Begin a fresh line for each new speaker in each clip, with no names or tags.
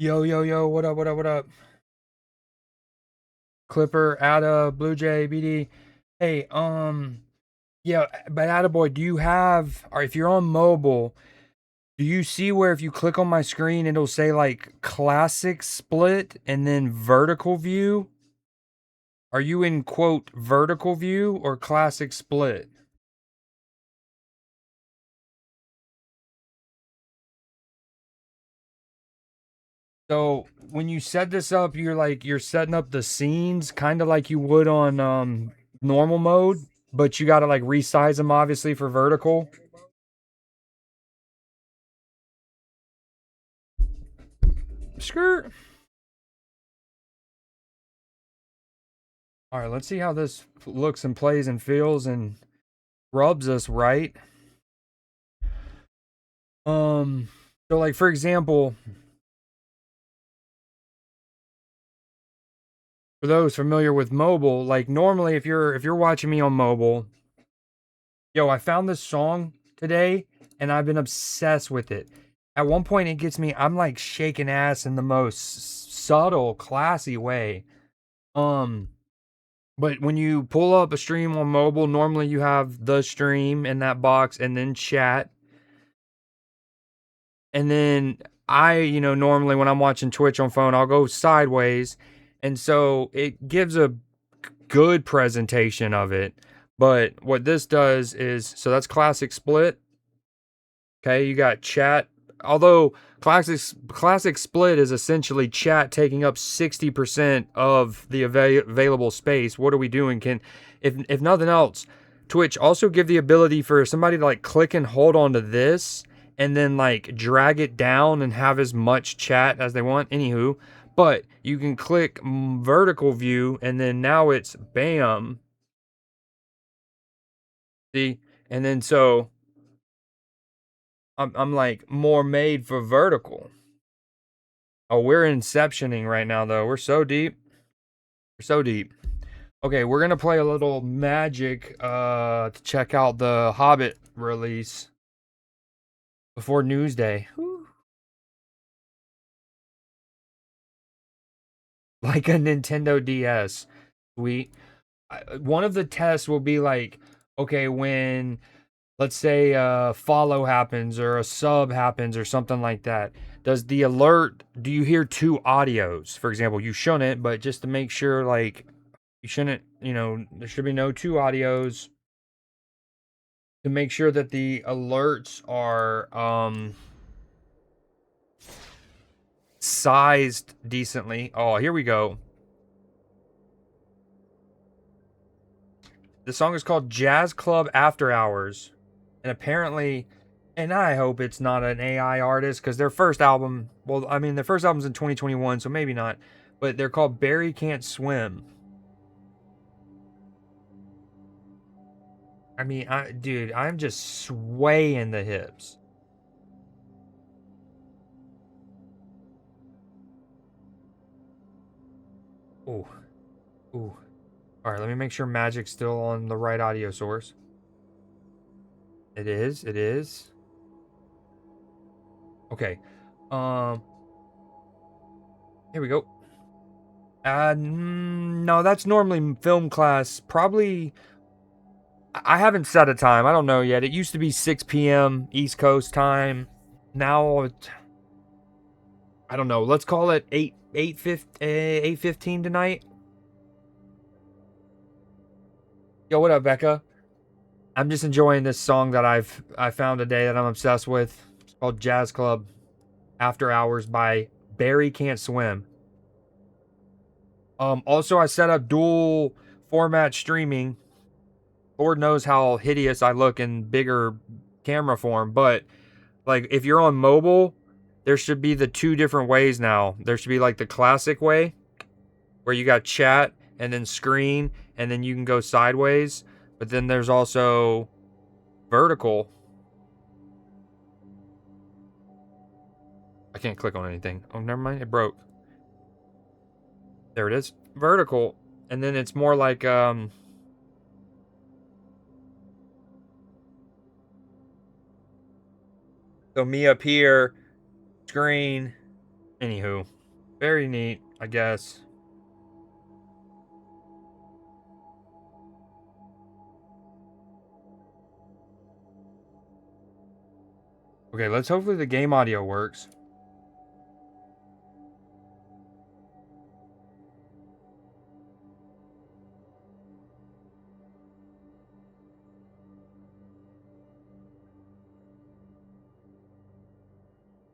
Yo, yo, yo, what up, what up, what up? Clipper, Ada, Blue Jay, BD. Hey, yeah, but Attaboy, do you have, or if you're on mobile, do you see where if you click on my screen, it'll say like classic split and then vertical view? Are you in quote vertical view or classic split? So when you set this up, you're setting up the scenes kind of like you would on normal mode, but you gotta like resize them obviously for vertical. Skirt. All right, let's see how this looks and plays and feels and rubs us right. Um, so like for example, for those familiar with mobile, like normally if you're watching me on mobile, yo, I found this song today and I've been obsessed with it. At one point it gets me, I'm like shaking ass in the most subtle, classy way. Um, but when you pull up a stream on mobile, normally you have the stream in that box and then chat. And then normally when I'm watching Twitch on phone, I'll go sideways. And so it gives a good presentation of it. But what this does is, so that's classic split. Okay, you got chat. Although classic split is essentially chat taking up 60% of the available space. What are we doing? If nothing else, Twitch also give the ability for somebody to like click and hold onto this and then like drag it down and have as much chat as they want. Anywho, but you can click vertical view and then now it's bam. See, and then so I'm like more made for vertical. Oh, we're inceptioning right now, though. We're so deep. We're so deep. Okay, we're gonna play a little magic to check out the Hobbit release before Newsday. Like a Nintendo DS. Sweet. One of the tests will be like, okay, when let's say a follow happens or a sub happens or something like that. Does the alert, do you hear two audios? For example, you shouldn't, but just to make sure, like, you shouldn't, there should be no two audios to make sure that the alerts are sized decently. Oh, here we go. The song is called Jazz Club After Hours. And apparently, and I hope it's not an AI artist because their first album, well, I mean, their first album's in 2021, so maybe not. But they're called Barry Can't Swim. I mean, dude, I'm just swaying the hips. Ooh, ooh. All right, let me make sure Magic's still on the right audio source. It is. It is. Okay. Um. Here we go. No, that's normally film class. Probably. I haven't set a time. I don't know yet. It used to be 6 p.m. East Coast time. Now, I don't know. Let's call it 8:15 tonight. Yo, what up, Becca? I'm just enjoying this song that I found today that I'm obsessed with. It's called Jazz Club After Hours by Barry Can't Swim. Also I set up dual format streaming. Lord knows how hideous I look in bigger camera form, but like if you're on mobile, there should be the two different ways now. There should be like the classic way where you got chat and then screen and then you can go sideways, but then there's also vertical. I can't click on anything. Oh, never mind. It broke. There it is. Vertical. And then it's more like so me up here, screen, Anywho, very neat, I guess. Okay, let's hopefully the game audio works.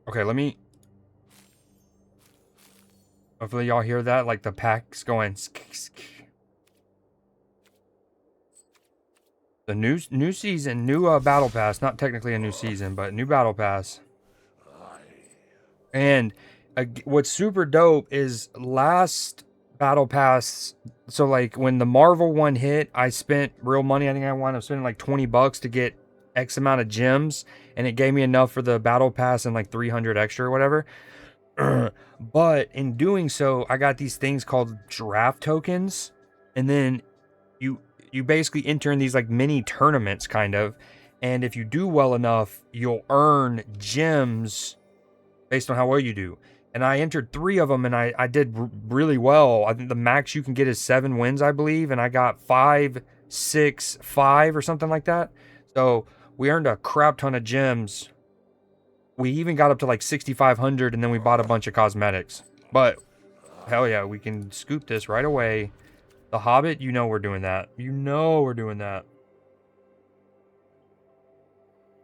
Okay, let me... Hopefully y'all hear that, like the packs going... The new season, new battle pass. Not technically a new season, but new battle pass. And what's super dope is last battle pass. So like when the Marvel one hit, I spent real money. I think I wound up spending like $20 to get X amount of gems, and it gave me enough for the battle pass and like 300 extra or whatever. But in doing so, I got these things called draft tokens, and then you basically enter in these like mini tournaments kind of, and if you do well enough, you'll earn gems based on how well you do. And I entered 3 of them, and I did really well. I think the max you can get is 7 wins, I believe, and I got 5, 6, 5 or something like that. So we earned a crap ton of gems. We even got up to like 6,500, and then we bought a bunch of cosmetics. But hell yeah, we can scoop this right away. The Hobbit, you know we're doing that. You know we're doing that.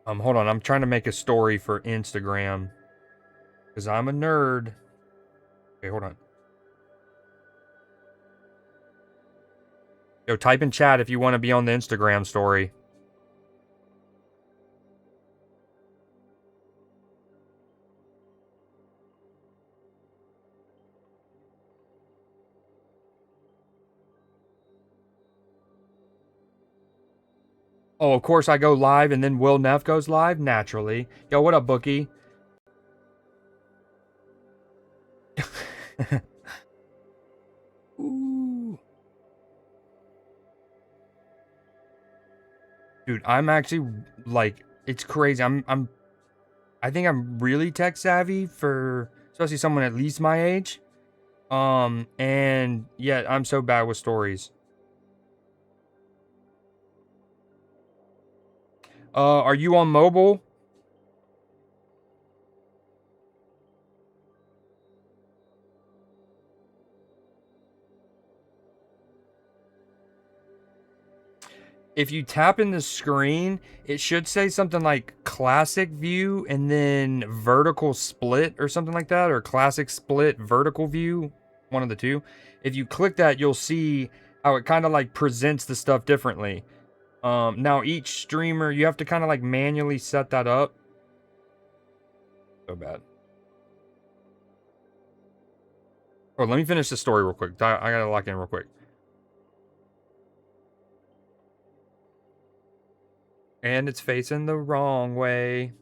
Hold on. I'm trying to make a story for Instagram. Because I'm a nerd. Okay, hold on. Yo, type in chat if you want to be on the Instagram story. Oh, of course I go live and then Will Neff goes live? Naturally. Yo, what up, Bookie? Ooh. Dude, I'm actually, like, it's crazy. I think I'm really tech savvy for, especially someone at least my age. And yeah, I'm so bad with stories. Are you on mobile? If you tap in the screen, it should say something like classic view and then vertical split or something like that, or classic split vertical view, one of the two. If you click that, you'll see how it kind of like presents the stuff differently. Now each streamer, you have to kind of like manually set that up. So bad. Oh, let me finish the story real quick. I gotta lock in real quick. And it's facing the wrong way.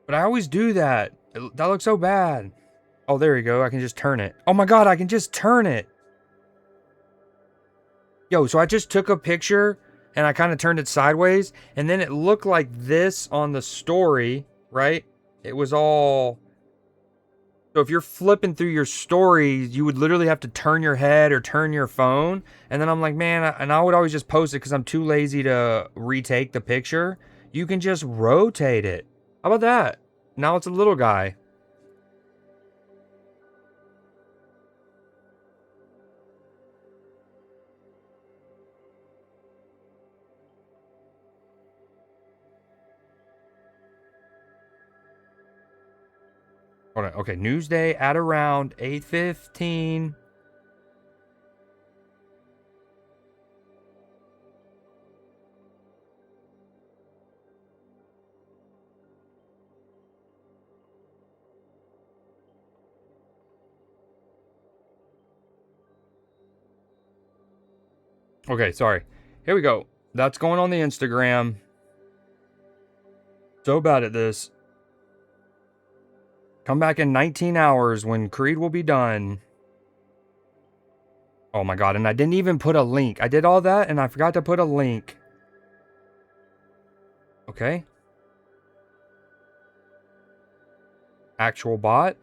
But I always do that. That looks so bad. Oh, there you go. I can just turn it. Oh my god, I can just turn it. Yo, so I just took a picture and I kind of turned it sideways, and then it looked like this on the story, right? It was all... So if you're flipping through your stories, you would literally have to turn your head or turn your phone. And then I'm like, man, and I would always just post it because I'm too lazy to retake the picture. You can just rotate it. How about that? Now it's a little guy. Hold on. Okay, Newsday at around 8:15. Okay, sorry. Here we go. That's going on the Instagram. So bad at this. Come back in 19 hours when Creed will be done. Oh my god, and I didn't even put a link. I did all that, and I forgot to put a link. Okay. Actual bot.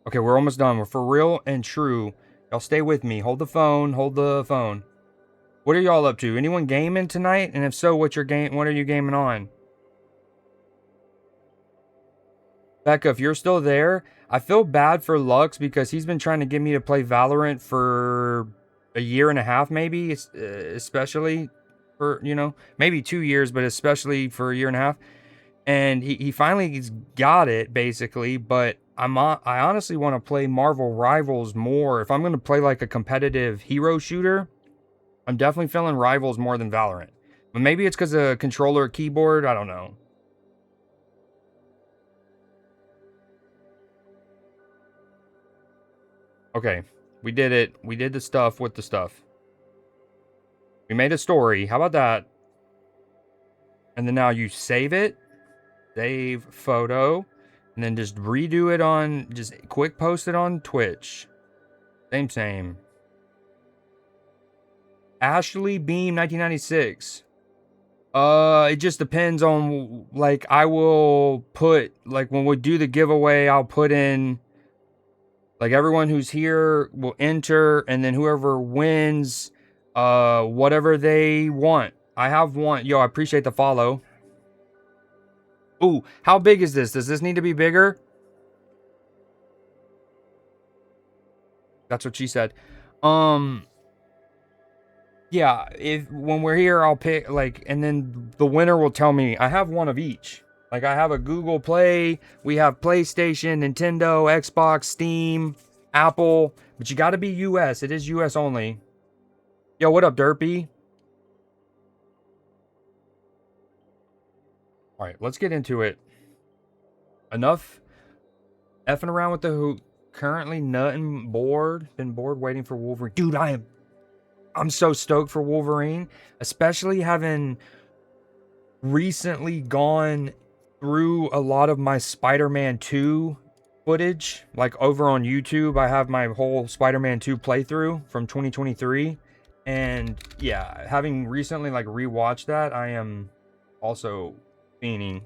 Okay, we're almost done. We're for real and true. Y'all stay with me. Hold the phone. Hold the phone. What are y'all up to? Anyone gaming tonight? And if so, what's your game? What are you gaming on? Becca, if you're still there, I feel bad for Lux because he's been trying to get me to play Valorant for a year and a half, maybe, especially for, you know, maybe 2 years, but especially for a year and a half. And he finally got it, basically, but I honestly want to play Marvel Rivals more. If I'm going to play like a competitive hero shooter, I'm definitely feeling Rivals more than Valorant. But maybe it's because of controller keyboard, I don't know. Okay, we did it. We did the stuff with the stuff. We made a story. How about that? And then now you save it. Save photo. And then just redo it on... Just quick post it on Twitch. Same. Ashley Beam 1996. It just depends on... Like, I will put... Like, when we do the giveaway, I'll put in... Like, everyone who's here will enter, and then whoever wins, whatever they want. I have one. Yo, I appreciate the follow. Ooh, how big is this? Does this need to be bigger? That's what she said. Yeah, when we're here, I'll pick, like, and then the winner will tell me. I have one of each. Like, I have a Google Play, we have PlayStation, Nintendo, Xbox, Steam, Apple, but you gotta be US. It is US only. Yo, what up, Derpy? Alright, let's get into it. Enough effing around with the hoop. Currently nutting, bored. Been bored waiting for Wolverine. Dude, I'm so stoked for Wolverine. Especially having recently gone through a lot of my Spider-Man 2 footage. Like over on YouTube, I have my whole Spider-Man 2 playthrough from 2023. And yeah, having recently like rewatched that, I am also fiending.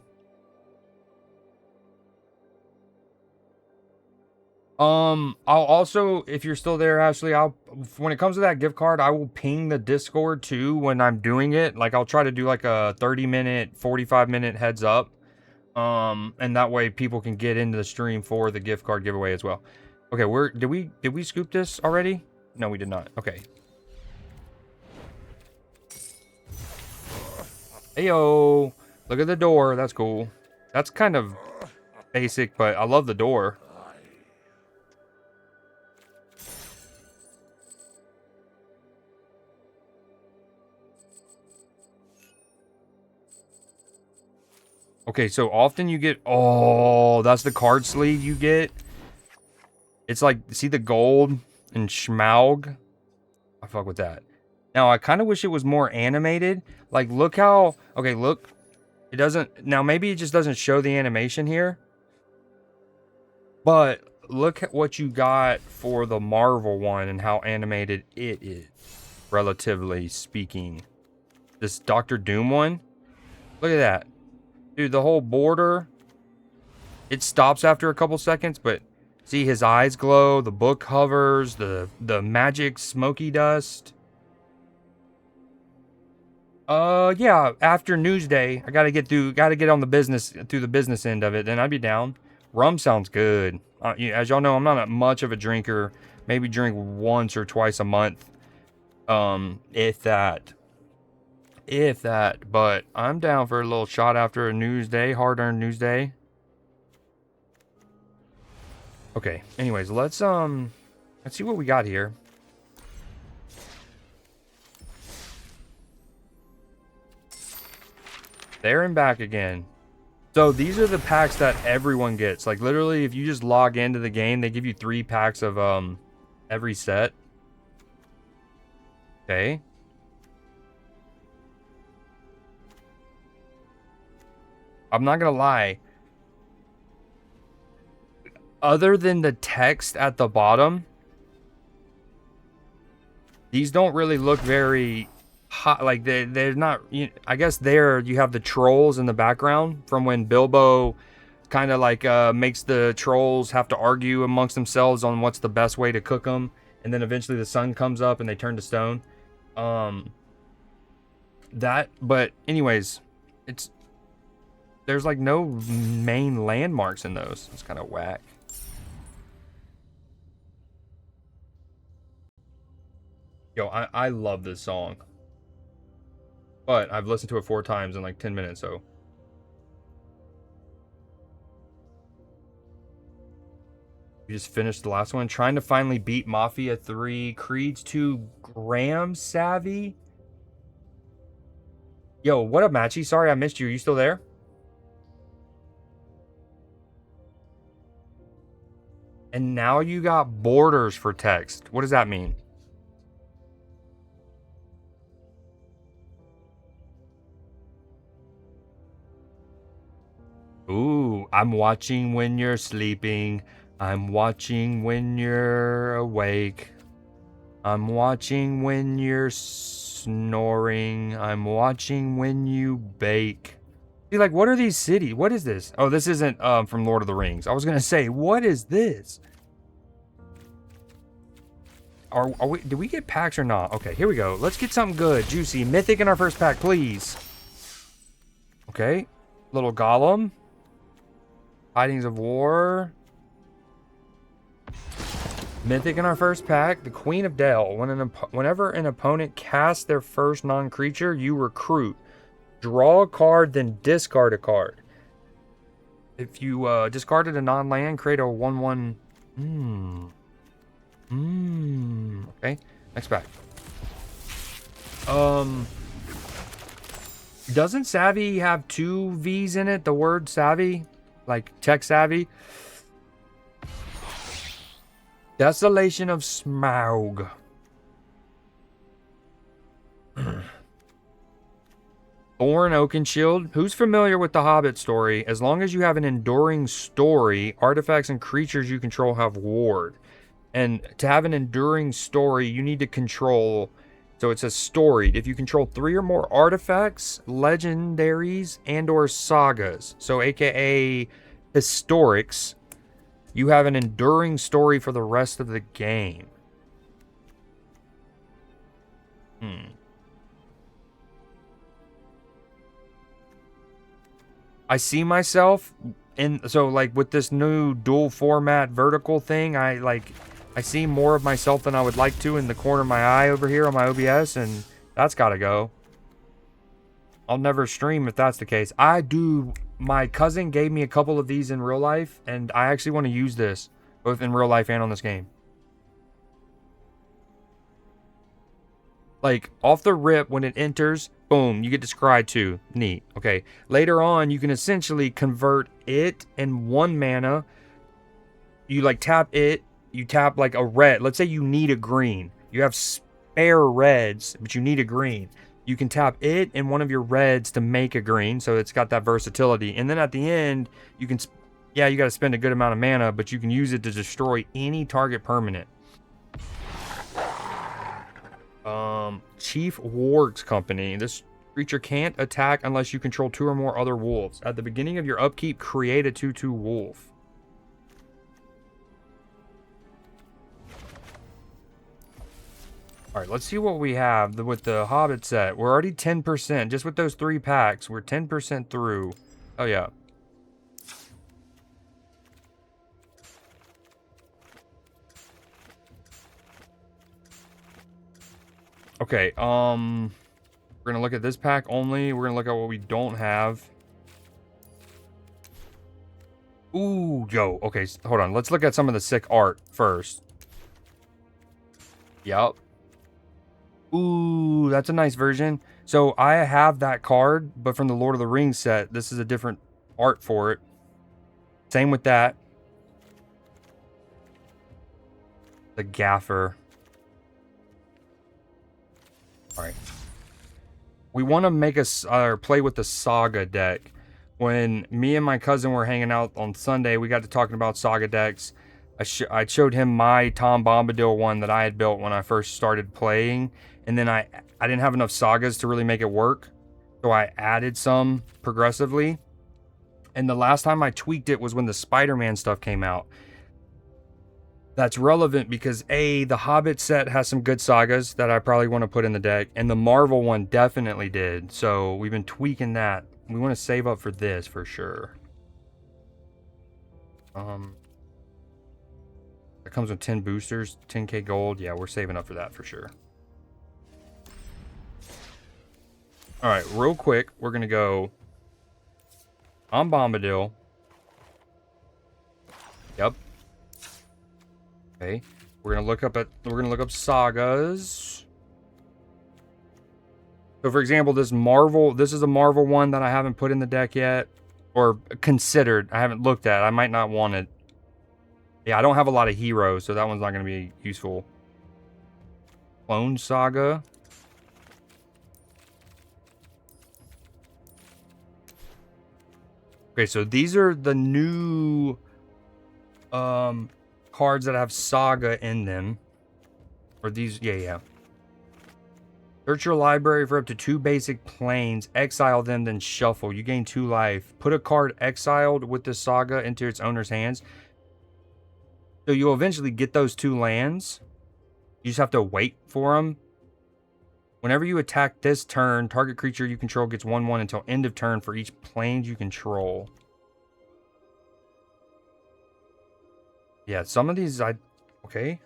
I'll also, if you're still there, Ashley, when it comes to that gift card, I will ping the Discord too when I'm doing it. Like, I'll try to do like a 30-minute, 45-minute heads up. And that way people can get into the stream for the gift card giveaway as well. Okay, did we scoop this already? No, we did not. Okay. Heyo, look at the door. That's cool. That's kind of basic, but I love the door. Okay, so often you get... Oh, that's the card sleeve you get. It's like, see the gold and Schmaug? I fuck with that. Now, I kind of wish it was more animated. Like, look how... Okay, look. It doesn't... Now, maybe it just doesn't show the animation here. But look at what you got for the Marvel one and how animated it is. Relatively speaking. This Doctor Doom one. Look at that. Dude, the whole border, it stops after a couple seconds, but see his eyes glow, the book hovers, the magic smoky dust. Yeah, after Newsday, I gotta get on the business, through the business end of it, then I'd be down. Rum sounds good. As y'all know, I'm not much of a drinker. Maybe drink once or twice a month. If that, but I'm down for a little shot after a Newsday, hard-earned Newsday. Okay, anyways, let's see what we got here. There and back again. So these are the packs that everyone gets. Like literally, if you just log into the game, they give you 3 packs of Every set. Okay. I'm not gonna lie. Other than the text at the bottom, these don't really look very hot. Like they're not. I guess there you have the trolls in the background from when Bilbo kind of like makes the trolls have to argue amongst themselves on what's the best way to cook them, and then eventually the sun comes up and they turn to stone. But anyways, there's like no main landmarks in those. It's kind of whack. Yo, I love this song. But I've listened to it 4 times in like 10 minutes, so. We just finished the last one. Trying to finally beat Mafia 3. Creed's 2. Graham Savvy. Yo, what up, Matchy? Sorry I missed you. Are you still there? And now you got borders for text. What does that mean? Ooh, I'm watching when you're sleeping. I'm watching when you're awake. I'm watching when you're snoring. I'm watching when you bake. See, like, what are these cities? What is this? Oh, this isn't from Lord of the Rings. I was gonna say, what is this? Are we? Did we get packs or not? Okay, here we go. Let's get something good, juicy, mythic in our first pack, please. Okay, little golem. Tidings of War. Mythic in our first pack. The Queen of Dell. Whenever an opponent casts their first non-creature, you recruit. Draw a card, then discard a card. If you discarded a non-land, create a 1/1. Okay. Next pack. Doesn't Savvy have 2 V's in it? The word Savvy? Like tech savvy? Desolation of Smaug. Thorn Oakenshield. Who's familiar with the Hobbit story? As long as you have an enduring story, artifacts and creatures you control have ward. And to have an enduring story, you need to control. So it says storied. If you control 3 or more artifacts, legendaries, and/or sagas, so aka historics, you have an enduring story for the rest of the game. I see myself in, so like with this new dual format vertical thing, I see more of myself than I would like to in the corner of my eye over here on my OBS, and that's gotta go. I'll never stream if that's the case. I do. My cousin gave me a couple of these in real life, and I actually want to use this both in real life and on this game. Like, off the rip, when it enters, boom, you get to scry 2. Neat. Okay. Later on, you can essentially convert it and 1 mana. You, like, tap it. You tap, like, a red. Let's say you need a green. You have spare reds, but you need a green. You can tap it and one of your reds to make a green, so it's got that versatility. And then at the end, you can... Yeah, you got to spend a good amount of mana, but you can use it to destroy any target permanent. Chief Wargs Company. This creature can't attack unless you control 2 or more other wolves. At the beginning of your upkeep, create a 2/2 wolf. Alright, let's see what we have with the Hobbit set. We're already 10%. Just with those 3 packs, we're 10% through. Oh, yeah. Okay, we're gonna look at this pack only. We're gonna look at what we don't have. Ooh, yo. Okay, hold on. Let's look at some of the sick art first. Yup. Ooh, that's a nice version. So I have that card, but from the Lord of the Rings set, this is a different art for it. Same with that. The Gaffer. Alright. We want to make a play with the Saga deck. When me and my cousin were hanging out on Sunday, we got to talking about Saga decks. I showed him my Tom Bombadil one that I had built when I first started playing. And then I didn't have enough Sagas to really make it work. So I added some progressively. And the last time I tweaked it was when the Spider-Man stuff came out. That's relevant because A, the Hobbit set has some good sagas that I probably want to put in the deck, and the Marvel one definitely did. So we've been tweaking that. We want to save up for this for sure. That comes with 10 boosters, 10k gold. Yeah, we're saving up for that for sure. All right, real quick, we're gonna go on Bombadil. Yep. Okay, we're gonna look up sagas. So for example, this is a Marvel one that I haven't put in the deck yet, or considered. I haven't looked at. I might not want it. Yeah, I don't have a lot of heroes, so that one's not gonna be useful. Clone Saga. Okay, so these are the new cards that have Saga in them. Or these, yeah. Search your library for up to 2 basic planes, exile them, then shuffle. You gain 2 life. Put a card exiled with the Saga into its owner's hands. So you'll eventually get those 2 lands. You just have to wait for them. Whenever you attack this turn, target creature you control gets 1/1 until end of turn for each planes you control. Yeah, some of these okay.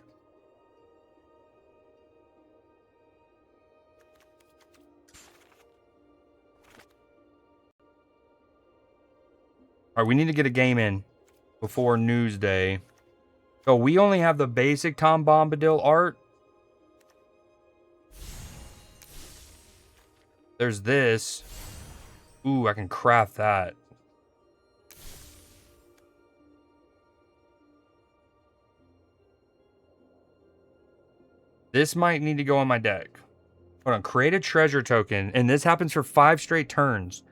Alright, we need to get a game in before Newsday. So we only have the basic Tom Bombadil art. There's this. Ooh, I can craft that. This might need to go on my deck. Hold on, create a treasure token, and this happens for 5 straight turns.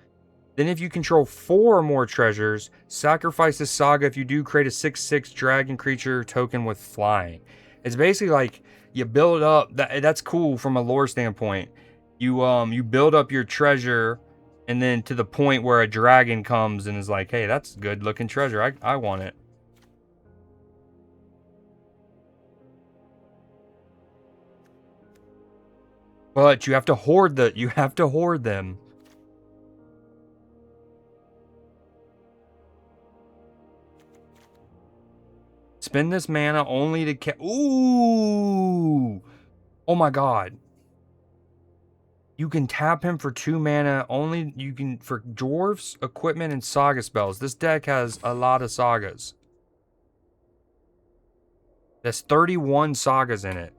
Then if you control 4 or more treasures, sacrifice the Saga. If you do, create a 6/6 dragon creature token with flying. It's basically like you build up. That's cool from a lore standpoint. You build up your treasure, and then to the point where a dragon comes and is like, hey, that's good looking treasure. I want it. But you have to hoard them. Spend this mana only to ooh! Oh my god. You can tap him for 2 mana. Only you can for dwarves, equipment, and saga spells. This deck has a lot of sagas. There's 31 sagas in it.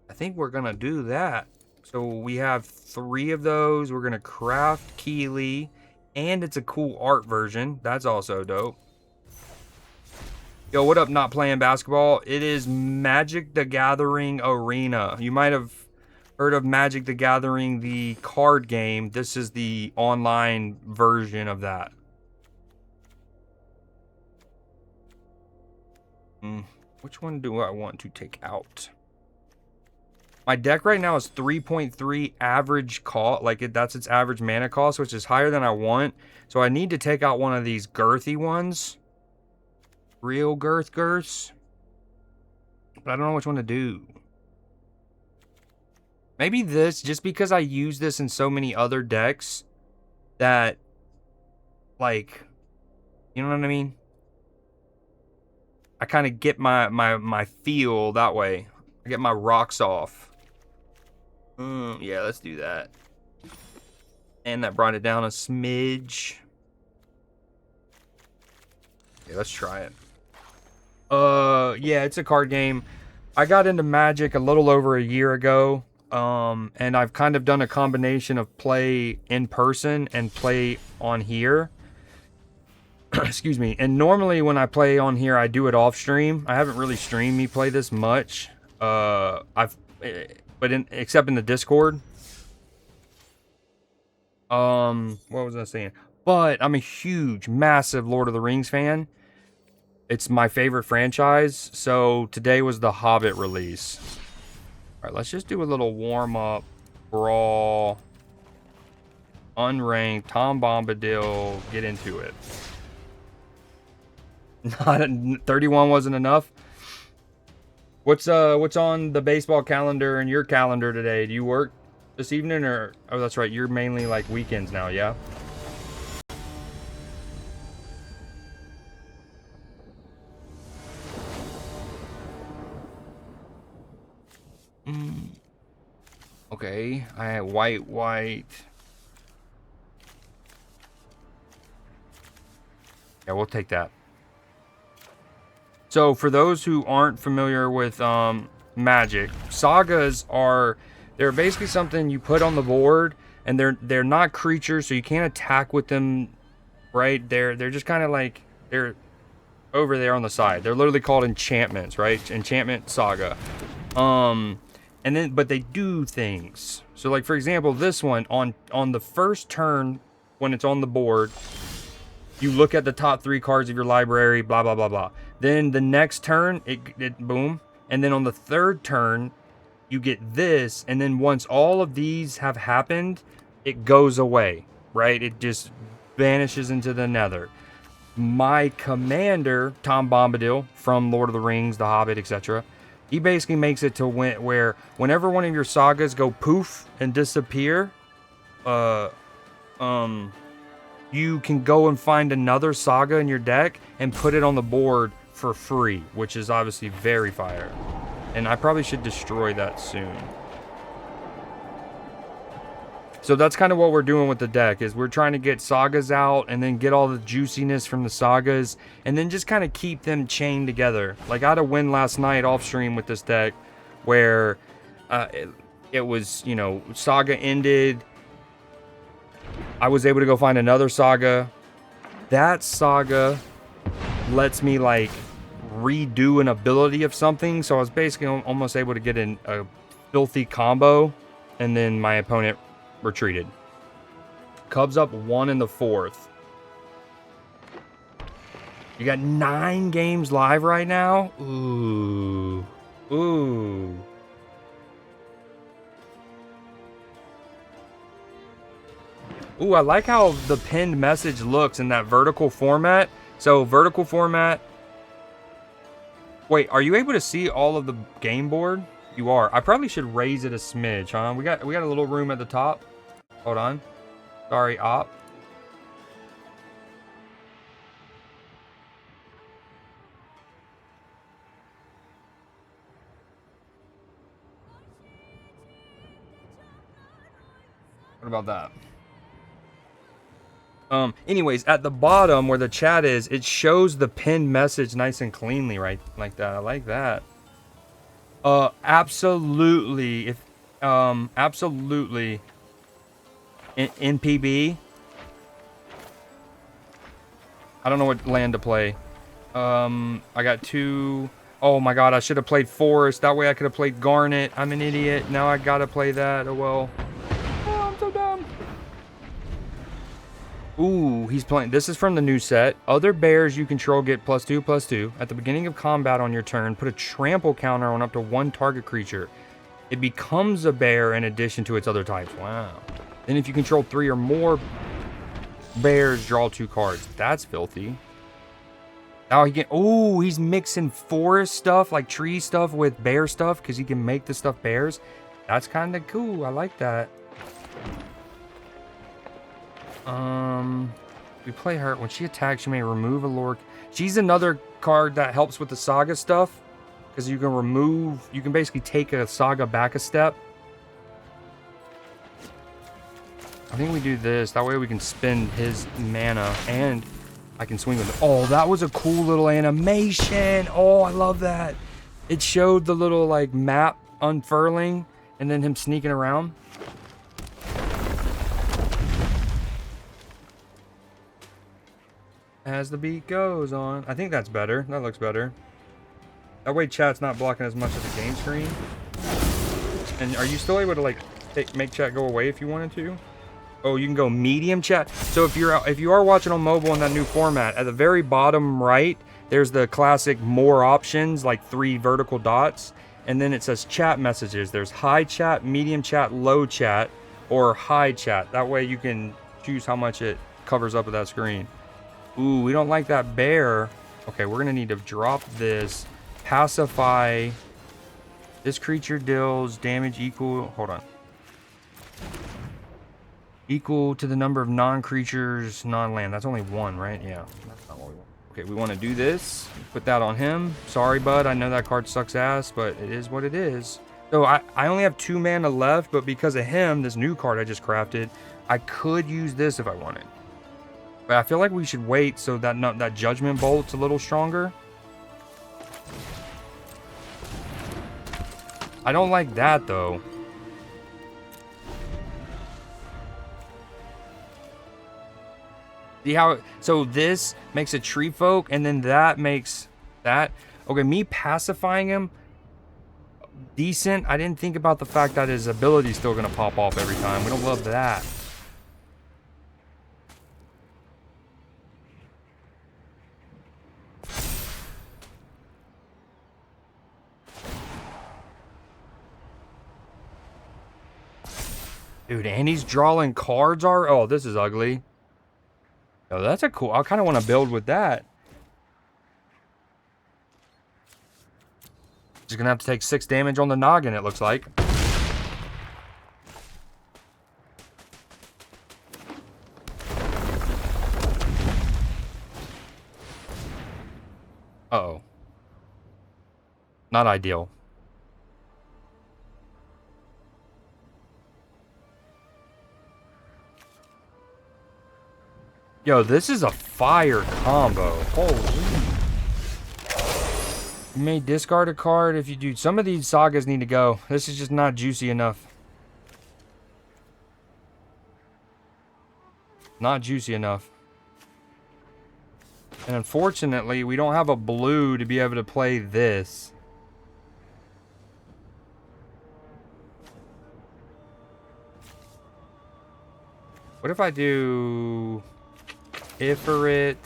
I think we're gonna do that. So we have 3 of those. We're gonna craft Keeley, and it's a cool art version. That's also dope. Yo, what up, not playing basketball? It is Magic the Gathering Arena. You might have heard of Magic the Gathering, the card game. This is the online version of that. Which one do I want to take out? My deck right now is 3.3 average cost. Like, that's its average mana cost, which is higher than I want. So I need to take out one of these girthy ones. Real girths. But I don't know which one to do. Maybe this, just because I use this in so many other decks that, like, you know what I mean? I kind of get my feel that way. I get my rocks off. Yeah, let's do that. And that brought it down a smidge. Yeah, let's try it. Yeah, it's a card game. I got into Magic a little over a year ago. And I've kind of done a combination of play in person and play on here. Excuse me. And normally when I play on here, I do it off stream. I haven't really streamed me play this much. Except in the Discord. What was I saying? But I'm a huge, massive Lord of the Rings fan. It's my favorite franchise. So today was the Hobbit release. All right, let's just do a little warm up, brawl, unranked, Tom Bombadil, get into it. Not 31 wasn't enough. What's on the baseball calendar and your calendar today? Do you work this evening or? Oh, that's right. You're mainly like weekends now, yeah. Okay, I had white. Yeah, we'll take that. So for those who aren't familiar with Magic, sagas they're basically something you put on the board, and they're not creatures, so you can't attack with them, right? They're just kind of like they're over there on the side. They're literally called enchantments, right? Enchantment saga. But they do things. So like for example, this one on the first turn when it's on the board, you look at the top 3 cards of your library, blah blah blah blah. Then the next turn, it boom, and then on the third turn, you get this, and then once all of these have happened, it goes away, right? It just vanishes into the nether. My commander, Tom Bombadil from Lord of the Rings, The Hobbit, etc., he basically makes it to where whenever one of your sagas go poof and disappear, you can go and find another saga in your deck and put it on the board for free, which is obviously very fire. And I probably should destroy that soon. So that's kind of what we're doing with the deck, is we're trying to get sagas out and then get all the juiciness from the sagas and then just kind of keep them chained together. Like I had a win last night off stream with this deck where it was, you know, saga ended. I was able to go find another saga. That saga lets me like redo an ability of something. So I was basically almost able to get in a filthy combo, and then my opponent retreated. Cubs up 1 in the 4th. You got 9 games live right now? Ooh. Ooh. Ooh, I like how the pinned message looks in that vertical format. So vertical format. Wait, are you able to see all of the game board? You are. I probably should raise it a smidge, huh? We got a little room at the top. Hold on. Sorry, op. What about that? Anyways, at the bottom where the chat is, it shows the pinned message nice and cleanly, right? Like that. I like that. Absolutely. Absolutely. In PB. I don't know what land to play. I got 2. Oh my god, I should have played Forest. That way I could have played Garnet. I'm an idiot. Now I gotta play that. Oh well. Oh, I'm so dumb. Ooh, he's playing. This is from the new set. Other bears you control get +2/+2. At the beginning of combat on your turn, put a trample counter on up to 1 target creature. It becomes a bear in addition to its other types. Wow. Then if you control 3 or more bears, draw 2 cards. That's filthy. Now he can. Ooh, he's mixing forest stuff, like tree stuff, with bear stuff, because he can make the stuff bears. That's kind of cool. I like that. We play her. When she attacks, you may remove a lord. She's another card that helps with the saga stuff, because you can basically take a saga back a step. I think we do this. That way we can spend his mana, and I can swing with it. Oh, that was a cool little animation. Oh, I love that. It showed the little, like, map unfurling, and then him sneaking around. As the beat goes on. I think that's better. That looks better. That way chat's not blocking as much of the game screen. And are you still able to like make chat go away if you wanted to? Oh, you can go medium chat. So if you are watching on mobile in that new format, at the very bottom right, there's the classic more options, like 3 vertical dots. And then it says chat messages. There's high chat, medium chat, low chat, or high chat. That way you can choose how much it covers up of that screen. Ooh, we don't like that bear. Okay, we're gonna need to drop this. Pacify. This creature deals damage equal. Hold on. Equal to the number of non-creatures, non-land. That's only 1, right? Yeah. That's not what we want. Okay, we want to do this. Put that on him. Sorry, bud. I know that card sucks ass, but it is what it is. So I only have 2 mana left, but because of him, this new card I just crafted, I could use this if I wanted. But I feel like we should wait so that Judgment Bolt's a little stronger. I don't like that, though. See how... So this makes a Tree Folk, and then that makes that. Okay, me pacifying him... Decent. I didn't think about the fact that his ability's still going to pop off every time. We don't love that. Dude, and he's drawing cards are... Oh, this is ugly. Oh, that's a cool... I kind of want to build with that. Just gonna have to take 6 damage on the noggin, it looks like. Uh-oh. Not ideal. Yo, this is a fire combo. Holy. You may discard a card if you do. Some of these sagas need to go. This is just not juicy enough. Not juicy enough. And unfortunately, we don't have a blue to be able to play this. What if I do... Ifrit?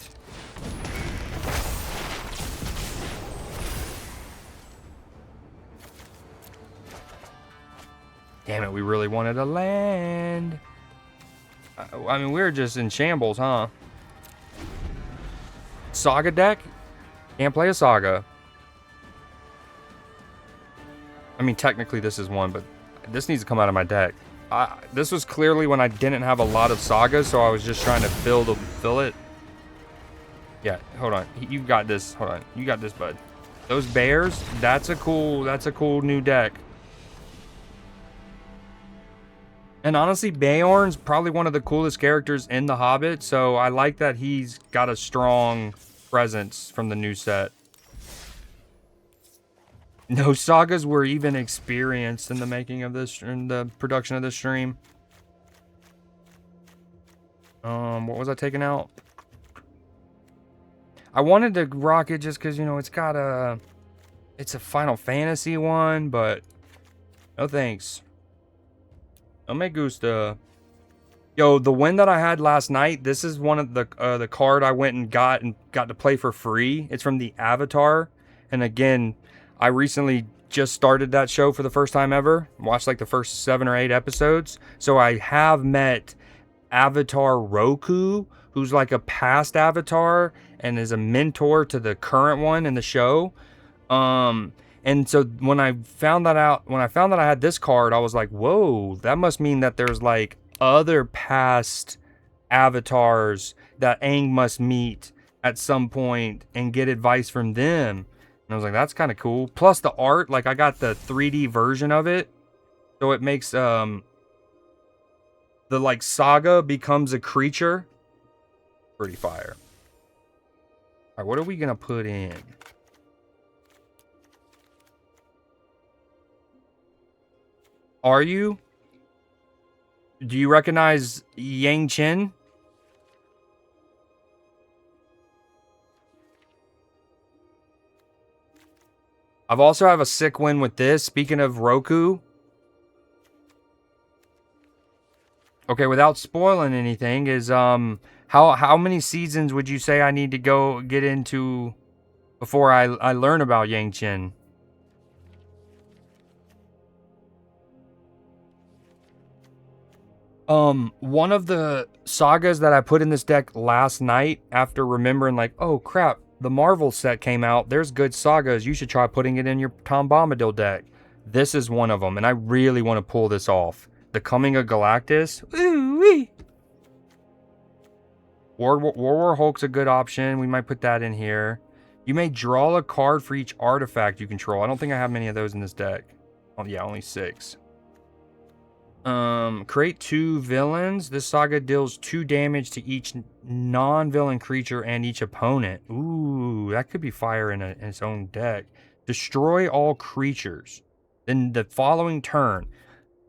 Damn it, we really wanted a land. I mean, we're just in shambles, huh? Saga deck? Can't play a saga. I mean, technically this is one, but this needs to come out of my deck. This was clearly when I didn't have a lot of sagas, so I was just trying to fill it. Yeah, hold on. You got this. Hold on. You got this, bud. Those bears, that's a cool new deck. And honestly, Beorn's probably one of the coolest characters in the Hobbit, so I like that he's got a strong presence from the new set. No sagas were even experienced in the making of this, in the production of this stream. What was I taking out? I wanted to rock it just because, you know, it's a Final Fantasy one, but no thanks. No me gusta. Yo, the win that I had last night, this is one of the card I went and got to play for free. It's from the Avatar. And again, I recently just started that show for the first time ever. Watched like the first 7 or 8 episodes. So I have met Avatar Roku, who's like a past Avatar and is a mentor to the current one in the show. And so when I found that I had this card, I was like, whoa, that must mean that there's like other past avatars that Aang must meet at some point and get advice from them. And I was like, that's kind of cool. Plus the art, like I got the 3D version of it. So it makes the like saga becomes a creature. Pretty fire. All right, what are we gonna put in? Are you? Do you recognize Yang Chen? I've also have a sick win with this. Speaking of Roku. Okay, without spoiling anything, is how many seasons would you say I need to go get into before I learn about Yang Chen? One of the sagas that I put in this deck last night after remembering, like, oh crap, the Marvel set came out. There's good sagas. You should try putting it in your Tom Bombadil deck. This is one of them, and I really want to pull this off. The Coming of Galactus. Ooh-wee. War Hulk's a good option. We might put that in here. You may draw a card for each artifact you control. I don't think I have many of those in this deck. Oh yeah, only 6. Create 2 villains. This saga deals 2 damage to each non-villain creature and each opponent. Ooh, that could be fire in its own deck. Destroy all creatures. Then the following turn,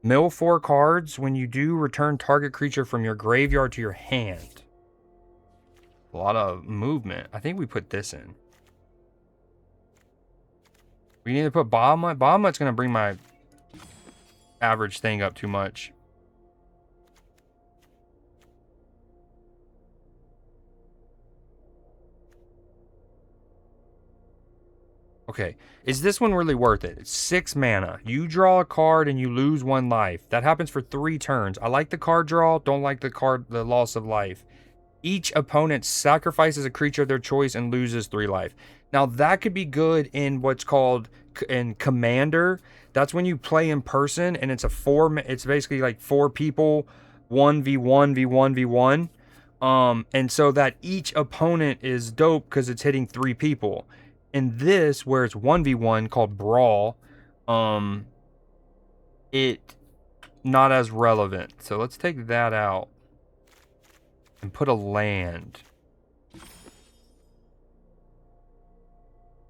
mill 4 cards. When you do, return target creature from your graveyard to your hand. A lot of movement. I think we put this in. We need to put Bahamut. Bahamut's going to bring my average thing up too much. Okay, is this one really worth it? It's 6 mana. You draw a card and you lose 1 life. That happens for 3 turns. I like the card draw, don't like the loss of life. Each opponent sacrifices a creature of their choice and loses 3 life. Now that could be good in what's called in Commander. That's when you play in person and it's it's basically like 4 people, 1v1v1v1. And so that each opponent is dope because it's hitting 3 people. In this, where it's 1v1 called Brawl, it not as relevant. So let's take that out and put a land.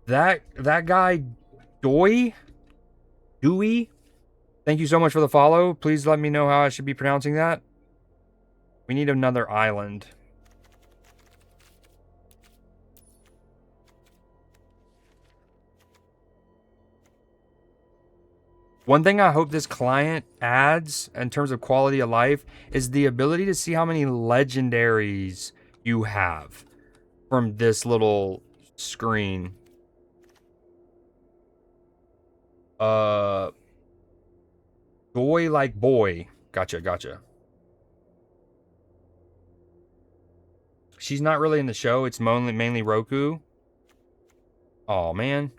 That guy, Dewey, thank you so much for the follow. Please let me know how I should be pronouncing that. We need another island. One thing I hope this client adds in terms of quality of life is the ability to see how many legendaries you have from this little screen. Boy like boy. Gotcha. She's not really in the show. It's mainly Roku. Oh man.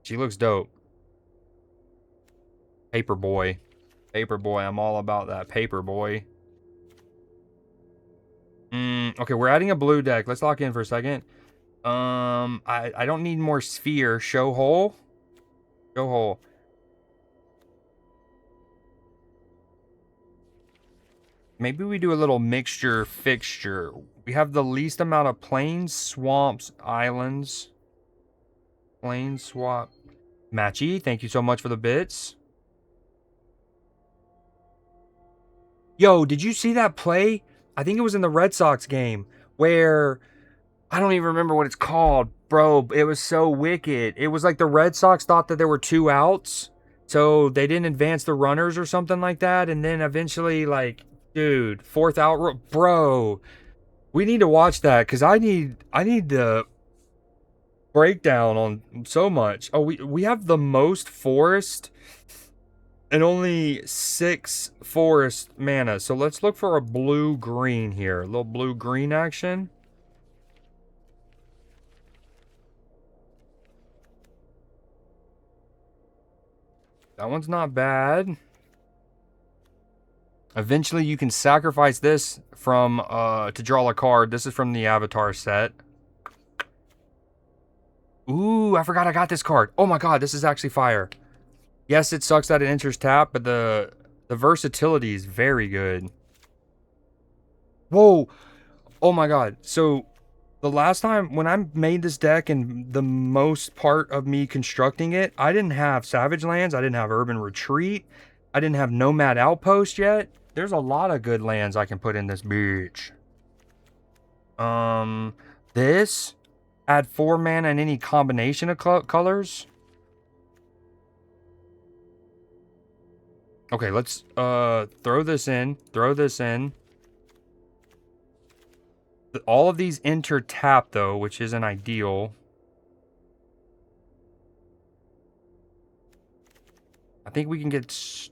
She looks dope. Paperboy. I'm all about that. Paperboy. Okay, we're adding a blue deck. Let's lock in for a second. I don't need more sphere. Show hole. Maybe we do a little mixture fixture. We have the least amount of plains, swamps, islands. Plain swap. Matchy, thank you so much for the bits. Yo, did you see that play? I think it was in the Red Sox game where I don't even remember what it's called, bro. It was so wicked. It was like the Red Sox thought that there were 2 outs, so they didn't advance the runners or something like that, and then eventually, like, dude, 4th out, bro. We need to watch that because I need the breakdown on so much. Oh, we have the most forest and only 6 forest mana. So let's look for a blue-green here. A little blue-green action. That one's not bad. Eventually you can sacrifice this from to draw a card. This is from the Avatar set. Ooh, I forgot I got this card. Oh my god, this is actually fire. Yes, it sucks that it enters tap, but the versatility is very good. Whoa. Oh my god. So the last time when I made this deck and the most part of me constructing it, I didn't have Savage Lands, I didn't have Urban Retreat, I didn't have Nomad Outpost yet. There's a lot of good lands I can put in this bitch. This Add 4 mana in any combination of colors. Okay, let's throw this in. Throw this in. All of these enter tap though, which isn't ideal. I think we can get...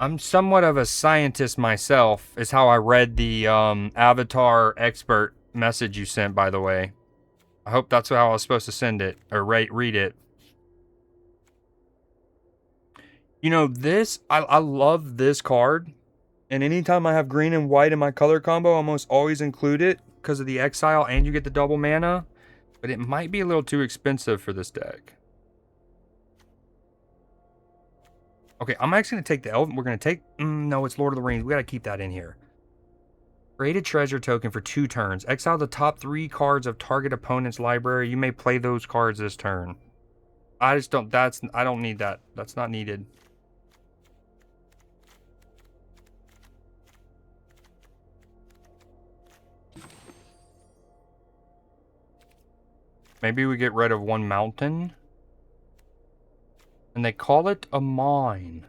I'm somewhat of a scientist myself, is how I read the Avatar expert message you sent, by the way. I hope that's how I was supposed to send it, or read it. You know, this, I love this card. And anytime I have green and white in my color combo, I almost always include it because of the exile and you get the double mana. But it might be a little too expensive for this deck. Okay, I'm actually going to take the Elven. We're going to take... no, it's Lord of the Rings. We got to keep that in here. Create a treasure token for 2 turns. Exile the top 3 cards of target opponent's library. You may play those cards this turn. I just don't... I don't need that. That's not needed. Maybe we get rid of 1 mountain. And they call it a mine.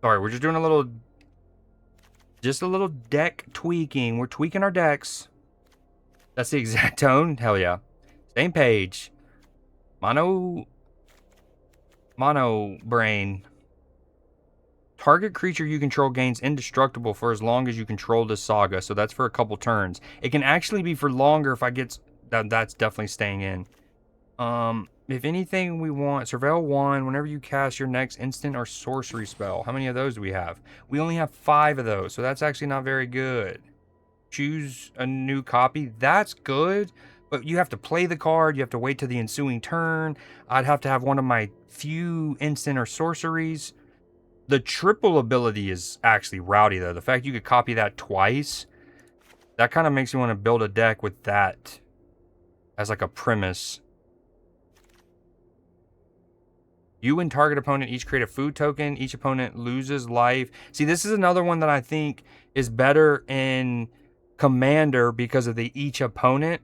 Sorry, we're just doing a little... just a little deck tweaking. We're tweaking our decks. That's the exact tone? Hell yeah. Same page. Mono brain. Target creature you control gains indestructible for as long as you control this saga. So that's for a couple turns. It can actually be for longer if I get... that's definitely staying in. If anything we want... Surveil 1 whenever you cast your next instant or sorcery spell. How many of those do we have? We only have 5 of those. So that's actually not very good. Choose a new copy. That's good. But you have to play the card. You have to wait till the ensuing turn. I'd have to have one of my few instant or sorceries. The triple ability is actually rowdy, though. The fact you could copy that twice, that kind of makes you want to build a deck with that as like a premise. You and target opponent each create a food token. Each opponent loses life. See, this is another one that I think is better in Commander because of the each opponent.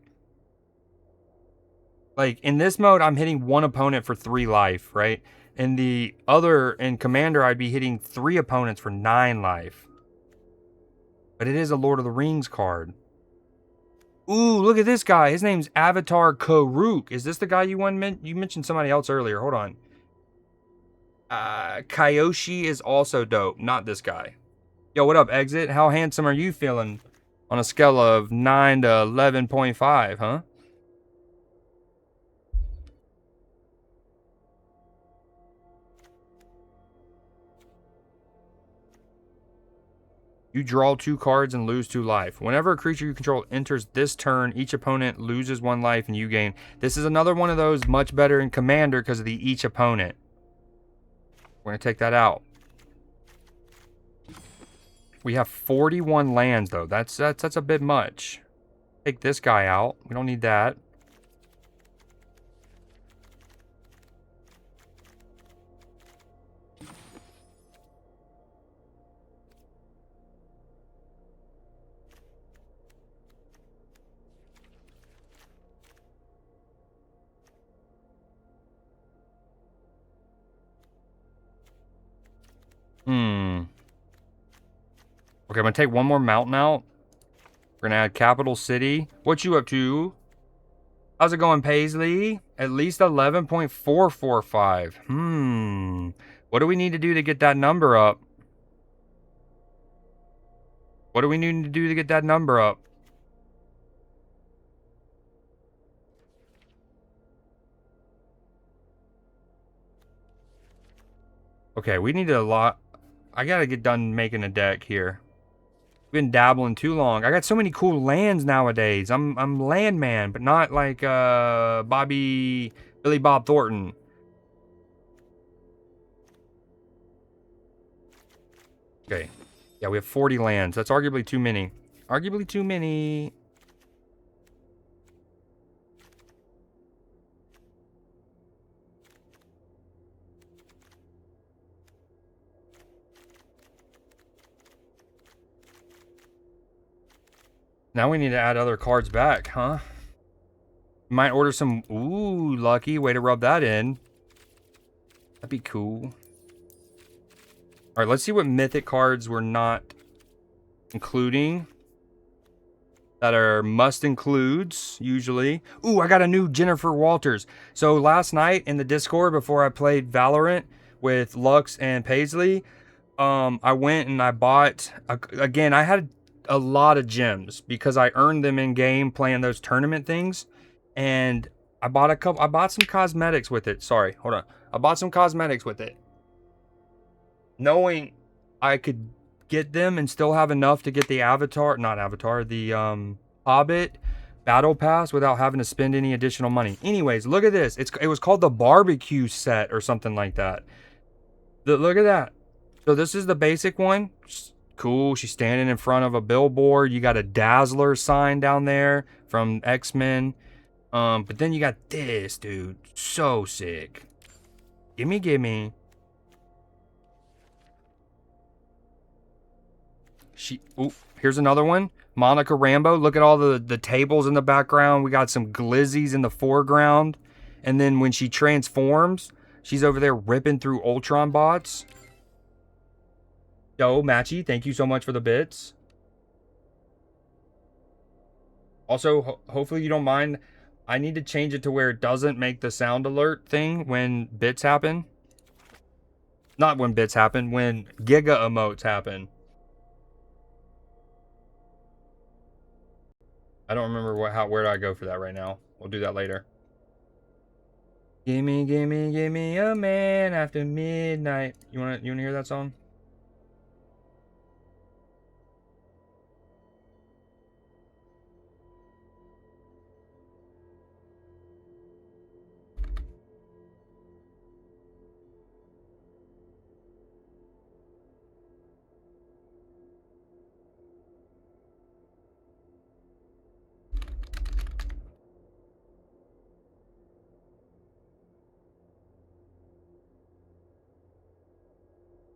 Like, in this mode, I'm hitting 1 opponent for 3 life, right? In the other, in Commander, I'd be hitting 3 opponents for 9 life. But it is a Lord of the Rings card. Ooh, look at this guy. His name's Avatar Karuk. Is this the guy you mentioned somebody else earlier? Hold on. Kyoshi is also dope. Not this guy. Yo, what up, Exit? How handsome are you feeling on a scale of 9 to 11.5, huh? You draw 2 cards and lose 2 life. Whenever a creature you control enters this turn, each opponent loses 1 life and you gain. This is another one of those much better in Commander because of the each opponent. We're going to take that out. We have 41 lands, though. That's a bit much. Take this guy out. We don't need that. Okay, I'm going to take 1 more mountain out. We're going to add Capital City. What you up to? How's it going, Paisley? At least 11.445. What do we need to do to get that number up? What do we need to do to get that number up? Okay, we need a lot. I gotta get done making a deck here. Been dabbling too long. I got so many cool lands nowadays. I'm landman, but not like Billy Bob Thornton. Okay. Yeah, we have 40 lands. That's arguably too many. Arguably too many. Now we need to add other cards back, huh? Might order some... Ooh, lucky. Way to rub that in. That'd be cool. Alright, let's see what mythic cards we're not including. That are must includes, usually. Ooh, I got a new Jennifer Walters. So last night in the Discord, before I played Valorant with Lux and Paisley, I went and I bought... Again, I had a lot of gems because I earned them in game playing those tournament things, and I bought some cosmetics with it. Sorry, hold on. I bought some cosmetics with it, knowing I could get them and still have enough to get the the Hobbit battle pass without having to spend any additional money. Anyways, look at this. It was called the barbecue set or something like that. Look at that. So this is the basic one. Cool. She's standing in front of a billboard. You got a Dazzler sign down there from X-Men. But then you got this, dude. So sick. Gimme. Here's another one. Monica Rambeau. Look at all the tables in the background. We got some glizzies in the foreground. And then when she transforms, she's over there ripping through Ultron bots. Yo, Matchy, thank you so much for the bits. Also, hopefully you don't mind. I need to change it to where it doesn't make the sound alert thing when bits happen. Not when bits happen, when Giga emotes happen. I don't remember where do I go for that right now. We'll do that later. Gimme a man after midnight. You wanna hear that song?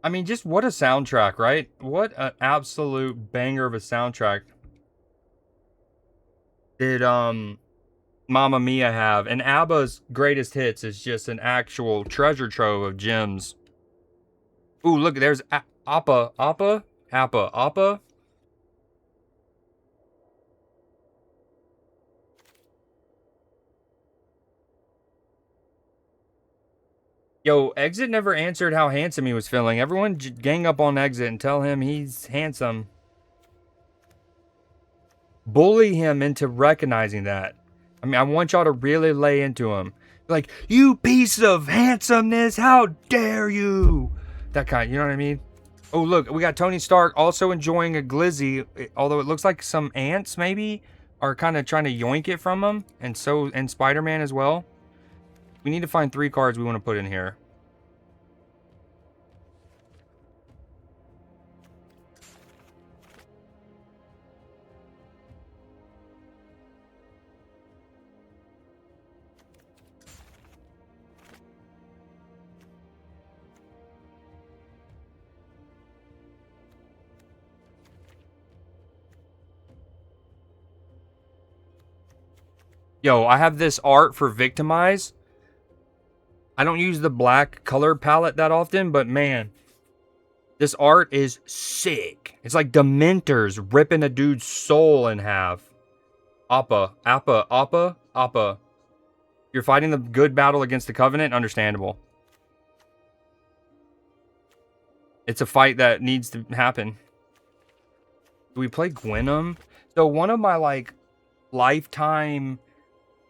I mean, just what a soundtrack, right? What an absolute banger of a soundtrack did Mamma Mia have. And ABBA's greatest hits is just an actual treasure trove of gems. Ooh, look, there's Appa. Yo, Exit never answered how handsome he was feeling. Everyone gang up on Exit and tell him he's handsome. Bully him into recognizing that. I mean, I want y'all to really lay into him. Like, you piece of handsomeness, how dare you? That kind, you know what I mean? Oh, look, we got Tony Stark also enjoying a glizzy, although it looks like some ants maybe are kind of trying to yoink it from him, and Spider-Man as well. We need to find 3 cards we want to put in here. Yo, I have this art for Victimize. I don't use the black color palette that often, but man, this art is sick. It's like Dementors ripping a dude's soul in half. Appa. You're fighting the good battle against the Covenant? Understandable. It's a fight that needs to happen. Do we play Gwenum? So one of my, like, lifetime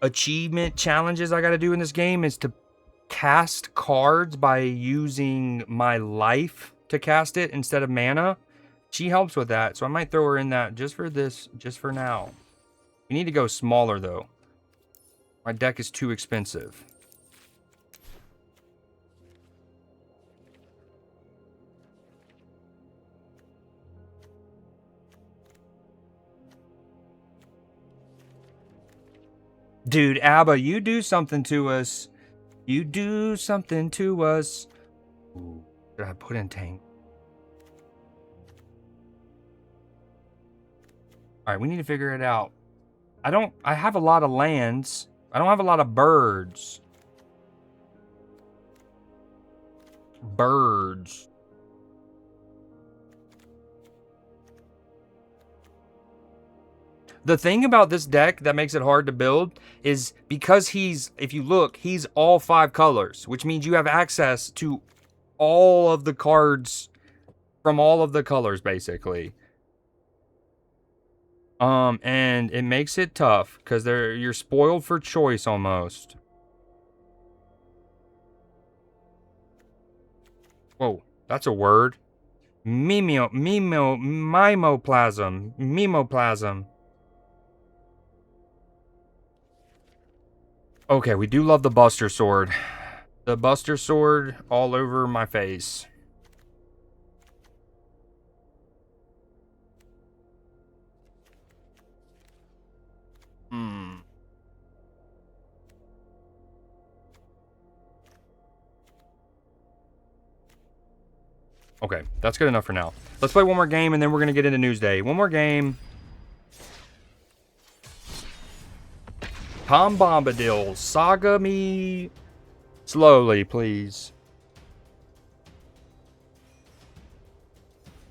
achievement challenges I gotta do in this game is to cast cards by using my life to cast it instead of mana. She helps with that, so I might throw her in that just for this, just for now. We need to go smaller, though. My deck is too expensive. Dude, Abba, you do something to us. You do something to us. Ooh, did I put in tank? Alright, we need to figure it out. I have a lot of lands. I don't have a lot of birds. Birds. The thing about this deck that makes it hard to build is because he's, if you look, he's all 5 colors, which means you have access to all of the cards from all of the colors, basically. And it makes it tough because you're spoiled for choice almost. Whoa, that's a word. Mimoplasm. Okay, we do love the Buster Sword. The Buster Sword all over my face. Okay, that's good enough for now. Let's play one more game, and then we're going to get into Newsday. One more game. Tom Bombadil, saga me slowly, please.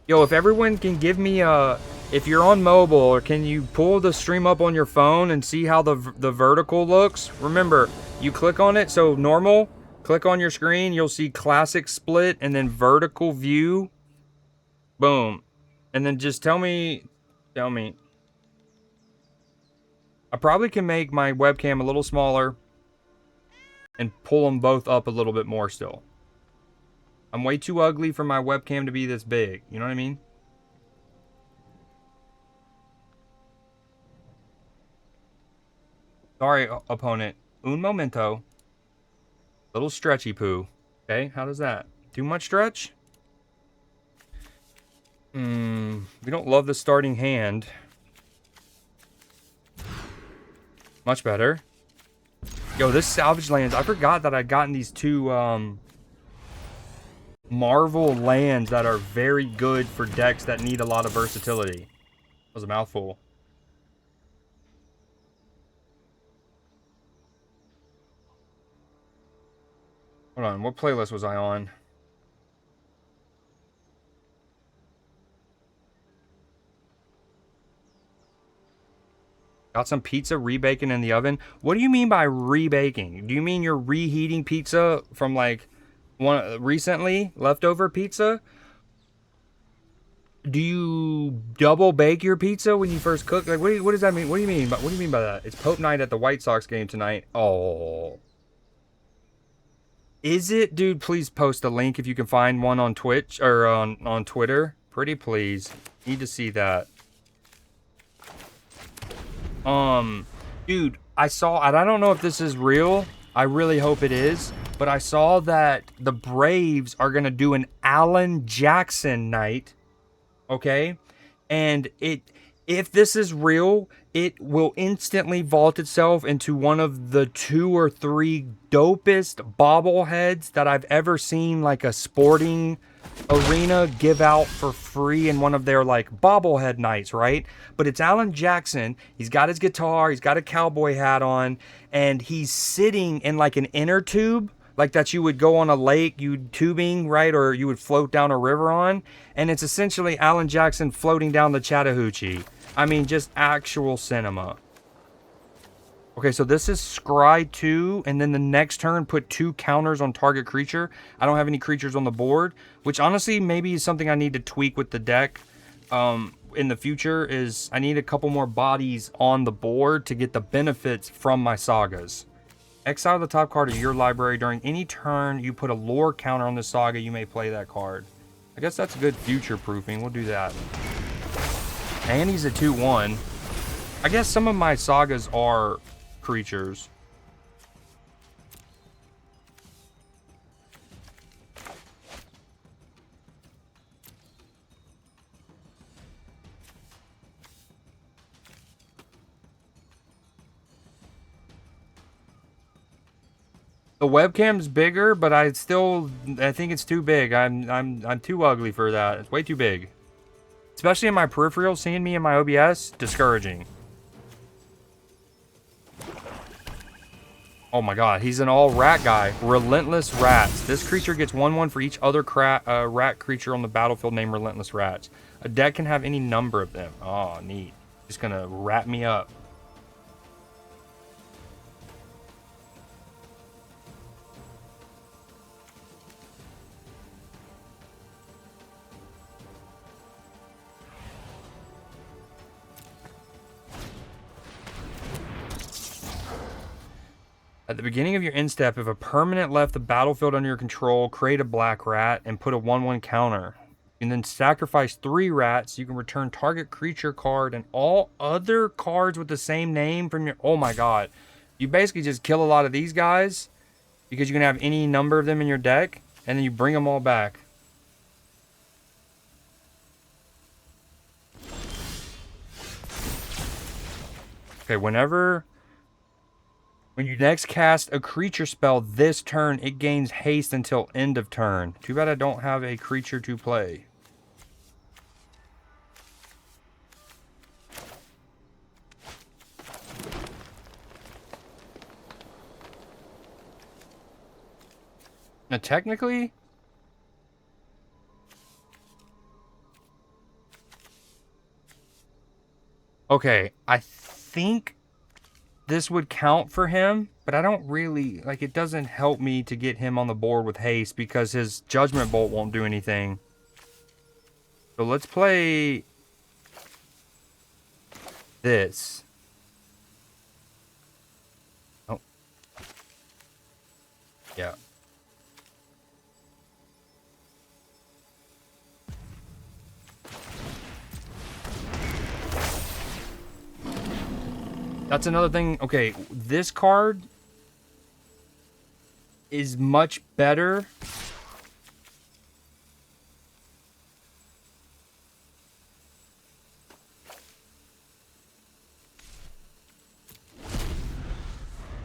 Yo, if everyone can give me a... If you're on mobile, or can you pull the stream up on your phone and see how the vertical looks? Remember, you click on it, so normal... Click on your screen, you'll see classic split and then vertical view. Boom. And then just tell me. I probably can make my webcam a little smaller and pull them both up a little bit more still. I'm way too ugly for my webcam to be this big. You know what I mean? Sorry, opponent. Un momento. Little stretchy poo. Okay, how does that? Too much stretch? We don't love the starting hand. Much better. Yo, this salvage lands. I forgot that I'd gotten these 2 Marvel lands that are very good for decks that need a lot of versatility. That was a mouthful. Hold on, what playlist was I on? Got some pizza rebaking in the oven. What do you mean by rebaking? Do you mean you're reheating pizza from like recently leftover pizza? Do you double bake your pizza when you first cook? Like, what does that mean? What do you mean? What do you mean by that? It's Pope night at the White Sox game tonight. Oh. Is it? Dude, please post a link if you can find one on Twitch or on Twitter. Pretty please. Need to see that. Dude, I saw, and I don't know if this is real. I really hope it is. But I saw that the Braves are going to do an Alan Jackson night. Okay? And if this is real, it will instantly vault itself into one of the 2 or 3 dopest bobbleheads that I've ever seen, like a sporting arena give out for free in one of their like bobblehead nights, right? But it's Alan Jackson. He's got his guitar, he's got a cowboy hat on, and he's sitting in like an inner tube, like that you would go on a lake, you'd tubing, right? Or you would float down a river on. And it's essentially Alan Jackson floating down the Chattahoochee. I mean, just actual cinema. Okay, so this is scry 2, and then the next turn put 2 counters on target creature. I don't have any creatures on the board, which honestly maybe is something I need to tweak with the deck in the future. Is I need a couple more bodies on the board to get the benefits from my sagas. Exile the top card of your library. During any turn you put a lore counter on the saga, you may play that card. I guess that's good future proofing. We'll do that. And he's a 2/1. I guess some of my sagas are creatures. The webcam's bigger, but I think it's too big. I'm too ugly for that. It's way too big. Especially in my peripheral, seeing me in my OBS, discouraging. Oh my god, he's an all rat guy. Relentless Rats. This creature gets 1/1 for each other rat creature on the battlefield named Relentless Rats. A deck can have any number of them. Oh, neat. Just gonna rat me up. At the beginning of your end step, if a permanent left the battlefield under your control, create a black rat and put a 1/1 counter. You can then sacrifice 3 rats. You can return target creature card and all other cards with the same name from your... Oh my god. You basically just kill a lot of these guys because you can have any number of them in your deck, and then you bring them all back. Okay, when you next cast a creature spell this turn, it gains haste until end of turn. Too bad I don't have a creature to play. Now, technically... Okay, I think... this would count for him, but I don't really, like, it doesn't help me to get him on the board with haste because his Judgment Bolt won't do anything. So let's play this. Oh. Yeah. That's another thing. Okay, this card is much better.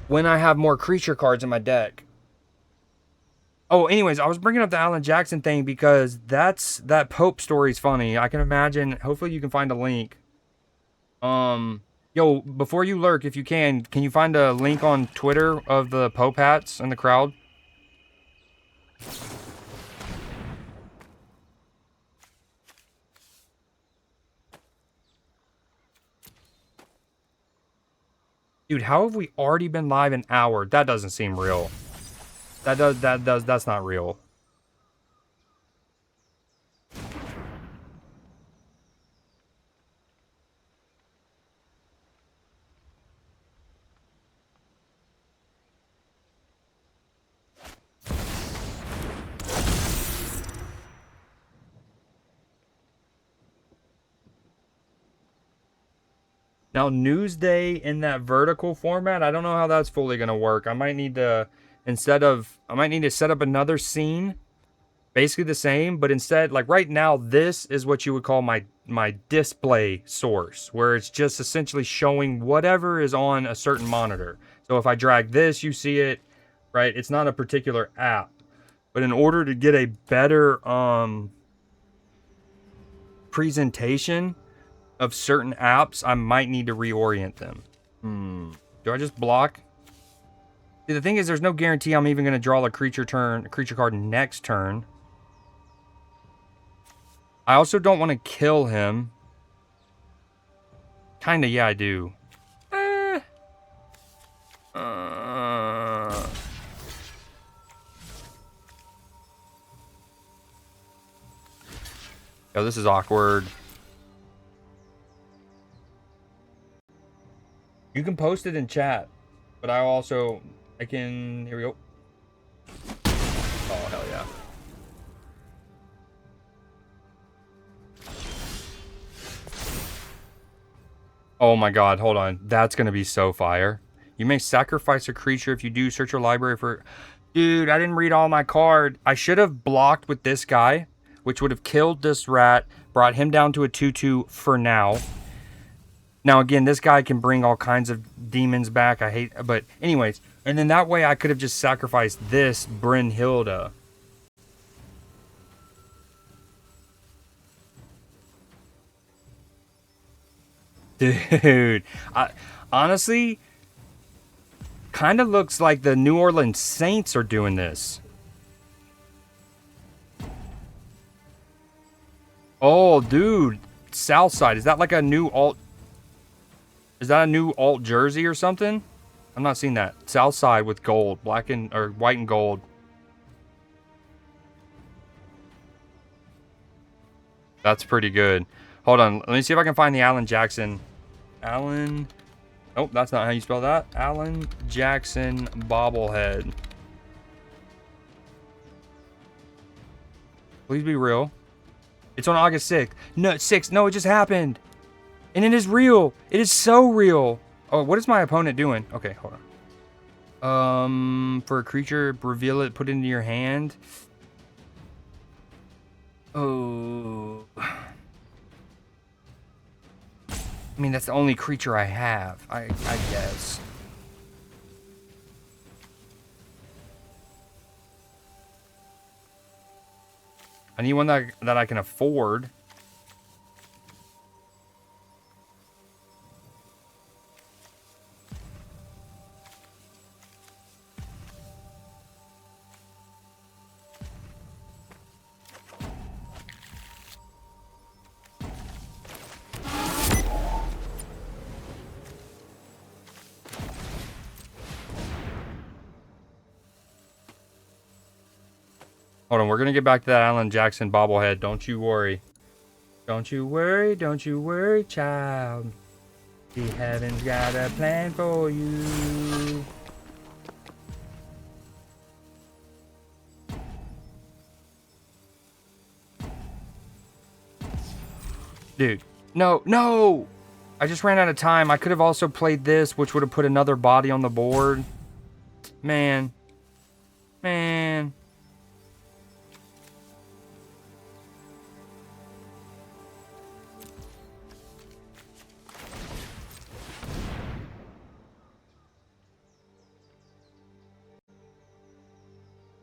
When I have more creature cards in my deck. Oh, anyways, I was bringing up the Alan Jackson thing because that Pope story is funny. I can imagine. Hopefully you can find a link. Yo, before you lurk, if you can you find a link on Twitter of the Pope hats in the crowd? Dude, how have we already been live an hour? That doesn't seem real. That's not real. Now, Newsday in that vertical format, I don't know how that's fully going to work. I might need to, I might need to set up another scene, basically the same, but instead, like right now, this is what you would call my display source, where it's just essentially showing whatever is on a certain monitor. So if I drag this, you see it, right? It's not a particular app. But in order to get a better presentation of certain apps, I might need to reorient them. Do I just block? See, the thing is, there's no guarantee I'm even going to draw a creature card next turn. I also don't want to kill him. Kinda, yeah, I do. Oh, this is awkward. You can post it in chat, but I can, here we go. Oh, hell yeah. Oh my god, hold on. That's gonna be so fire. You may sacrifice a creature if you do. Search your library for... Dude, I didn't read all my card. I should have blocked with this guy, which would have killed this rat, brought him down to a 2/2 for now. Now, again, this guy can bring all kinds of demons back. I hate... But anyways, and then that way I could have just sacrificed this Brynhilda. Dude, honestly, kind of looks like the New Orleans Saints are doing this. Oh, dude, Southside. Is that like a new alt? Is that a new alt jersey or something? I'm not seeing that. Southside with gold, black and or white and gold. That's pretty good. Hold on, let me see if I can find the Alan Jackson. Alan. Oh, that's not how you spell that. Alan Jackson bobblehead. Please be real. It's on August 6th. No, 6th. No, it just happened. And it is real. It is so real. Oh, what is my opponent doing? Okay, hold on. For a creature, reveal it, put it into your hand. Oh. I mean, that's the only creature I have, I guess. I need one that I can afford. Hold on, we're gonna get back to that Alan Jackson bobblehead. Don't you worry. Don't you worry, child. The heaven's got a plan for you. Dude, no! I just ran out of time. I could have also played this, which would have put another body on the board. Man.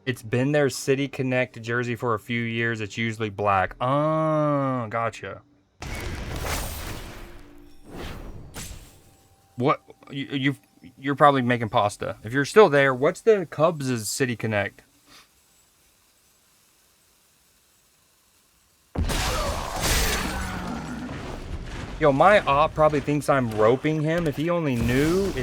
It's been their City Connect jersey for a few years. It's usually black. Oh, gotcha. What? You're probably making pasta. If you're still there, what's the Cubs' City Connect? Yo, my op probably thinks I'm roping him. If he only knew.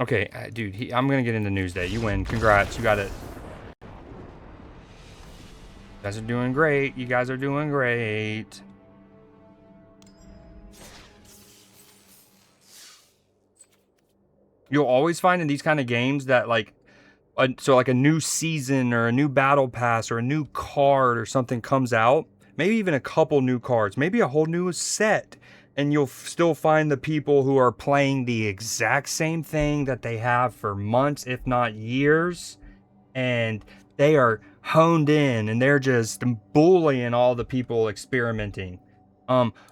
Okay, dude, I'm gonna get into Newsday. You win. Congrats, you got it. You guys are doing great. You'll always find in these kind of games that like a new season or a new battle pass or a new card or something comes out, maybe even a couple new cards, maybe a whole new set, and you'll still find the people who are playing the exact same thing that they have for months, if not years, and they are honed in and they're just bullying all the people experimenting.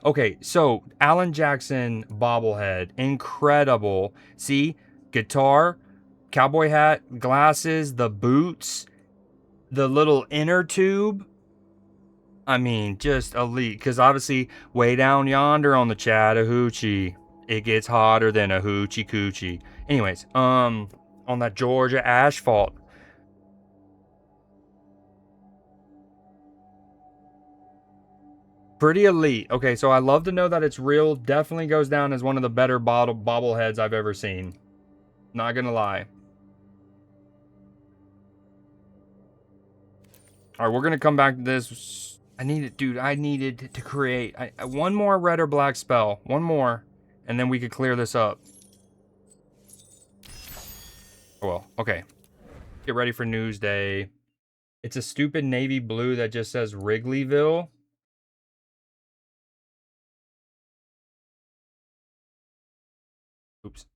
Okay, so Alan Jackson bobblehead, incredible. See, guitar, cowboy hat, glasses, the boots, the little inner tube. I mean, just elite. Because obviously, way down yonder on the Chattahoochee, it gets hotter than a hoochie coochie. Anyways, on that Georgia asphalt. Pretty elite. Okay, so I love to know that it's real. Definitely goes down as one of the better bobbleheads I've ever seen. Not gonna lie. Alright, we're gonna come back to this. I needed to create one more red or black spell. One more. And then we could clear this up. Oh well, okay. Get ready for Newsday. It's a stupid navy blue that just says Wrigleyville. Oops.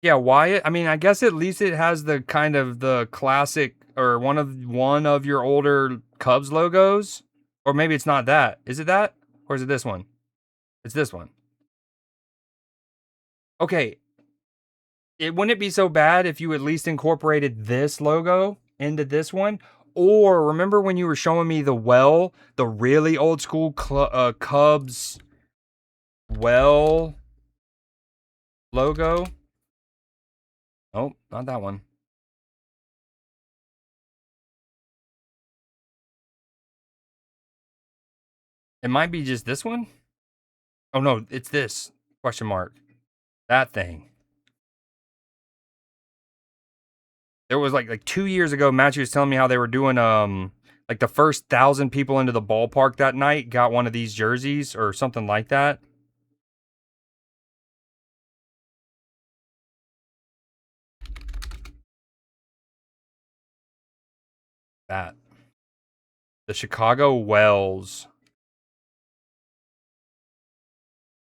Yeah, Wyatt. I mean, I guess at least it has the kind of the classic or one of your older Cubs logos. Or maybe it's not that. Is it that? Or is it this one? It's this one. Okay. Wouldn't it be so bad if you at least incorporated this logo into this one? Or remember when you were showing me the really old school Cubs logo? Oh, not that one. It might be just this one. Oh no, it's this question mark. That thing. There was like 2 years ago, Matthew was telling me how they were doing like the first 1,000 people into the ballpark that night got one of these jerseys or something like that. That. The Chicago Wells.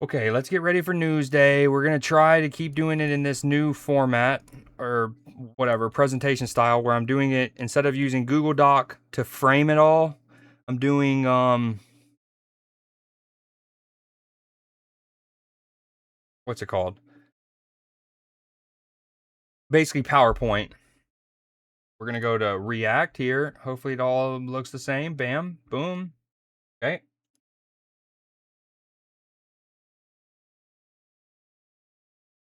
Okay, let's get ready for Newsday. We're going to try to keep doing it in this new format or whatever, presentation style, where I'm doing it instead of using Google Doc to frame it all. I'm doing what's it called? Basically PowerPoint. We're going to go to React here. Hopefully it all looks the same. Bam, boom. Okay.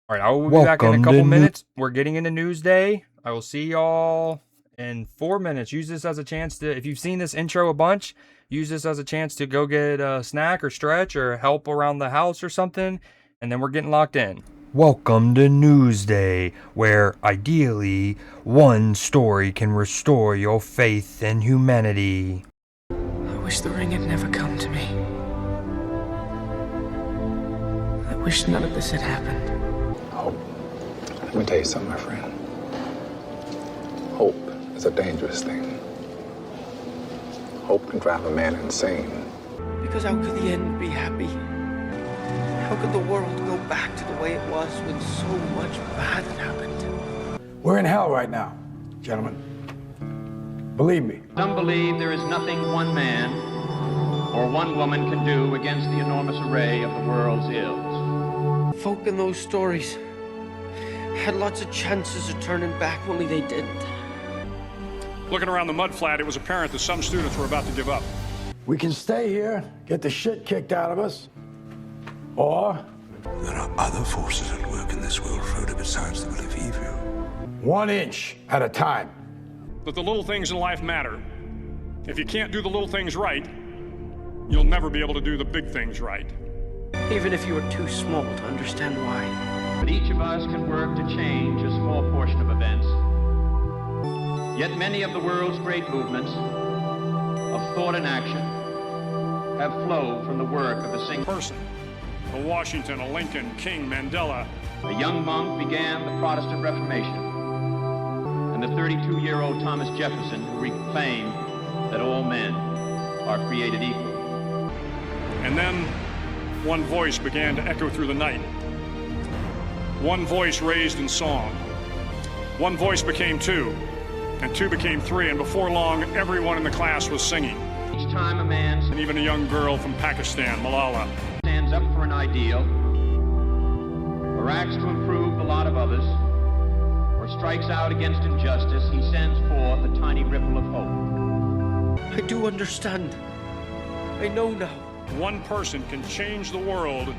All right, I will be back in a couple minutes. We're getting into Newsday. I will see y'all in 4 minutes. Use this as a chance to, if you've seen this intro a bunch, use this as a chance to go get a snack or stretch or help around the house or something, and then we're getting locked in. Welcome to Newsday, where ideally one story can restore your faith in humanity.
I wish the ring had never come to me. I wish none of this had happened.
Hope. Let me tell you something, my friend. Hope is a dangerous thing. Hope can drive a man insane.
Because how could the end be happy? How could the world go back to the way it was when so much bad had happened?
We're in hell right now, gentlemen. Believe me.
Some believe there is nothing one man or one woman can do against the enormous array of the world's ills.
Folk in those stories had lots of chances of turning back, only they didn't.
Looking around the mud flat, it was apparent that some students were about to give up.
We can stay here, get the shit kicked out of us, or
there are other forces at work in this world, Frodo, besides the will of evil.
1 inch at a time.
That the little things in life matter. If you can't do the little things right, you'll never be able to do the big things right.
Even if you were too small to understand why.
But each of us can work to change a small portion of events. Yet many of the world's great movements of thought and action have flowed from the work of a single
person. A Washington, a Lincoln, King, Mandela.
A young monk began the Protestant Reformation, and the 32-year-old Thomas Jefferson who proclaimed that all men are created equal.
And then one voice began to echo through the night. One voice raised in song. One voice became two, and two became three, and before long, everyone in the class was singing.
Each time a man,
and even a young girl from Pakistan, Malala,
stands up for an ideal, or acts to improve the lot of others, or strikes out against injustice, he sends forth a tiny ripple of hope.
I do understand. I know now.
One person can change the world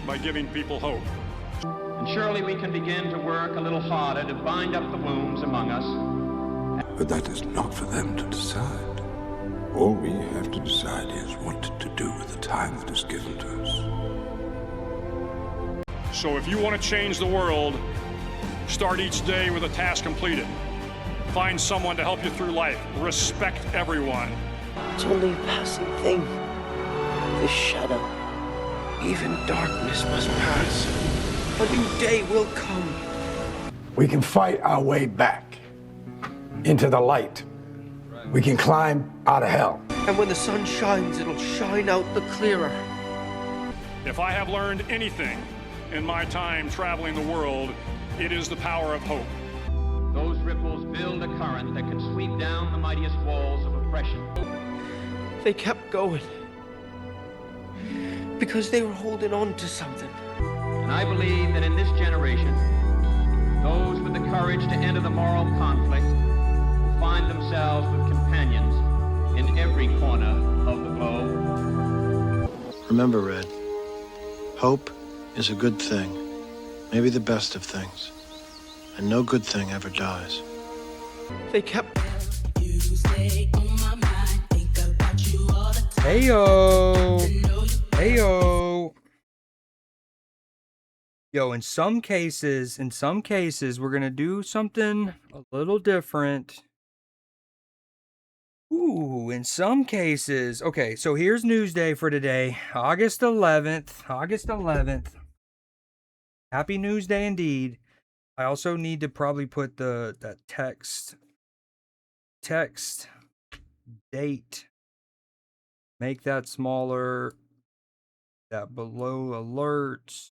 by giving people hope.
And surely we can begin to work a little harder to bind up the wounds among us.
But that is not for them to decide. All we have to decide is what to do with the time that is given to us.
So if you want to change the world, start each day with a task completed. Find someone to help you through life. Respect everyone.
It's only a passing thing. This shadow. Even darkness must pass. A new day will come.
We can fight our way back into the light. We can climb out of hell.
And when the sun shines, it'll shine out the clearer.
If I have learned anything in my time traveling the world, it is the power of hope.
Those ripples build a current that can sweep down the mightiest walls of oppression.
They kept going. Because they were holding on to something.
And I believe that in this generation, those with the courage to enter the moral conflict will find themselves with companions in every corner of the globe.
Remember, Red, hope is a good thing, maybe the best of things, and no good thing ever dies.
They kept...
Heyo! Heyo! Yo, in some cases, we're gonna do something a little different. Ooh, in some cases. Okay, so here's Newsday for today, August 11th. August 11th. Happy Newsday indeed. I also need to probably put that text date. Make that smaller. That below alerts.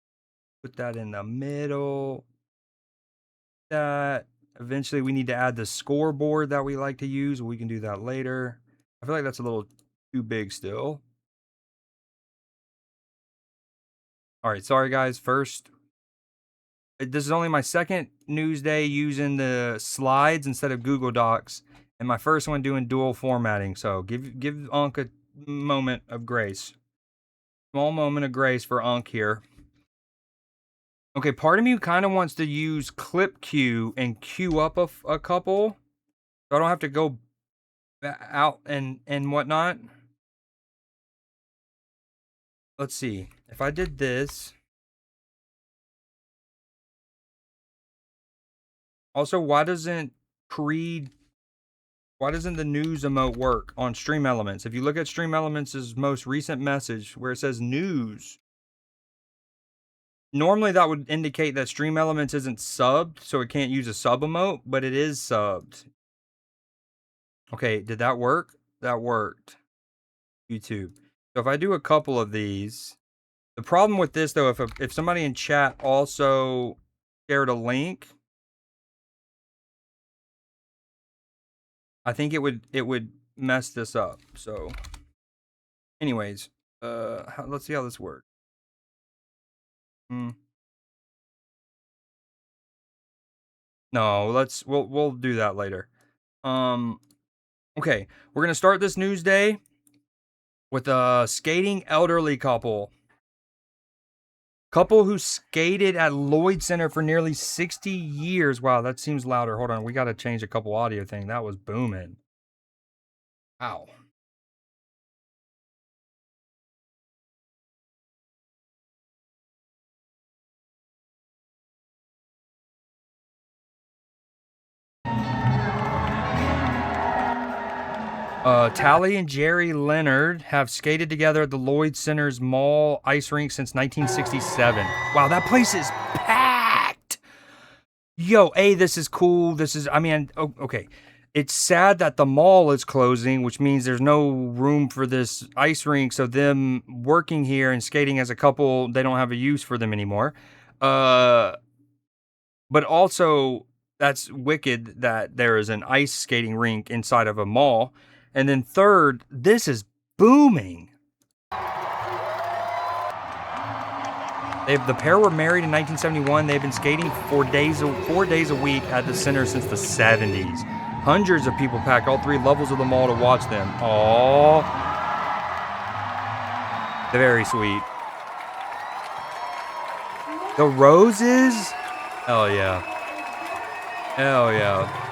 Put that in the middle. That eventually we need to add the scoreboard that we like to use. We can do that later. I feel like that's a little too big still. All right, sorry guys. First, this is only my second Newsday using the slides instead of Google Docs, and my first one doing dual formatting. So give Unc a moment of grace. Small moment of grace for Unc here. Okay, part of me kind of wants to use clip queue and queue up a couple, so I don't have to go out and whatnot. Let's see. If I did this. Also, why doesn't the news emote work on Stream Elements? If you look at Stream Elements' most recent message where it says news, normally that would indicate that Stream Elements isn't subbed, so it can't use a sub emote, but it is subbed. Okay, did that work? That worked. YouTube. So if I do a couple of these, the problem with this though, if somebody in chat also shared a link, I think it would mess this up. So, anyways, let's see how this works. No, we'll do that later. Okay, we're gonna start this Newsday with a skating elderly couple who skated at Lloyd Center for nearly 60 years. Wow, that seems louder. Hold on, we gotta change a couple audio thing. That was booming. Wow. Tally and Jerry Leonard have skated together at the Lloyd Center's Mall ice rink since 1967. Wow, that place is packed. Yo, this is cool. Okay. It's sad that the mall is closing, which means there's no room for this ice rink. So them working here and skating as a couple, they don't have a use for them anymore. But also, that's wicked that there is an ice skating rink inside of a mall. And then third, this is booming. The pair were married in 1971. They've been skating 4 days a week at the center since the 70s. Hundreds of people packed all three levels of the mall to watch them. Aww. Very sweet. The roses? Hell yeah. Hell yeah.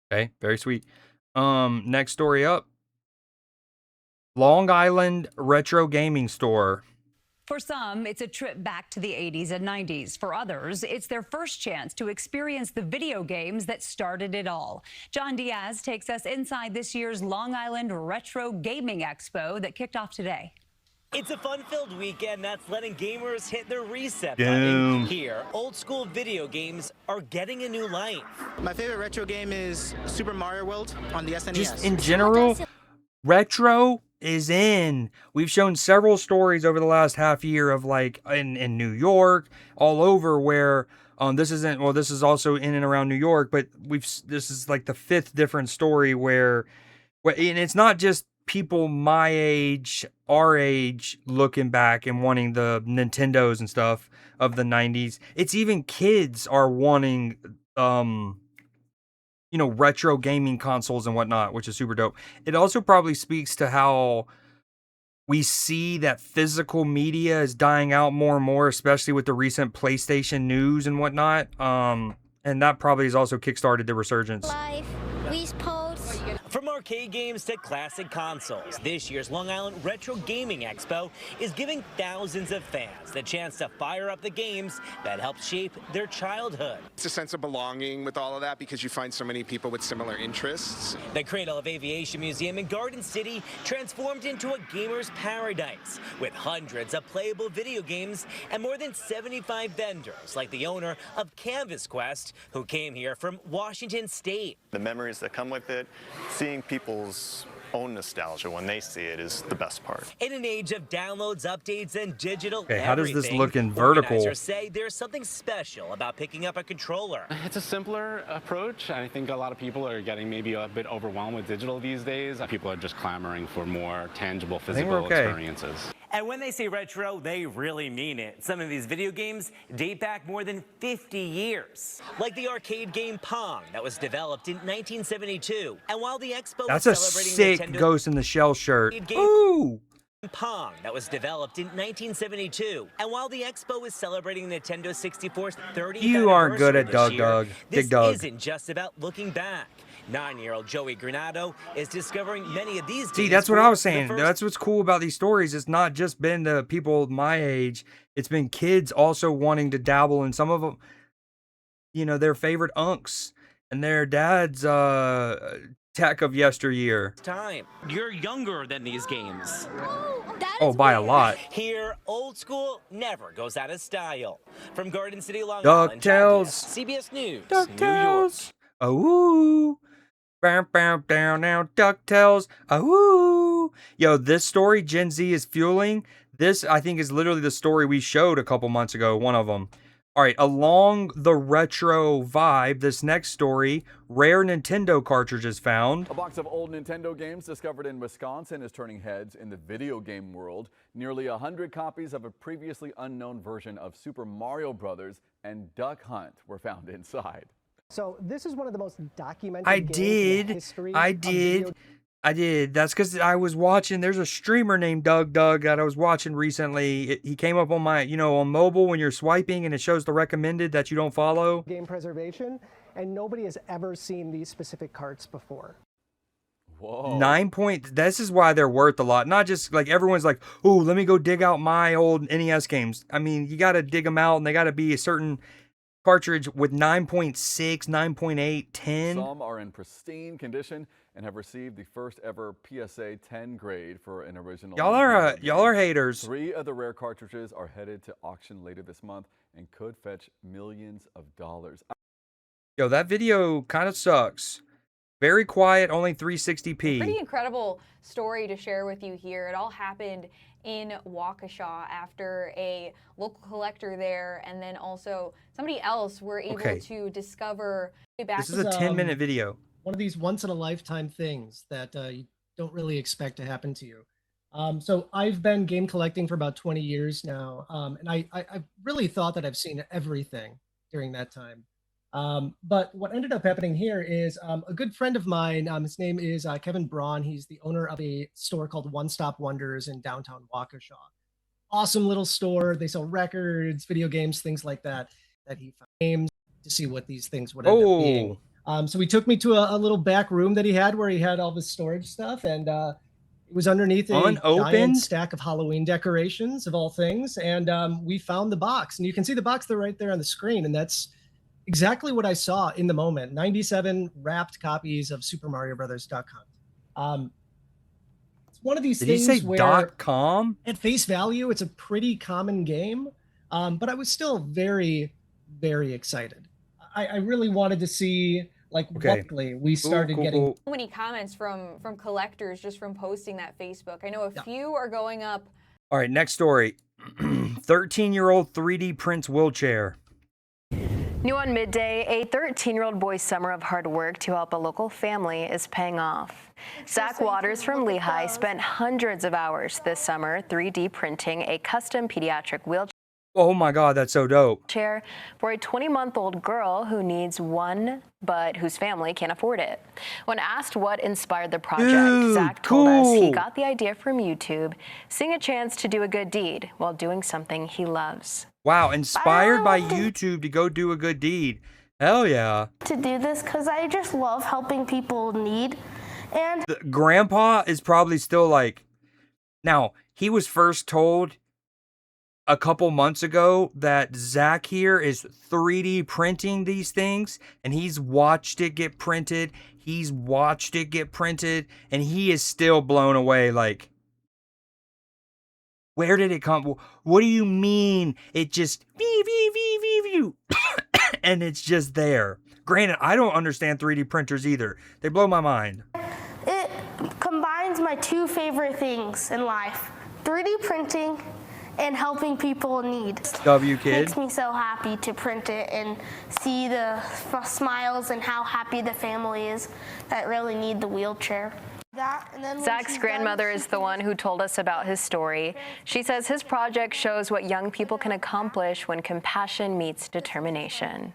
Okay, very sweet. Next story up. Long Island Retro Gaming Store.
For some, it's a trip back to the 80s and 90s. For others, it's their first chance to experience the video games that started it all. John Diaz takes us inside this year's Long Island Retro Gaming Expo that kicked off today.
It's a fun-filled weekend that's letting gamers hit their reset
Damn.
button. Here, old-school video games are getting a new life.
My favorite retro game is Super Mario World on the SNES.
Just in general, retro is in. We've shown several stories over the last half year of like in New York, all over, where this is also in and around New York, but this is like the 5th different story where and it's not just people my age, our age, looking back and wanting the Nintendos and stuff of the 90s. It's even kids are wanting retro gaming consoles and whatnot, which is super dope. It also probably speaks to how we see that physical media is dying out more and more, especially with the recent PlayStation news and whatnot. And that probably has also kickstarted the resurgence.
From arcade games to classic consoles, this year's Long Island Retro Gaming Expo is giving thousands of fans the chance to fire up the games that helped shape their childhood.
It's a sense of belonging with all of that because you find so many people with similar interests.
The Cradle of Aviation Museum in Garden City transformed into a gamer's paradise with hundreds of playable video games and more than 75 vendors like the owner of Canvas Quest, who came here from Washington State.
The memories that come with it, seeing people's own nostalgia when they see it is the best part.
In an age of downloads, updates, and digital
Okay, how does this
everything,
look in vertical?
Organizers say there's something special about picking up a controller.
It's a simpler approach. I think a lot of people are getting maybe a bit overwhelmed with digital these days. People are just clamoring for more tangible physical experiences.
And when they say retro, they really mean it. Some of these video games date back more than 50 years. Like the arcade game Pong that was developed in 1972. And while the expo
That's
was
a
celebrating
sick
Nintendo
Ghost in the Shell shirt. Ooh!
Pong that was developed in 1972. And while the expo is celebrating Nintendo 64's 30th
You aren't good at
anniversary
Doug.
this
Dig Dug.
isn't just about looking back. 9-year-old Joey Granado is discovering many of these
See,
games
that's what
for
I was
the
saying.
first
That's what's cool about these stories. It's not just been the people my age. It's been kids also wanting to dabble in some of them, their favorite unks and their dad's tech of yesteryear.
time. You're younger than these games.
Oh, by a lot.
Here, old school never goes out of style. From Garden City, Long Island,
DuckTales.
CBS News,
DuckTales. Oh, bow, bow, down, now, DuckTales. Oh, yo, this story Gen Z is fueling. This, I think, is literally the story we showed a couple months ago, one of them. All right, along the retro vibe, this next story, rare Nintendo cartridges found.
A box of old Nintendo games discovered in Wisconsin is turning heads in the video game world. Nearly 100 copies of a previously unknown version of Super Mario Bros. And Duck Hunt were found inside.
So this is one of the most documented games in the history
I
of video
did. That's because I was watching. There's a streamer named Doug that I was watching recently. He came up on my, on mobile when you're swiping and it shows the recommended that you don't follow.
game preservation, and nobody has ever seen these specific carts before.
Whoa.
9 point. This is why they're worth a lot. Not just like everyone's like, oh, let me go dig out my old NES games. I mean, you got to dig them out and they got to be a certain cartridge with 9.6, 9.8, 10.
Some are in pristine condition and have received the first ever PSA 10 grade for an original.
Y'all are haters.
3 of the rare cartridges are headed to auction later this month and could fetch millions of dollars.
Yo, that video kind of sucks. Very quiet, only 360p.
Pretty incredible story to share with you here. It all happened in Waukesha after a local collector there and then also somebody else were able to discover.
This is a 10-minute video.
One of these once-in-a-lifetime things that you don't really expect to happen to you. So I've been game collecting for about 20 years now, and I really thought that I've seen everything during that time. But what ended up happening here is a good friend of mine, his name is Kevin Braun. He's the owner of a store called One Stop Wonders in downtown Waukesha. Awesome little store. They sell records, video games, things like that, that he found games to see what these things would end up being. So he took me to a little back room that he had where he had all this storage stuff. And It was underneath a giant
Unopened?
stack of Halloween decorations, of all things, and we found the box. And you can see the box there right there on the screen, and that's exactly what I saw in the moment. 97 wrapped copies of Super Mario Brothers Duck Hunt. It's one of these
Did you
things
say
where,
.com?
at face value, it's a pretty common game, but I was still very, very excited. I really wanted to see, like, luckily we started getting
So many comments from collectors just from posting that Facebook. I know a few are going up.
All right, next story. 13-year-old 3D prints wheelchair.
New on Midday, a 13-year-old boy's summer of hard work to help a local family is paying off. Zach Waters from Lehigh spent hundreds of hours this summer 3D printing a custom pediatric wheelchair
Oh my God, that's so dope.
for a 20-month-old girl who needs one, but whose family can't afford it. When asked what inspired the project,
Dude,
Zach told us he
cool.
got the idea from YouTube, seeing a chance to do a good deed while doing something he loves.
Wow, inspired by YouTube to go do a good deed. Hell yeah.
To do this because I just love helping people in need. And
Grandpa is probably still like, now, he was first told a couple months ago that Zach here is 3D printing these things, and he's watched it get printed. He's watched it get printed, and he is still blown away. Like, where did it come? What do you mean? It just and it's just there. Granted, I don't understand 3D printers either. They blow my mind.
it combines my two favorite things in life, 3D printing and helping people in need.
W kid.
Makes me so happy to print it and see the smiles and how happy the family is that really need the wheelchair.
Zach's grandmother is the one who told us about his story. She says his project shows what young people can accomplish when compassion meets determination.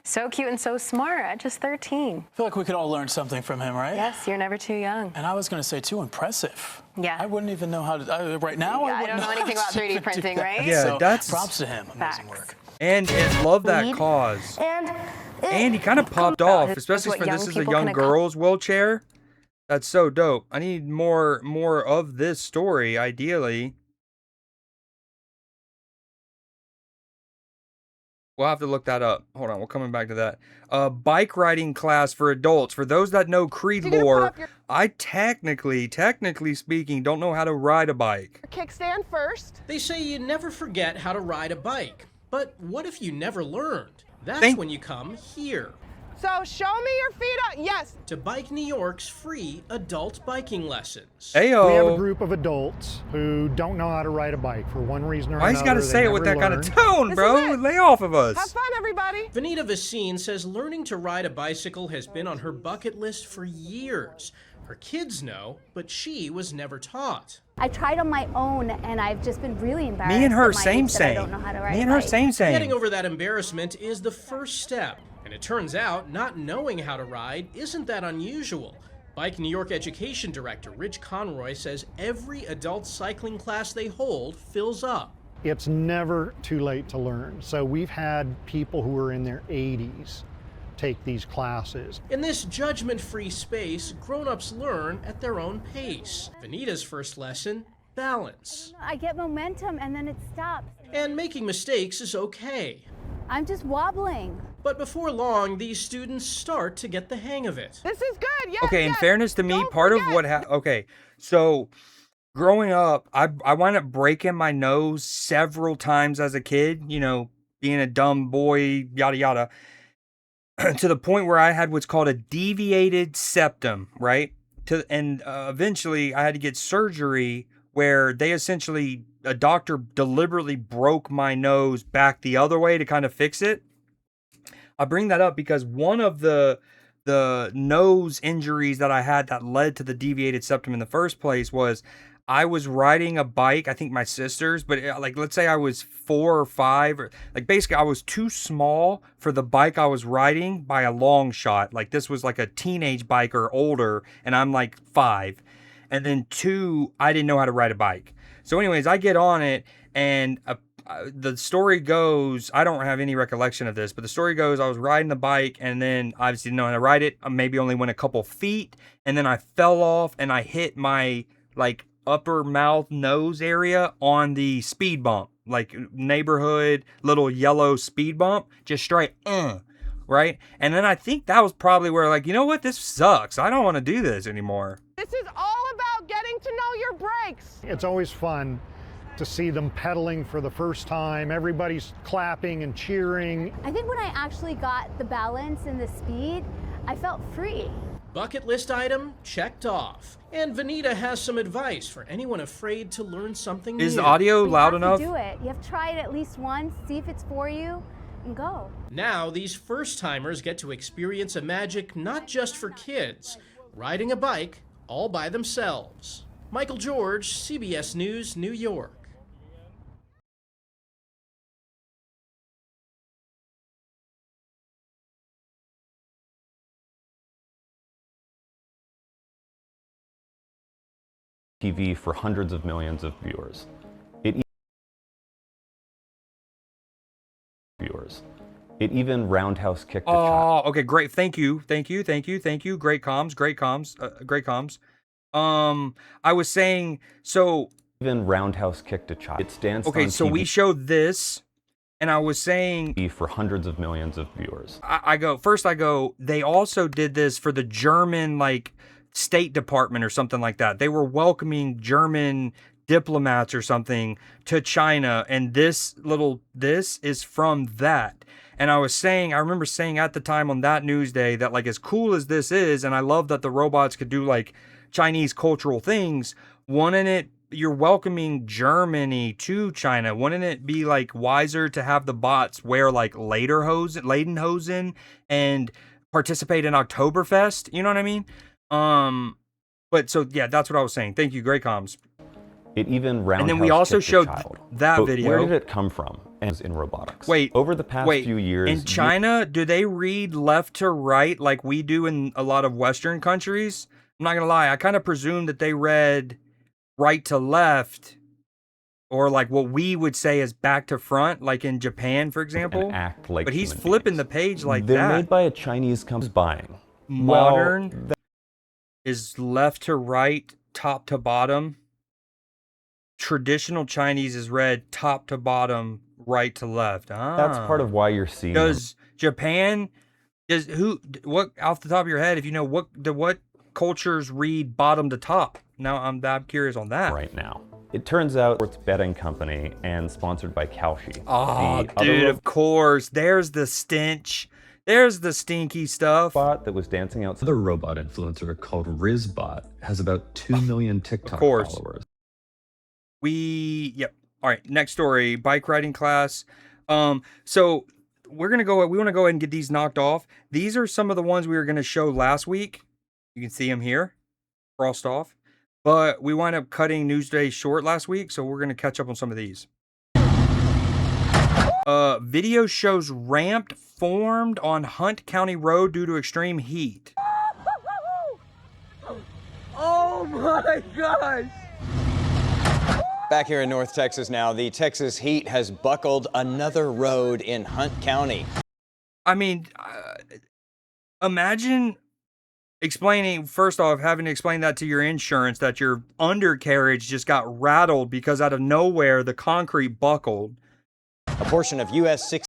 So cute and so smart at just 13.
I feel like we could all learn something from him, right?
Yes, you're never too young.
And I was going to say, too impressive.
Yeah.
I wouldn't even know how to, right now,
Yeah, I don't know anything about 3D printing, right?
Yeah,
So,
that's
props to him. Amazing work.
And love that cause. And he kind of popped off, especially
what
for
young
this is a
people
young
can
girl's wheelchair. That's so dope. I need more of this story, ideally. We'll have to look that up. Hold on, we're coming back to that. Bike riding class for adults. For those that know Creed lore, I technically speaking, don't know how to ride a bike.
Kickstand first.
They say you never forget how to ride a bike. But what if you never learned? That's when you come here.
So show me your feet up. Yes.
To Bike New York's free adult biking lessons.
Heyo.
We have a group of adults who don't know how to ride a bike for one reason or
Why
another.
you gotta say it with that kind of tone, bro? Lay off of us.
Have fun, everybody.
Vanita Vaccine says learning to ride a bicycle has been on her bucket list for years. Her kids know, but she was never taught.
I tried on my own, and I've just been really embarrassed.
Me and her,
at my
same,
age that I
same.
don't know how to ride
Me
a
and her,
bike.
same.
Getting over that embarrassment is the first step. And it turns out not knowing how to ride isn't that unusual. Bike New York Education Director Rich Conroy says every adult cycling class they hold fills up.
It's never too late to learn. So we've had people who are in their 80s take these classes.
In this judgment-free space, grown-ups learn at their own pace. Vanita's first lesson, balance.
I get momentum, and then it stops.
And making mistakes is okay.
I'm just wobbling.
But before long, these students start to get the hang of it.
This is good. Yes.
Okay, in fairness to me, part of what okay, so growing up, I wound up breaking my nose several times as a kid, you know, being a dumb boy, yada yada, to the point where I had what's called a deviated septum, right? And eventually I had to get surgery where they essentially, a doctor deliberately broke my nose back the other way to kind of fix it. I bring that up because one of the nose injuries that I had that led to the deviated septum in the first place was I was riding a bike, I think my sister's, but like, let's say I was 4 or 5, or like basically I was too small for the bike I was riding by a long shot. Like this was like a teenage bike or older, and I'm like 5. And then 2, I didn't know how to ride a bike. So anyways, I get on it, and the story goes, I don't have any recollection of this, but the story goes, I was riding the bike, and then obviously didn't know how to ride it. I maybe only went a couple feet, and then I fell off, and I hit my like upper mouth nose area on the speed bump, like neighborhood little yellow speed bump, just straight right? And then I think that was probably where, like, you know what, this sucks, I don't want to do this anymore.
This is all about getting to know your brakes.
It's always fun to see them pedaling for the first time. Everybody's clapping and cheering.
I think when I actually got the balance and the speed, I felt free.
Bucket list item checked off. And Vanita has some advice for anyone afraid to learn something new.
Is the audio loud enough?
You have to do it. You have to try it at least once, see if it's for you, and go.
Now these first-timers get to experience a magic not just for kids, riding a bike all by themselves. Michael George, CBS News, New York.
TV for hundreds of millions of viewers. It even roundhouse kicked a child.
Oh, okay, great. Thank you. Great comms. I was saying, so
even roundhouse kicked a child. It's danced on
okay, so
TV
we showed this, and I was saying
for hundreds of millions of viewers.
I go, they also did this for the German, like, State Department or something like that. They were welcoming German diplomats or something to China, and this is from that. And I remember saying at the time on that Newsday that, like, as cool as this is, and I love that the robots could do like Chinese cultural things, wouldn't it, you're welcoming Germany to China, wouldn't it be like wiser to have the bots wear like lederhosen and participate in Oktoberfest? You know what I mean? But so yeah, that's what I was saying. Thank you, great comms.
It even roundhouse.
And then we also
kicked a
showed
child.
that
But
video.
Where did it come from? And in robotics.
Wait,
over the past few years
in China, do they read left to right like we do in a lot of Western countries? I'm not gonna lie, I kind of presume that they read right to left, or like what we would say is back to front, like in Japan, for example.
Act like
but he's
human
flipping the page like
They're
that.
made by a Chinese company. Buying
Modern is left to right, top to bottom. Traditional Chinese is read top to bottom, right to left.
That's part of why you're seeing.
Does Japan? What off the top of your head? If you know what cultures read bottom to top? Now I'm curious on that.
Right now, it turns out it's a betting company and sponsored by Kalshi.
Oh, dude, of course. There's the stench. There's the stinky stuff.
Bot that was dancing outside.
Another robot influencer called RizBot has about 2 million TikTok followers.
Yep. All right, next story, bike riding class. So we want to go ahead and get these knocked off. These are some of the ones we were going to show last week. You can see them here, crossed off. But we wound up cutting Newsday short last week, so we're going to catch up on some of these. Video shows ramp formed on Hunt County Road due to extreme heat.
Oh my gosh!
Back here in North Texas now, the Texas heat has buckled another road in Hunt County.
I mean, imagine first off, having to explain that to your insurance, that your undercarriage just got rattled because out of nowhere, the concrete buckled.
A portion of US 6.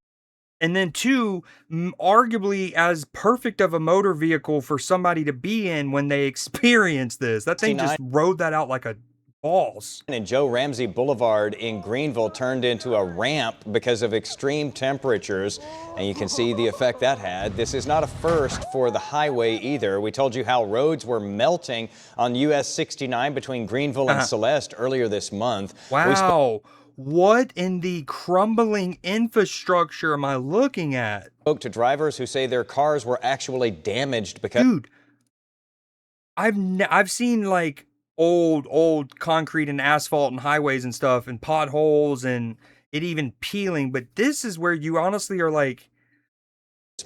And then two, arguably as perfect of a motor vehicle for somebody to be in when they experience this. That thing just rode that out like a balls.
And Joe Ramsey Boulevard in Greenville turned into a ramp because of extreme temperatures, and you can see the effect that had. This is not a first for the highway either. We told you how roads were melting on US 69 between Greenville and Celeste earlier this month.
Wow. What in the crumbling infrastructure am I looking at?
Spoke to drivers who say their cars were actually damaged because...
Dude, I've seen like old concrete and asphalt and highways and stuff and potholes and it even peeling, but this is where you honestly are like,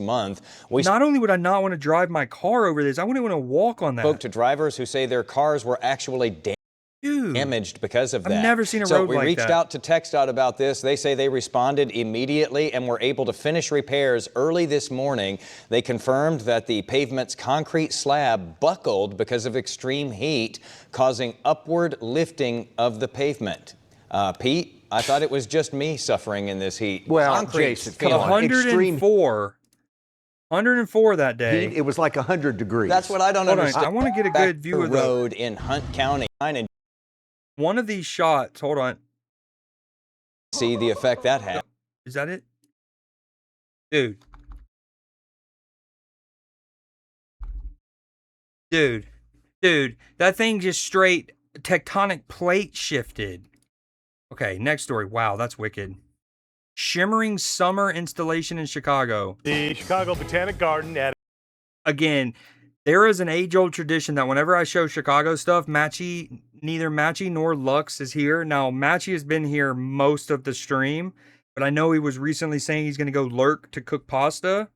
month.
Not only would I not want to drive my car over this, I wouldn't want to walk on that.
Spoke to drivers who say their cars were actually damaged.
Dude.
damaged because of that.
I've never seen a
so
road
we
like
reached
that.
out to TxDOT about this. They say they responded immediately and were able to finish repairs early this morning. They confirmed that the pavement's concrete slab buckled because of extreme heat, causing upward lifting of the pavement. Pete, I thought it was just me suffering in this heat.
Well,
Concrete's
Jason, come on.
104 that day.
It was like 100 degrees.
That's what I don't understand.
I want to get a good view of the
road in Hunt County.
One of these shots. Hold on.
See the effect that had.
Is that it? Dude. Dude, that thing just straight tectonic plate shifted. Okay, next story. Wow, that's wicked. Shimmering summer installation in Chicago.
The Chicago Botanic Garden at...
Again, there is an age-old tradition that whenever I show Chicago stuff, neither Matchy nor Lux is here. Now, Matchy has been here most of the stream, but I know he was recently saying he's going to go lurk to cook pasta.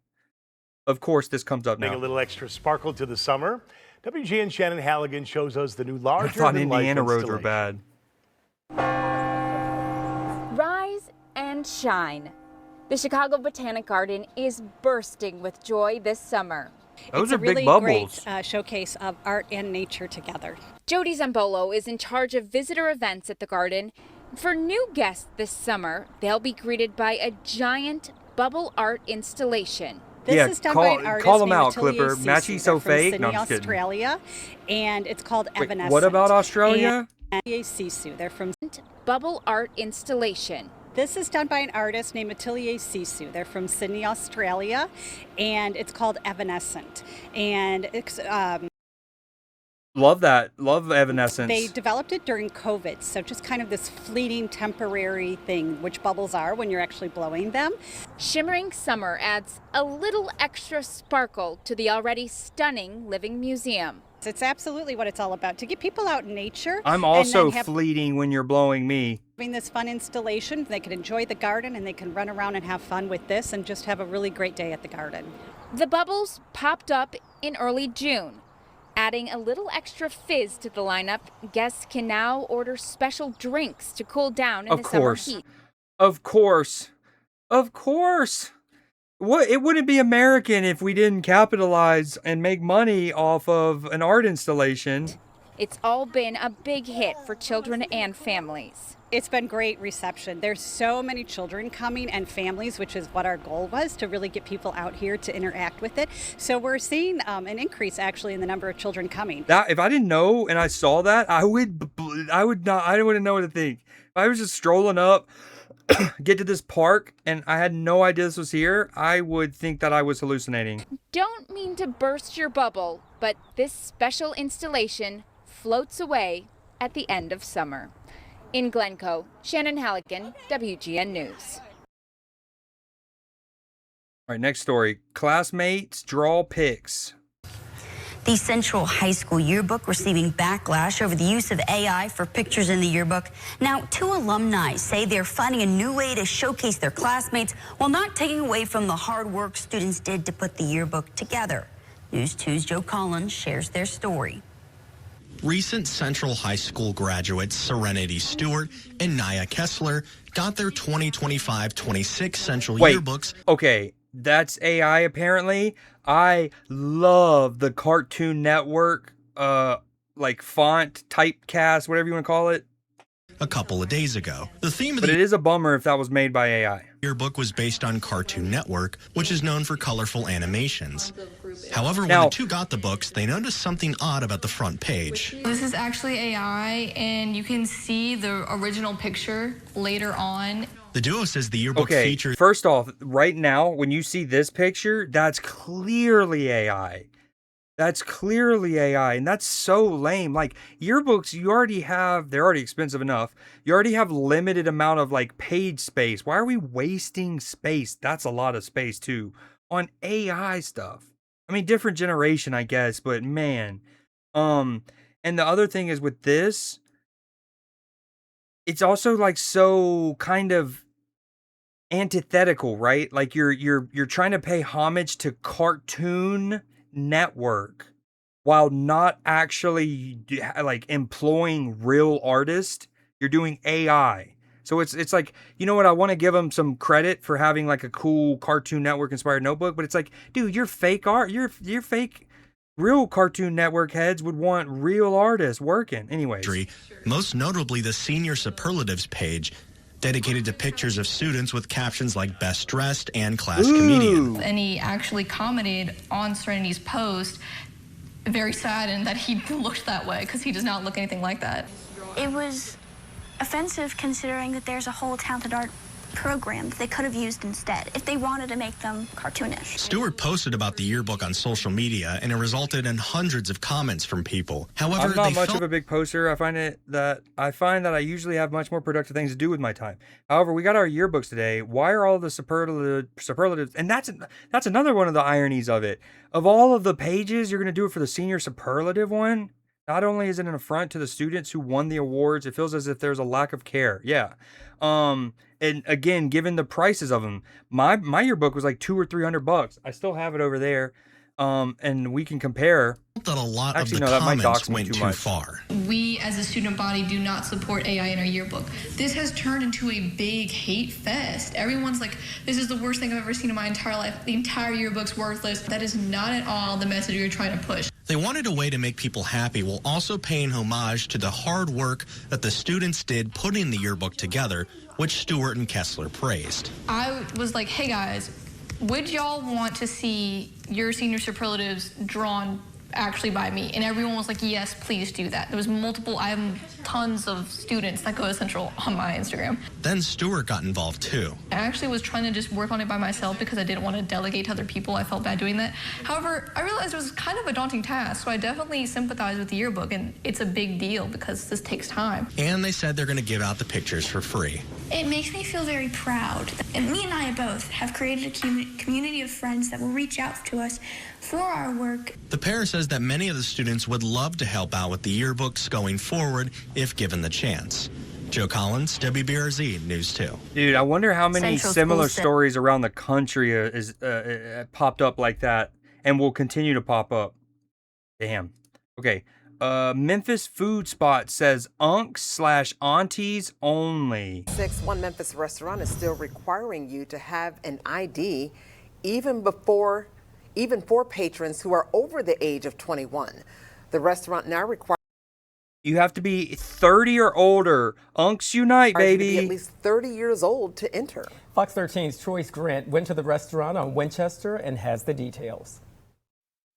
Of course, this comes up
Bring
now.
a little extra sparkle to the summer. WGN Shannon Halligan shows us the new larger
I thought Indiana roads were bad.
Rise and shine. The Chicago Botanic Garden is bursting with joy this summer.
Those
it's
are
a really
big bubbles.
great showcase of art and nature together. Jody Zambolo is in charge of visitor events at the garden. For new guests this summer, they'll be greeted by a giant bubble art installation.
This is done by an artist
call them
named
out,
Atelier
Clipper.
Sisu.
Matchy's so
They're from
fake.
Sydney,
No, I'm just kidding.
Australia, and it's called Evanescent.
What about Australia?
And Atelier Sisu. They're from
bubble art installation.
This is done by an artist named Atelier Sisu. They're from Sydney, Australia, and it's called Evanescent. And it's
Love that. Love Evanescence.
they developed it during COVID, so just kind of this fleeting temporary thing, which bubbles are when you're actually blowing them.
Shimmering summer adds a little extra sparkle to the already stunning living museum.
It's absolutely what it's all about, to get people out in nature.
I'm
and
also
then have
fleeting when you're blowing me.
having this fun installation. They can enjoy the garden and they can run around and have fun with this and just have a really great day at the garden.
The bubbles popped up in early June. Adding a little extra fizz to the lineup, guests can now order special drinks to cool down in the summer heat.
Of course. What? It wouldn't be American if we didn't capitalize and make money off of an art installation.
It's all been a big hit for children and families.
It's been great reception. There's so many children coming and families, which is what our goal was, to really get people out here to interact with it. So we're seeing an increase actually in the number of children coming.
That if I didn't know and I saw that, I wouldn't know what to think. If I was just strolling up, get to this park, and I had no idea this was here, I would think that I was hallucinating.
Don't mean to burst your bubble, but this special installation floats away at the end of summer. In Glencoe, Shannon Halligan, WGN News.
All right, next story. Classmates draw pics.
The Central High School yearbook receiving backlash over the use of AI for pictures in the yearbook. Now, two alumni say they're finding a new way to showcase their classmates while not taking away from the hard work students did to put the yearbook together. News 2's Joe Collins shares their story.
Recent Central High School graduates Serenity Stewart and Naya Kessler got their 2025-26 Central yearbooks.
Okay, that's AI apparently. I love the Cartoon Network, like font, typecast, whatever you want to call it.
A couple of days ago. The theme of
But it is a bummer if that was made by AI.
yearbook was based on Cartoon Network, which is known for colorful animations. However, when
Now-
the two got the books, they noticed something odd about the front page.
This is actually AI, and you can see the original picture later on.
The duo says the yearbook
Okay,
features
first off, right now, when you see this picture, that's clearly AI. That's clearly AI, and that's so lame. Like, yearbooks, they're already expensive enough. You already have limited amount of, like, page space. Why are we wasting space? That's a lot of space, too, on AI stuff. I mean, different generation, I guess, but man. And the other thing is with this, it's also, like, so kind of antithetical, right? Like, you're trying to pay homage to Cartoon Network. while not actually like employing real artists. You're doing AI. So it's like, you know what? I want to give them some credit for having like a cool Cartoon Network inspired notebook, but it's like, dude, you're fake art. You're fake. Real Cartoon Network heads would want real artists working. Anyways.
Most notably the senior superlatives page, dedicated to pictures of students with captions like best dressed and class comedian.
And he actually commented on Serenity's post, very saddened that he looked that way because he does not look anything like that.
It was offensive considering that there's a whole talented art program that they could have used instead if they wanted to make them cartoonish.
Stewart posted about the yearbook on social media, and it resulted in hundreds of comments from people. However,
I'm not much of a big poster. I find that I usually have much more productive things to do with my time. However, we got our yearbooks today. Why are all the superlatives? And that's another one of the ironies of it. Of all of the pages, you're going to do it for the senior superlative one. Not only is it an affront to the students who won the awards, it feels as if there's a lack of care. Yeah. And again, given the prices of them, my yearbook was like $200 or $300. I still have it over there. And we can compare.
That a lot
Actually,
of the
no, that might
comments
dox me
went
too
too
much.
far.
We as a student body do not support AI in our yearbook. This has turned into a big hate fest. Everyone's like, this is the worst thing I've ever seen in my entire life. The entire yearbook's worthless. That is not at all the message you're trying to push.
They wanted a way to make people happy while also paying homage to the hard work that the students did putting the yearbook together, which Stewart and Kessler praised.
I was like, hey guys, would y'all want to see your senior superlatives drawn actually by me? And everyone was like, yes, please do that. There was multiple, I have tons of students that go to Central on my Instagram.
Then Stewart got involved too.
I actually was trying to just work on it by myself because I didn't want to delegate to other people. I felt bad doing that. However, I realized it was kind of a daunting task, so I definitely sympathize with the yearbook, and it's a big deal because this takes time.
And they said they're going to give out the pictures for free.
It makes me feel very proud. And me and I both have created a community of friends that will reach out to us for our work.
The pair says that many of the students would love to help out with the yearbooks going forward if given the chance. Joe Collins, WBRZ News 2.
Dude, I wonder how many
Central
similar
School
stories around the country is popped up like that and will continue to pop up. Damn. Okay. Memphis Food Spot says unks/aunties only.
One Memphis restaurant is still requiring you to have an ID even for patrons who are over the age of 21. The restaurant now requires
You have to be 30 or older. Unks unite,
you to be
baby.
at least 30 years old to enter.
Fox 13's Troyce Grant went to the restaurant on Winchester and has the details.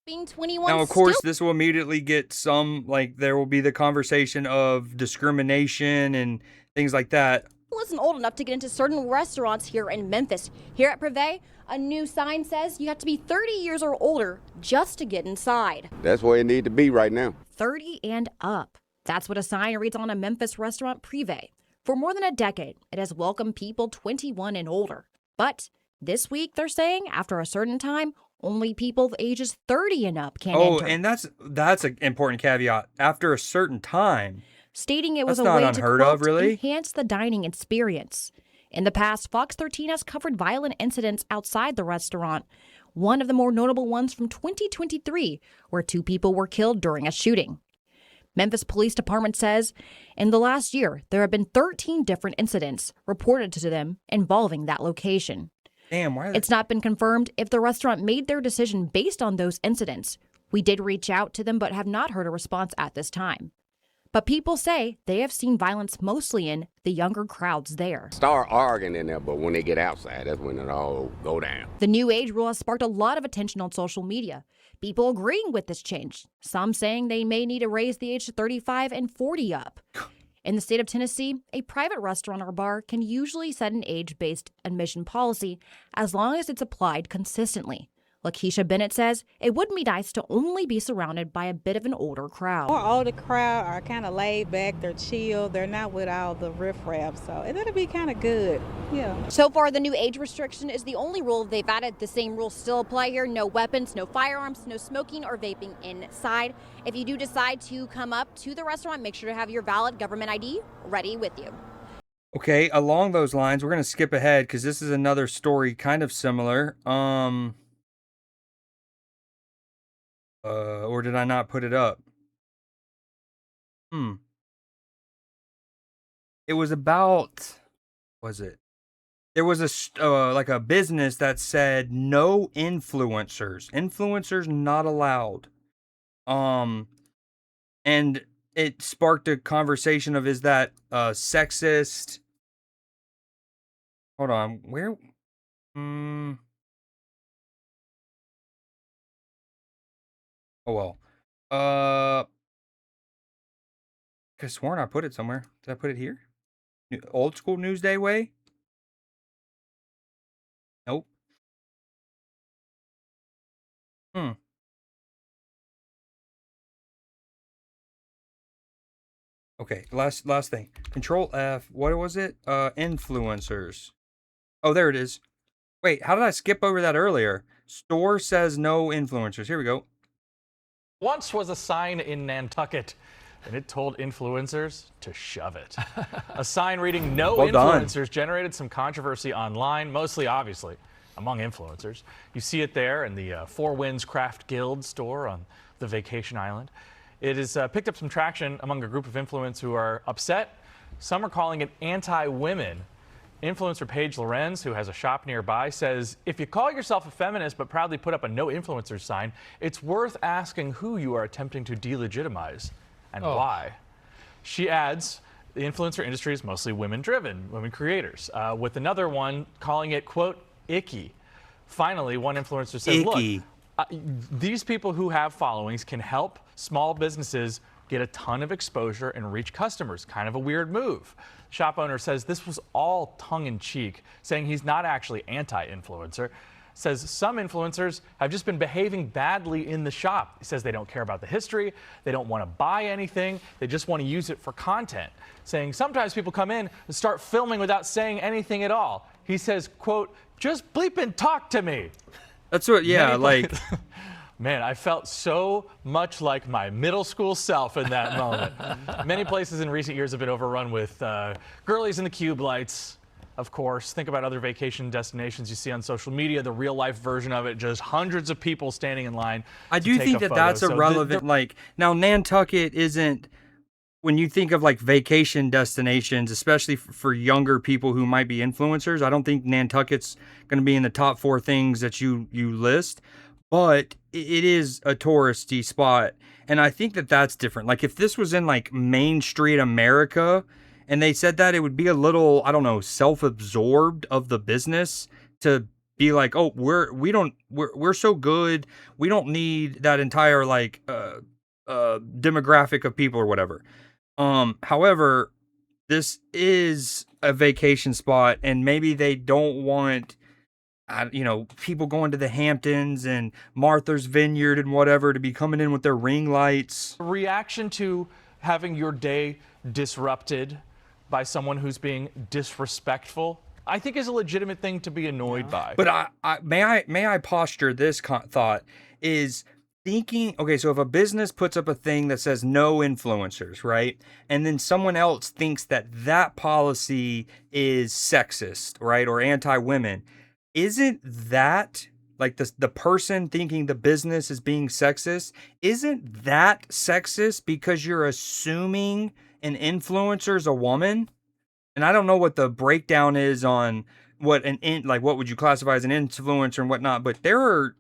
Being 21
Now, of course, this will immediately get some, like, there will be the conversation of discrimination and things like that.
isn't old enough to get into certain restaurants here in Memphis. Here at Privé, a new sign says you have to be 30 years or older just to get inside.
That's where it need to be right now.
30 and up. That's what a sign reads on a Memphis restaurant, Privé. For more than a decade, it has welcomed people 21 and older. But this week, they're saying, after a certain time, only people of ages 30 and up can enter.
Oh, and that's an important caveat. After a certain time.
Stating it was
that's
a
not
way
unheard
to,
of,
quote,
really?
enhance the dining experience. In the past, Fox 13 has covered violent incidents outside the restaurant. One of the more notable ones from 2023, where 2 people were killed during a shooting. Memphis Police Department says in the last year, there have been 13 different incidents reported to them involving that location.
Damn, why?
It's not been confirmed if the restaurant made their decision based on those incidents. We did reach out to them, but have not heard a response at this time. But people say they have seen violence mostly in the younger crowds there.
Start arguing in there, but when they get outside, that's when it all go down.
The new age rule has sparked a lot of attention on social media. People agreeing with this change. Some saying they may need to raise the age to 35 and 40 up. In the state of Tennessee, a private restaurant or bar can usually set an age-based admission policy as long as it's applied consistently. Lakeisha Bennett says it wouldn't be nice to only be surrounded by a bit of an older crowd.
More older crowd are kind of laid back, they're chill, they're not with all the riffraff, so it'll be kind of good, yeah.
So far, the new age restriction is the only rule they've added. The same rules still apply here. No weapons, no firearms, no smoking or vaping inside. If you do decide to come up to the restaurant, make sure to have your valid government ID ready with you.
Okay, along those lines, we're going to skip ahead because this is another story kind of similar. Or did I not put it up? It was about, was it? There was like a business that said no influencers. Influencers not allowed. And it sparked a conversation of, is that sexist? Hold on, where? Oh well. Could have sworn I put it somewhere. Did I put it here? Old school Newsday way? Nope. Okay, last thing. Control F. What was it? Influencers. Oh, there it is. Wait, how did I skip over that earlier? Store says no influencers. Here we go.
Once was a sign in Nantucket, and it told influencers to shove it. A sign reading no influencers generated some controversy online, mostly obviously among influencers. You see it there in the Four Winds Craft Guild store on the vacation island. It has picked up some traction among a group of influencers who are upset. Some are calling it anti-women. Influencer Paige Lorenz, who has a shop nearby, says, if you call yourself a feminist but proudly put up a no influencers sign, it's worth asking who you are attempting to delegitimize and why. She adds, the influencer industry is mostly women-driven, women creators, with another one calling it, quote, icky. Finally, one influencer says, look, these people who have followings can help small businesses get a ton of exposure and reach customers. Kind of a weird move. Shop owner says this was all tongue-in-cheek, saying he's not actually anti-influencer. Says some influencers have just been behaving badly in the shop. He says they don't care about the history, they don't want to buy anything, they just want to use it for content. Saying sometimes people come in and start filming without saying anything at all. He says, quote, just bleep and talk to me.
That's what, yeah, like...
Man, I felt so much like my middle school self in that moment. Many places in recent years have been overrun with girlies in the cube lights, of course. Think about other vacation destinations you see on social media, the real life version of it, just hundreds of people standing in line.
I do think that that's irrelevant. Like, now Nantucket isn't, when you think of like vacation destinations, especially for younger people who might be influencers, I don't think Nantucket's going to be in the top 4 things that you list. But it is a touristy spot, and I think that that's different. Like, if this was in, like, Main Street America, and they said that, it would be a little, I don't know, self-absorbed of the business to be like, oh, we're so good, we don't need that entire, like, demographic of people or whatever. However, this is a vacation spot, and maybe they don't want... people going to the Hamptons and Martha's Vineyard and whatever to be coming in with their ring lights.
Reaction to having your day disrupted by someone who's being disrespectful, I think is a legitimate thing to be annoyed by.
But may I posture this thought is thinking, okay, so if a business puts up a thing that says no influencers, right? And then someone else thinks that that policy is sexist, right? Or anti-women. Isn't that, like, the person thinking the business is being sexist, isn't that sexist because you're assuming an influencer is a woman? And I don't know what the breakdown is on what what would you classify as an influencer and whatnot, but there are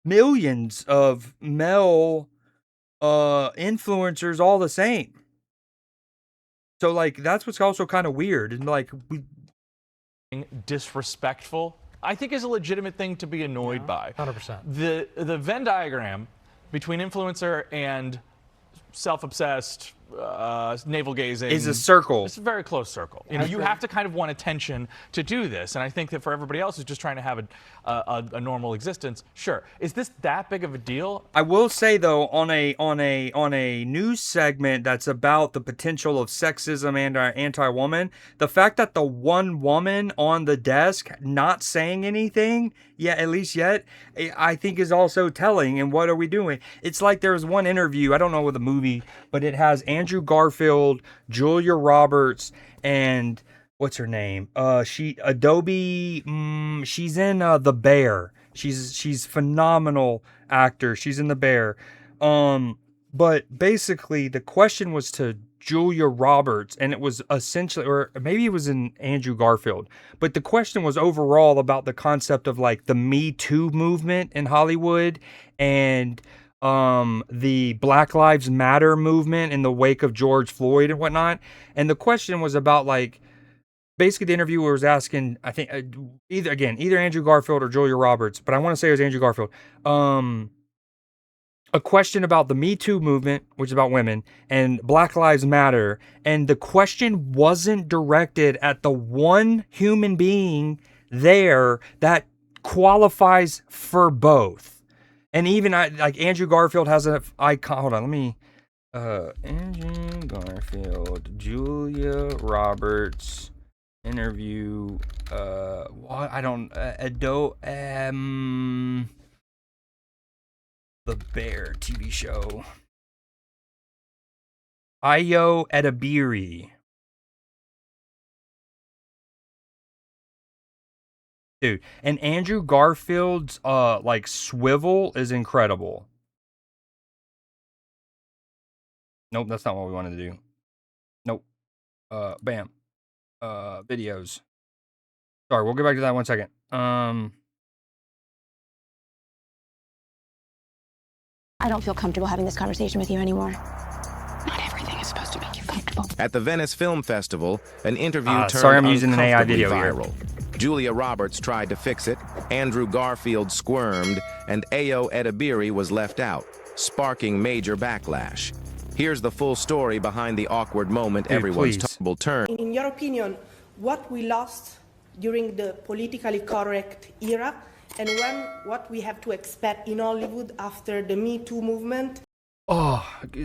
millions of male influencers all the same. So, like, that's what's also kind of weird. And, like,
disrespectful, I think is a legitimate thing to be annoyed by.
100%.
The Venn diagram between influencer and self-obsessed, navel gazing
is a circle.
It's a very close circle. You have to kind of want attention to do this, and I think that for everybody else who's just trying to have a normal existence, sure. Is this that big of a deal?
I will say though, on a news segment that's about the potential of sexism and anti-woman, the fact that the one woman on the desk not saying anything, at least yet, I think is also telling. And what are we doing? It's like there was one interview, I don't know what the movie, but it has Andrew Garfield, Julia Roberts, and what's her name? She's in The Bear. She's phenomenal actor. She's in The Bear. But basically the question was to Julia Roberts, and it was essentially, or maybe it was in Andrew Garfield, but the question was overall about the concept of like the Me Too movement in Hollywood and the Black Lives Matter movement in the wake of George Floyd and whatnot. And the question was about like, basically the interviewer was asking, I think either Andrew Garfield or Julia Roberts, but I want to say it was Andrew Garfield. A question about the Me Too movement, which is about women, and Black Lives Matter. And the question wasn't directed at the one human being there that qualifies for both. And even like Andrew Garfield has an icon. Hold on, let me. Andrew Garfield, Julia Roberts interview. What? I don't. The Bear TV show. Ayo Edebiri. Dude, and Andrew Garfield's like swivel is incredible. Nope, that's not what we wanted to do. Nope. Bam. Videos. Sorry, we'll get back to that 1 second.
I don't feel comfortable having this conversation with you anymore. Not everything is supposed to make you comfortable.
At the Venice Film Festival, an interview turned
sorry, I'm using an AI video
viral. Julia Roberts tried to fix it, Andrew Garfield squirmed, and Ayo Edebiri was left out, sparking major backlash. Here's the full story behind the awkward moment, everyone's tumble turn.
In your opinion, what we lost during the politically correct era, and what we have to expect in Hollywood after the Me Too movement?
Oh,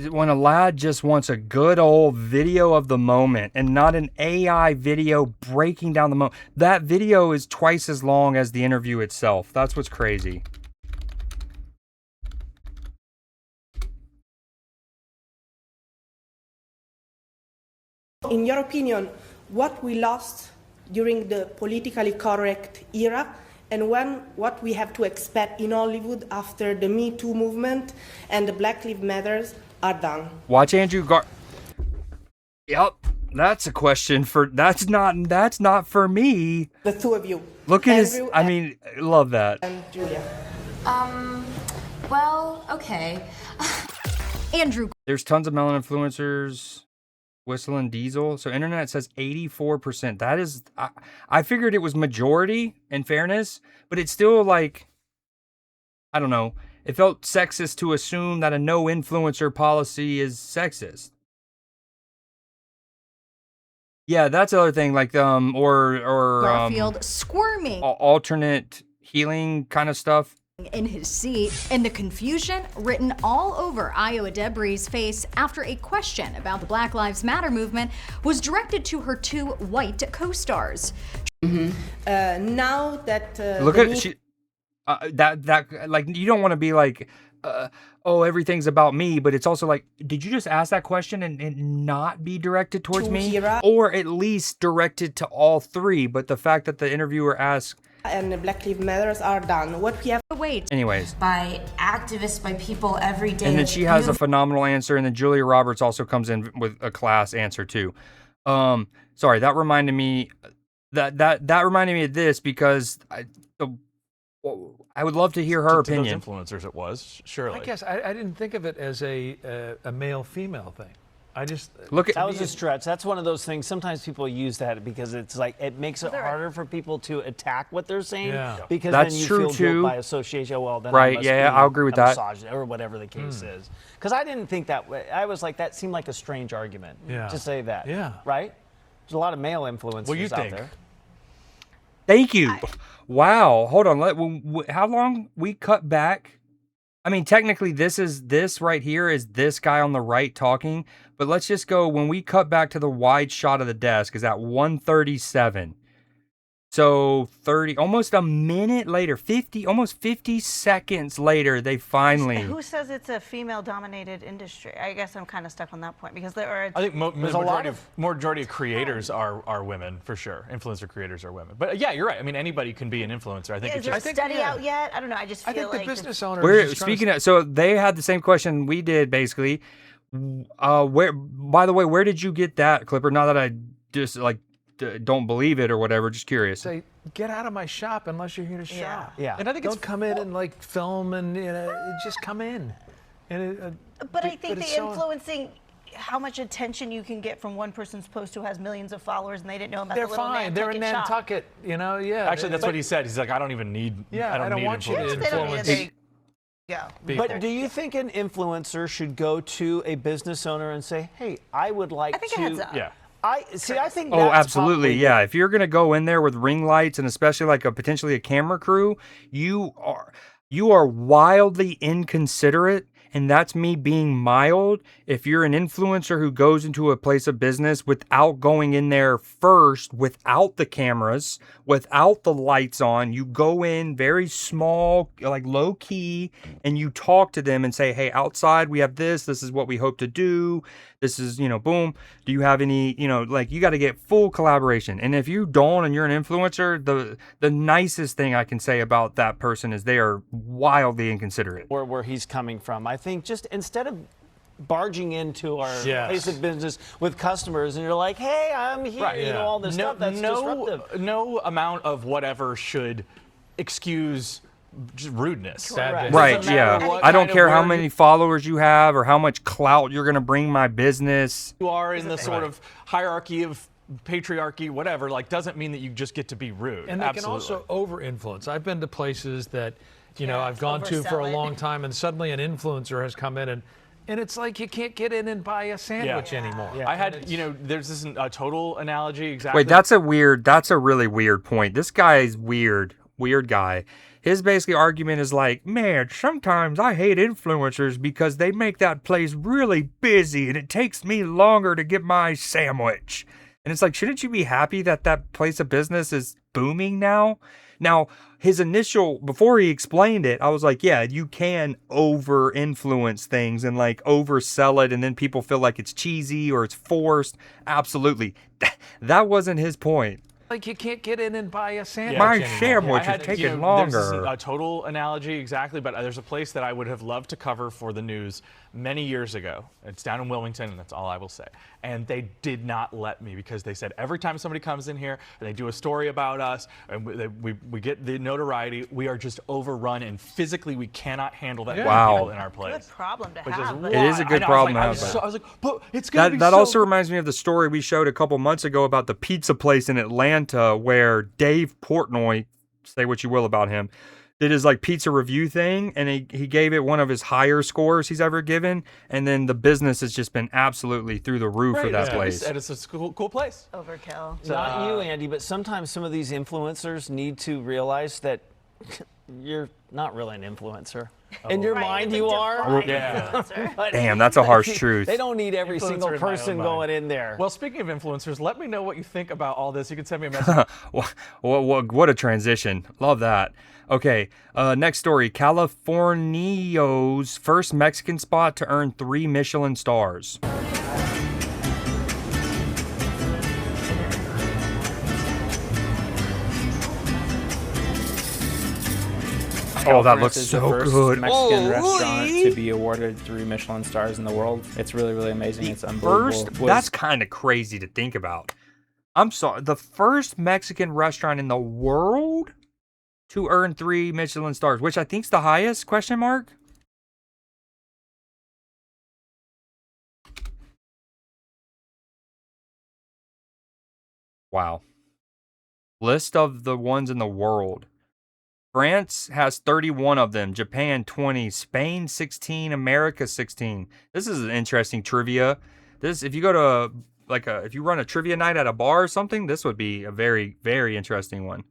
when a lad just wants a good old video of the moment and not an AI video breaking down the moment. That video is twice as long as the interview itself. That's what's crazy.
In your opinion, what we lost during the politically correct era, and what we have to expect in Hollywood after the Me Too movement and the Black Lives Matters are done.
Watch Andrew Yep, that's a question for that's not for me.
The two of you.
Look at
Andrew
his. I mean, love that.
And Julia.
Well, okay.
Andrew.
There's tons of melon influencers. Whistling Diesel. So internet says 84%. That is, I figured it was majority in fairness, but it's still like, I don't know. It felt sexist to assume that a no influencer policy is sexist. Yeah, that's the other thing. Like, or
Garfield squirming.
Alternate healing kind of stuff.
In his seat, and the confusion written all over Ayo Edebiri's face after a question about the Black Lives Matter movement was directed to her two white co-stars.
Now that
look at she, that like you don't want to be like, oh, everything's about me, but it's also like, did you just ask that question and not be directed towards me, or at least directed to all three? But the fact that the interviewer asked.
And the Black Lives Matters are done. What we have to
wait.
Anyways.
By activists, by people every day.
And then she has a phenomenal answer, and then Julia Roberts also comes in with a class answer too. Sorry, that reminded me that reminded me of this because I would love to hear her opinion.
To those influencers, it was surely.
I guess I didn't think of it as a male-female thing. I just
look at
that was a stretch. That's one of those things. Sometimes people use that because it's like it makes it harder for people to attack what they're saying. Yeah. Because
that's
then you
true
feel
tue.
guilt by association. Well, then
right?
I must
Yeah,
be
I'll agree with that.
Or whatever the case is. Because I didn't think that. I was like, that seemed like a strange argument to say that.
Yeah.
Right? There's a lot of male influencers out there.
Thank you. Wow. Hold on. How long we cut back? I mean, technically, this right here is this guy on the right talking. But let's just go, when we cut back to the wide shot of the desk, is at 1:37. So 30, almost a minute later, almost 50 seconds later, they finally.
Who says it's a female-dominated industry? I guess I'm kind of stuck on that point because there are.
I think majority of creators are women for sure. Influencer creators are women. But yeah, you're right. I mean, anybody can be an influencer. I think
Is there a study out yet? I don't know. I just feel like
the business owners.
Speaking of, so they had the same question we did basically. By the way, where did you get that, Clipper? Not that I just don't believe it or whatever. Just curious.
Say, get out of my shop unless you're here to shop.
Yeah.
And I think don't come in and film and just come in. And
but I think the influencing how much attention you can get from one person's post who has millions of followers and they didn't know about the little
Nantucket. They're in Nantucket, Yeah.
Actually, that's what he said. He's like, I don't even need.
Yeah, I don't want you to influence.
But do you think an influencer should go to a business owner and say, "Hey, I would like to"?
Heads up.
Yeah.
I think.
Oh, absolutely, yeah. If you're gonna go in there with ring lights and especially potentially a camera crew, you are wildly inconsiderate, and that's me being mild. If you're an influencer who goes into a place of business without going in there first, without the cameras, without the lights on, you go in very small, low key, and you talk to them and say, "Hey, outside we have this. This is what we hope to do. This is, boom. Do you have any, you got to get full collaboration." And if you don't and you're an influencer, the nicest thing I can say about that person is they are wildly inconsiderate.
Or where he's coming from. I think just instead of barging into our place of business with customers and you're like, "Hey, I'm here," all this stuff, that's disruptive.
No amount of whatever should excuse rudeness.
Right, yeah. I don't care how many followers you have or how much clout you're going to bring my business.
You are in the sort of hierarchy of patriarchy, whatever, doesn't mean that you just get to be rude.
And they can also over-influence. I've been to places that, I've gone to for a long time, and suddenly an influencer has come in and it's like you can't get in and buy a sandwich anymore.
Yeah. I had, there's this total analogy exactly.
Wait, that's a really weird point. This guy is weird guy. His basically argument is man, sometimes I hate influencers because they make that place really busy and it takes me longer to get my sandwich. And it's shouldn't you be happy that that place of business is booming now? Now, his initial, before he explained it, I was yeah, you can over-influence things and oversell it and then people feel like it's cheesy or it's forced. Absolutely. That wasn't his point.
You can't get in and buy a sandwich.
My sandwich is taking longer.
There's a total analogy exactly, but there's a place that I would have loved to cover for the news many years ago. It's down in Wilmington, and that's all I will say. And they did not let me because they said every time somebody comes in here and they do a story about us and we get the notoriety, we are just overrun and physically we cannot handle that many people in our place.
Good problem to have.
It is a good problem to have.
I was like, but it's going to be
That also reminds me of the story we showed a couple months ago about the pizza place in Atlanta where Dave Portnoy, say what you will about him, did his pizza review thing, and he gave it one of his higher scores he's ever given, and then the business has just been absolutely through the roof for that place.
And it's a cool place.
Overkill.
Not you, Andy, but sometimes some of these influencers need to realize that you're not really an influencer. In your mind, you are.
Yeah.
Damn, that's a harsh truth.
They don't need every single person going in there.
Well, speaking of influencers, let me know what you think about all this. You can send me a message.
What a transition. Love that. Okay, next story. Californio's first Mexican spot to earn 3 Michelin stars. Oh, that looks so good.
Mexican restaurant to be awarded 3 Michelin stars in the world. It's really, really amazing. It's unbelievable.
That's kind of crazy to think about. I'm sorry. The first Mexican restaurant in the world to earn 3 Michelin stars, which I think is the highest, question mark? Wow. List of the ones in the world. France has 31 of them, Japan 20, Spain 16, America 16. This is an interesting trivia. If you go to if you run a trivia night at a bar or something, this would be a very, very interesting one.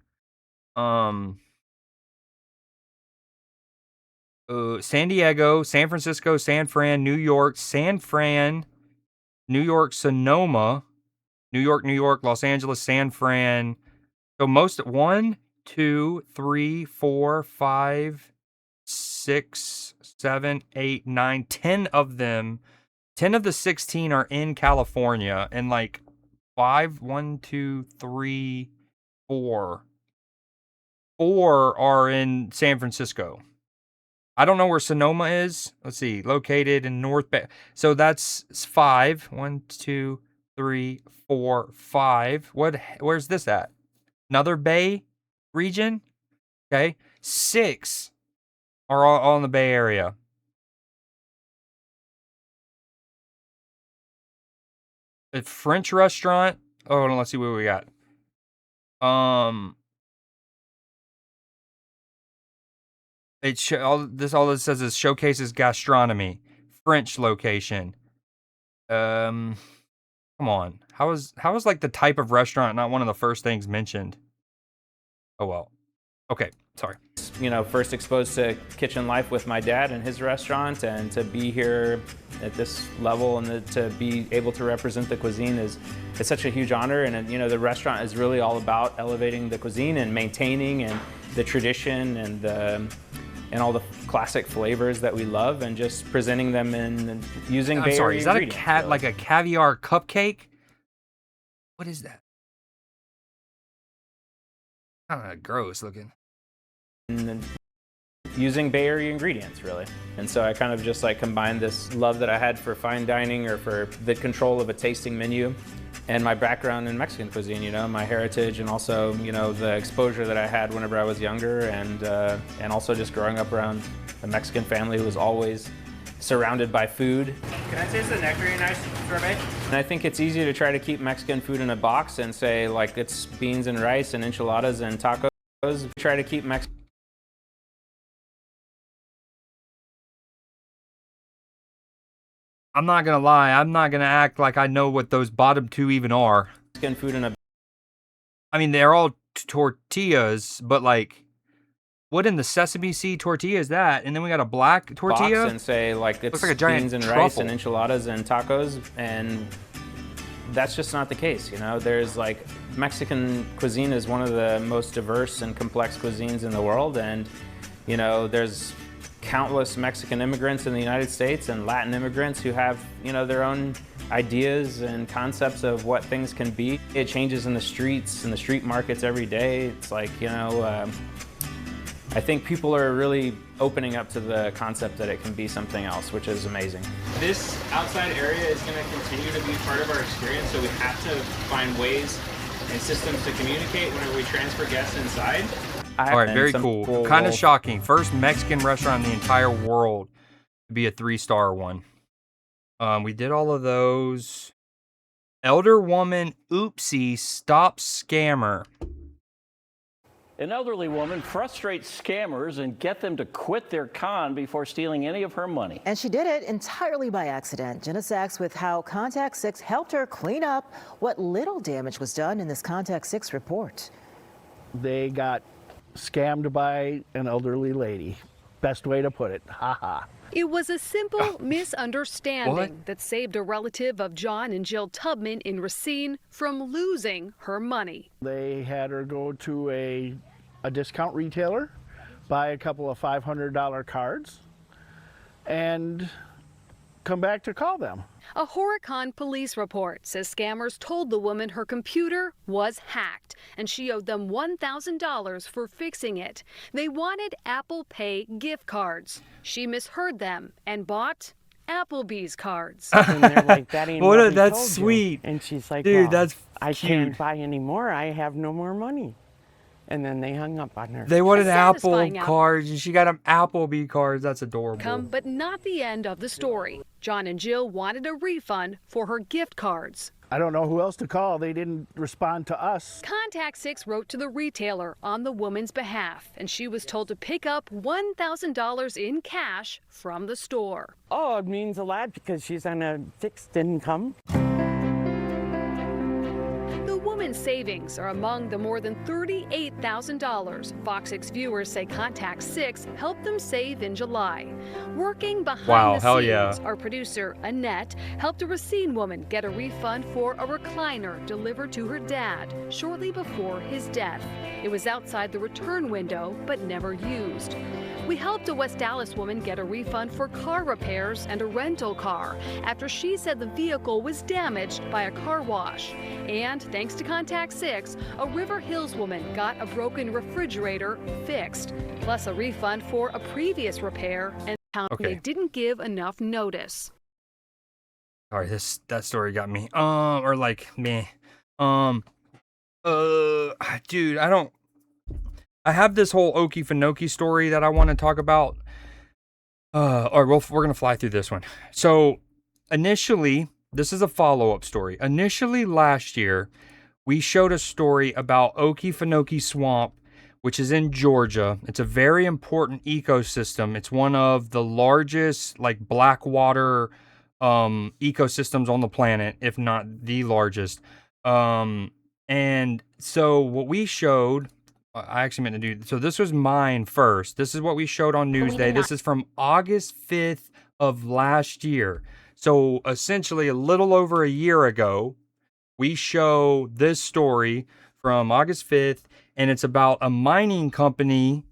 San Diego, San Francisco, San Fran, New York, San Fran, New York, Sonoma, New York, Los Angeles, San Fran, So most 1, 2, 3, 4, 5, 6, 7, 8, 9, 10 of them. 10 of the 16 are in California, and like 1, 2, 3, 4. 4 are in San Francisco. I don't know where Sonoma is. Let's see, located in North Bay. So that's 5. 1, 2, 3, 4, 5. Where's this at? Another Bay region? Okay. 6 are all in the Bay Area. A French restaurant. Oh, hold on, let's see what we got. All this says is showcases gastronomy. French location. Come on. How is like the type of restaurant not one of the first things mentioned? Oh well. Okay, sorry.
You know, first exposed to kitchen life with my dad and his restaurant, and to be here at this level and to be able to represent the cuisine is such a huge honor. And you know, the restaurant is really all about elevating the cuisine and maintaining and the tradition and all the classic flavors that we love, and just presenting them in using Bay Area
is that
ingredients,
like a caviar cupcake? What is that? Kind of gross looking.
And using Bay Area ingredients, really. And so I kind of just like combined this love that I had for fine dining, or for the control of a tasting menu, and my background in Mexican cuisine, you know, my heritage, and also, you know, the exposure that I had whenever I was younger, and also just growing up around a Mexican family who was always surrounded by food. Can I taste the nectarine ice sorbet? And I think it's easy to try to keep Mexican food in a box and say like it's beans and rice and enchiladas and tacos. Try to keep Mexican.
I'm not gonna lie. I'm not gonna act like I know what those bottom two even are.
Mexican food in a.
I mean, they're all tortillas, but like, what in the sesame seed tortilla is that? And then we got a black tortilla.
Box and say like it's
looks like a giant
beans and
truffle.
rice and enchiladas and tacos, and that's just not the case. You know, there's like Mexican cuisine is one of the most diverse and complex cuisines in the world, and you know, there's countless Mexican immigrants in the United States and Latin immigrants who have, you know, their own ideas and concepts of what things can be. It changes in the streets and the street markets every day. It's like, you know, I think people are really opening up to the concept that it can be something else, which is amazing. This outside area is going to continue to be part of our experience, so we have to find ways and systems to communicate whenever we transfer guests inside.
All right, very cool. Kind of shocking. First Mexican restaurant in the entire world to be a 3-star one. We did all of those. Elder woman, oopsie, stop scammer.
An elderly woman frustrates scammers and get them to quit their con before stealing any of her money.
And she did it entirely by accident. Jenna Sachs with how Contact 6 helped her clean up what little damage was done in this Contact 6 report.
They got scammed by an elderly lady. Best way to put it. Ha ha.
It was a simple misunderstanding that saved a relative of John and Jill Tubman in Racine from losing her money.
They had her go to a discount retailer, buy a couple of $500 cards, and come back to call them.
A Horicon police report says scammers told the woman her computer was hacked and she owed them $1,000 for fixing it. They wanted Apple Pay gift cards. She misheard them and bought Applebee's cards.
And they're like, that ain't what we
that's
told
sweet.
You. And she's like,
dude,
well,
that's
I
cute.
can't buy anymore. I have no more money. And then they hung up on her.
They wanted Apple cards, and she got them Applebee cards. That's adorable.
But not the end of the story. John and Jill wanted a refund for her gift cards.
I don't know who else to call. They didn't respond to us.
Contact 6 wrote to the retailer on the woman's behalf, and she was told to pick up $1,000 in cash from the store.
Oh, it means a lot because she's on a fixed income.
The woman's savings are among the more than $38,000 Fox 6 viewers say Contact 6 helped them save in July. Working behind the scenes, our producer, Annette, helped a Racine woman get a refund for a recliner delivered to her dad shortly before his death. It was outside the return window, but never used. We helped a West Dallas woman get a refund for car repairs and a rental car after she said the vehicle was damaged by a car wash. And thanks to Contact 6, a River Hills woman got a broken refrigerator fixed, plus a refund for a previous repair, and they didn't give enough notice.
Sorry, that story got me. Or like meh. Dude, I have this whole Okefenokee story that I want to talk about. We're going to fly through this one. So, initially, this is a follow-up story. Initially, last year, we showed a story about Okefenokee Swamp, which is in Georgia. It's a very important ecosystem. It's one of the largest, like, black water ecosystems on the planet, if not the largest. And so, what we showed... I actually meant to do, so this was mine first. This is what we showed on Newsday. This is from August 5th of last year. So essentially a little over a year ago, we show this story from August 5th, and it's about a mining company,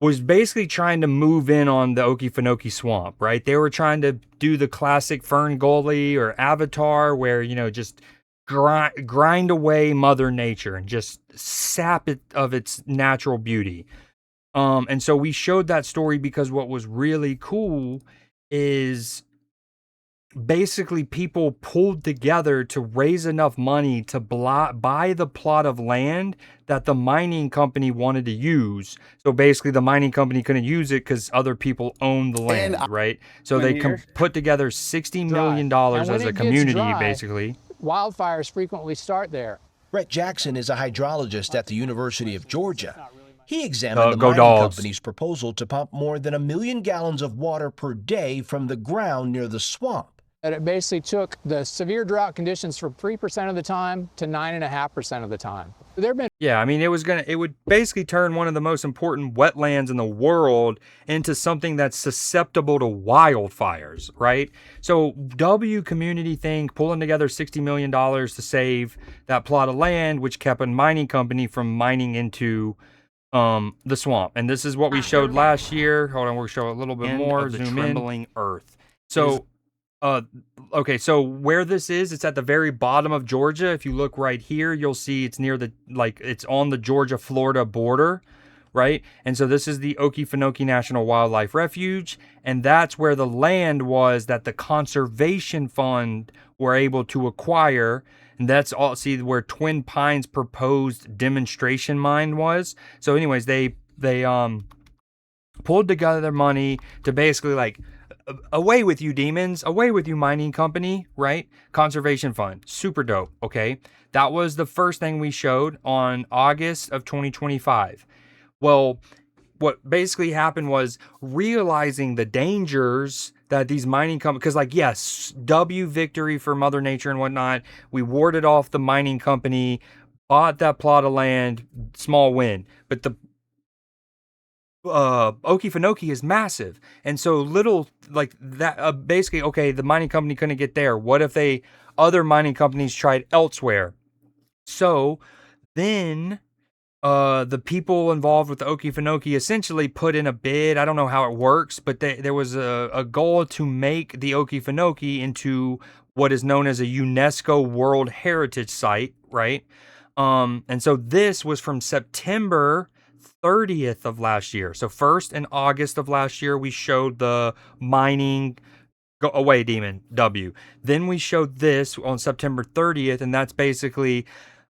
was basically trying to move in on the Okefenokee Swamp, right? They were trying to do the classic Fern Gully or Avatar where, just grind away Mother Nature and just sap it of its natural beauty. And so we showed that story because what was really cool is basically people pulled together to raise enough money to buy the plot of land that the mining company wanted to use. So basically the mining company couldn't use it because other people own the land, right? So they put together $60 million as a community, basically.
Wildfires frequently start there. Brett Jackson is a hydrologist at the University of Georgia. He examined the mining company's proposal to pump more than 1 million gallons of water per day from the ground near the swamp. And it basically took the severe drought conditions from 3% of the time to 9.5% of the time.
Yeah, I mean, it would basically turn one of the most important wetlands in the world into something that's susceptible to wildfires, right? So W community thing, pulling together $60 million to save that plot of land, which kept a mining company from mining into the swamp. And this is what we showed last year. Hold on, we'll show a little bit more. Zoom in. Trembling Earth. So so where this is, it's at the very bottom of Georgia. If you look right here, you'll see it's near it's on the Georgia-Florida border, right? And so this is the Okefenokee National Wildlife Refuge, and that's where the land was that the Conservation Fund were able to acquire. And that's all, see where Twin Pines proposed demonstration mine was. So anyways, they pulled together their money to basically away with you demons, away with you mining company, right? Conservation Fund, super dope, okay? That was the first thing we showed on August of 2025. Well, what basically happened was realizing the dangers that these mining companies, because yes, W victory for Mother Nature and whatnot, we warded off the mining company, bought that plot of land, small win. But the Okefenokee is massive, and so little that basically the mining company couldn't get there. What if other mining companies tried elsewhere? So then the people involved with the Okefenokee essentially put in a bid. I don't know how it works, but there was a goal to make the Okefenokee into what is known as a UNESCO World Heritage Site, right? And so this was from September 30th of last year. So first in August of last year, we showed the mining, go away demon, W. Then we showed this on September 30th, and that's basically,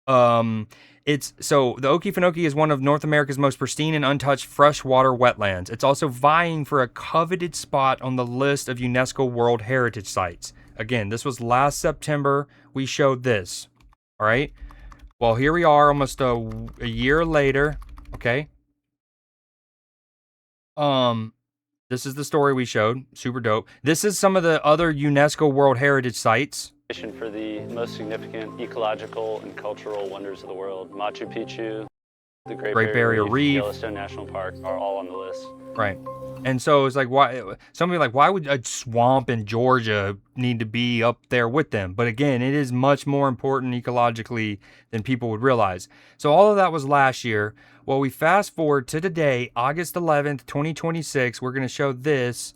so the Okefenokee is one of North America's most pristine and untouched freshwater wetlands. It's also vying for a coveted spot on the list of UNESCO World Heritage Sites. Again, this was last September. We showed this. All right. Well, here we are almost a year later. Okay. This is the story we showed. Super dope. This is some of the other UNESCO World Heritage Sites.
For the most significant ecological and cultural wonders of the world. Machu Picchu, the Great Barrier Reef, Yellowstone National Park are all on the list.
Right. And so it's like, why? Somebody like, why would a swamp in Georgia need to be up there with them? But again, it is much more important ecologically than people would realize. So all of that was last year. Well, we fast forward to today, August 11th, 2026. We're going to show this.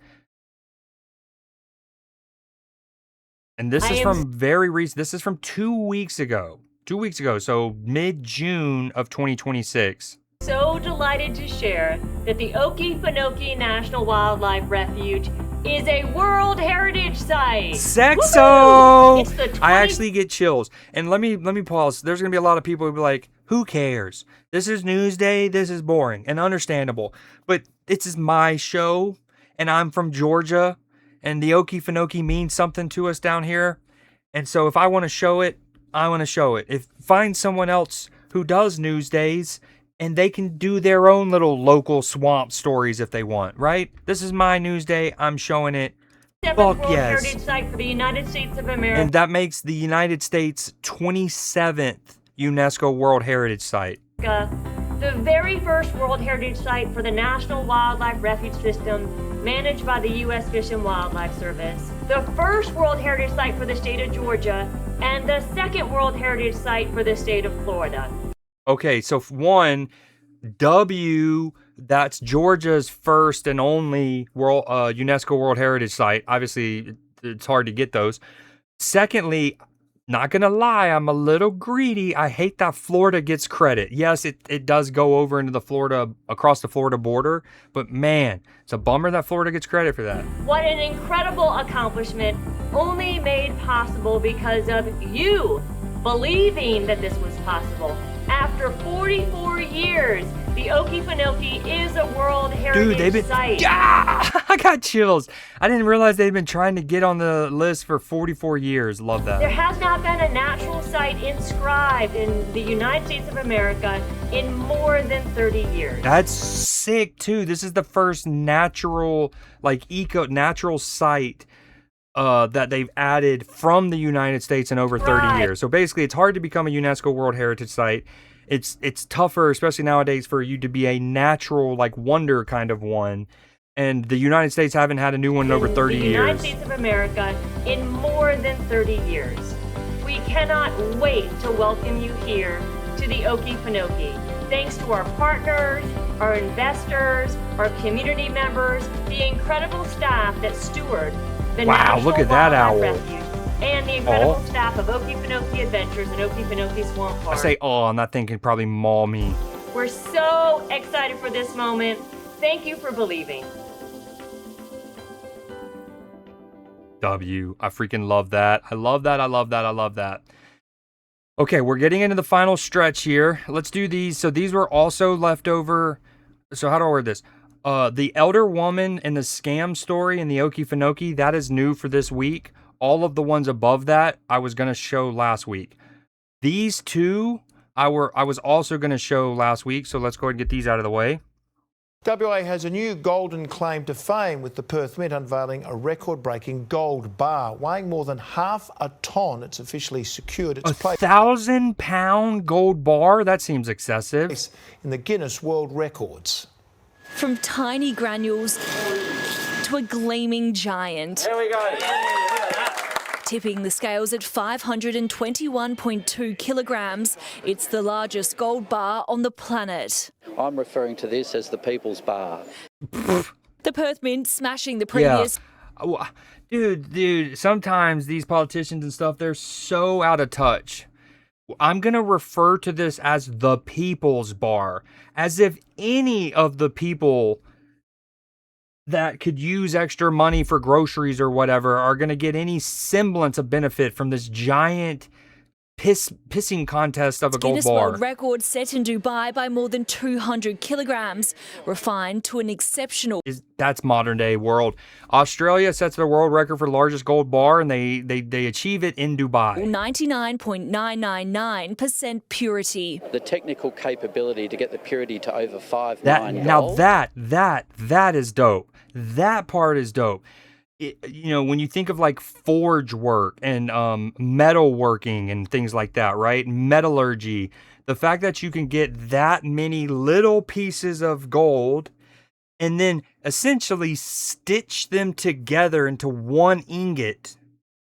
And this is from very recent. This is from 2 weeks ago. 2 weeks ago. So mid-June of 2026.
So delighted to share that the Okefenokee National Wildlife Refuge is a World Heritage Site.
Sexo!
It's the
I actually get chills. And let me pause. There's going to be a lot of people who be like, who cares? This is Newsday. This is boring and understandable. But this is my show, and I'm from Georgia, and the Okefenokee means something to us down here. And so if I want to show it, I want to show it. If find someone else who does Newsdays, and they can do their own little local swamp stories if they want, right? This is my Newsday. I'm showing it. Fuck
World
yes.
Heritage Site for the United States of America.
And that makes the United States 27th UNESCO World Heritage Site.
The very first World Heritage Site for the National Wildlife Refuge System managed by the U.S. Fish and Wildlife Service. The first World Heritage Site for the state of Georgia, and the second World Heritage Site for the state of Florida.
Okay, so one, W, that's Georgia's first and only world UNESCO World Heritage Site. Obviously, it's hard to get those. Secondly, not gonna lie, I'm a little greedy. I hate that Florida gets credit. Yes, it does go over into the Florida, across the Florida border, but man, it's a bummer that Florida gets credit for that.
What an incredible accomplishment, only made possible because of you believing that this was possible. After 44 years, the Okefenokee is a World Heritage Site.
Yeah, I got chills. I didn't realize they'd been trying to get on the list for 44 years. Love that.
There has not been a natural site inscribed in the United States of America in more than 30 years.
That's sick too. This is the first natural, natural site that they've added from the United States in over 30 years. So basically, it's hard to become a UNESCO World Heritage Site. It's tougher, especially nowadays, for you to be a natural, wonder kind of one. And the United States haven't had a new one in over 30 years.
The United States of America in more than 30 years. We cannot wait to welcome you here to the Okefenokee. Thanks to our partners, our investors, our community members, the incredible staff that steward the
wow, look at that owl.
Refuge, and the incredible staff of Okefenokee Adventures and Okefenokee Swamp Park.
I say, and that thing can probably maul me.
We're so excited for this moment. Thank you for believing.
W. I freaking love that. I love that. I love that. I love that. Okay, we're getting into the final stretch here. Let's do these. So these were also left over. So how do I word this? The elder woman and the scam story in the Okefenokee, that is new for this week. All of the ones above that, I was going to show last week. These two, I was also going to show last week, so let's go ahead and get these out of the way.
WA has a new golden claim to fame with the Perth Mint unveiling a record-breaking gold bar weighing more than half a tonne. It's officially secured its place.
1,000-pound gold bar? That seems excessive.
In the Guinness World Records.
From tiny granules to a gleaming giant.
There we go.
Tipping the scales at 521.2 kilograms, it's the largest gold bar on the planet.
I'm referring to this as the People's Bar.
The Perth Mint smashing the previous...
Yeah. Dude, sometimes these politicians and stuff, they're so out of touch. I'm going to refer to this as the People's Bar, as if any of the people that could use extra money for groceries or whatever are going to get any semblance of benefit from this giant pissing contest of a gold
Guinness
bar.
World Record set in Dubai by more than 200 kilograms, refined to an exceptional...
That's modern day world. Australia sets the world record for the largest gold bar, and they achieve it in Dubai.
99.999% purity.
The technical capability to get the purity to over 5.9
Now that is dope. That part is dope. you know, when you think of like forge work and metal working and things like that, right? Metallurgy, the fact that you can get that many little pieces of gold and then essentially stitch them together into one ingot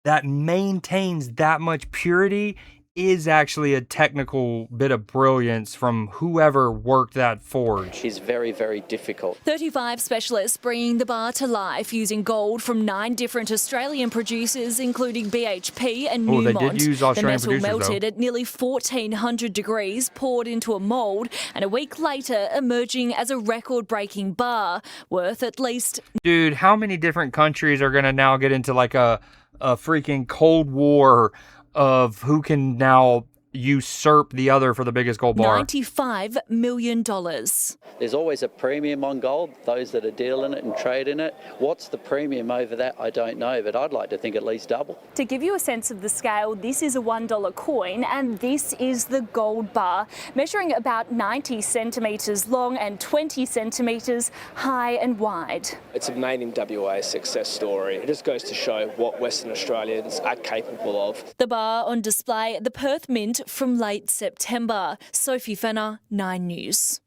that maintains that much purity is actually a technical bit of brilliance from whoever worked that forge.
Is very, very difficult.
35 specialists bringing the bar to life using gold from 9 different Australian producers, including BHP and Newmont.
They did use Australian
the metal
producers,
melted at nearly 1400 degrees, poured into a mould, and a week later emerging as a record-breaking bar worth at least...
Dude, how many different countries are going to now get into like a freaking Cold War of who can now usurp the other for the biggest gold bar?
$95 million.
There's always a premium on gold, those that are dealing it and trade in it. What's the premium over that? I don't know, but I'd like to think at least double.
To give you a sense of the scale, this is a $1 coin and this is the gold bar, measuring about 90 centimetres long and 20 centimetres high and wide.
It's a made in WA success story. It just goes to show what Western Australians are capable of.
The bar on display at the Perth Mint from late September. Sophie Fenner, 9 News.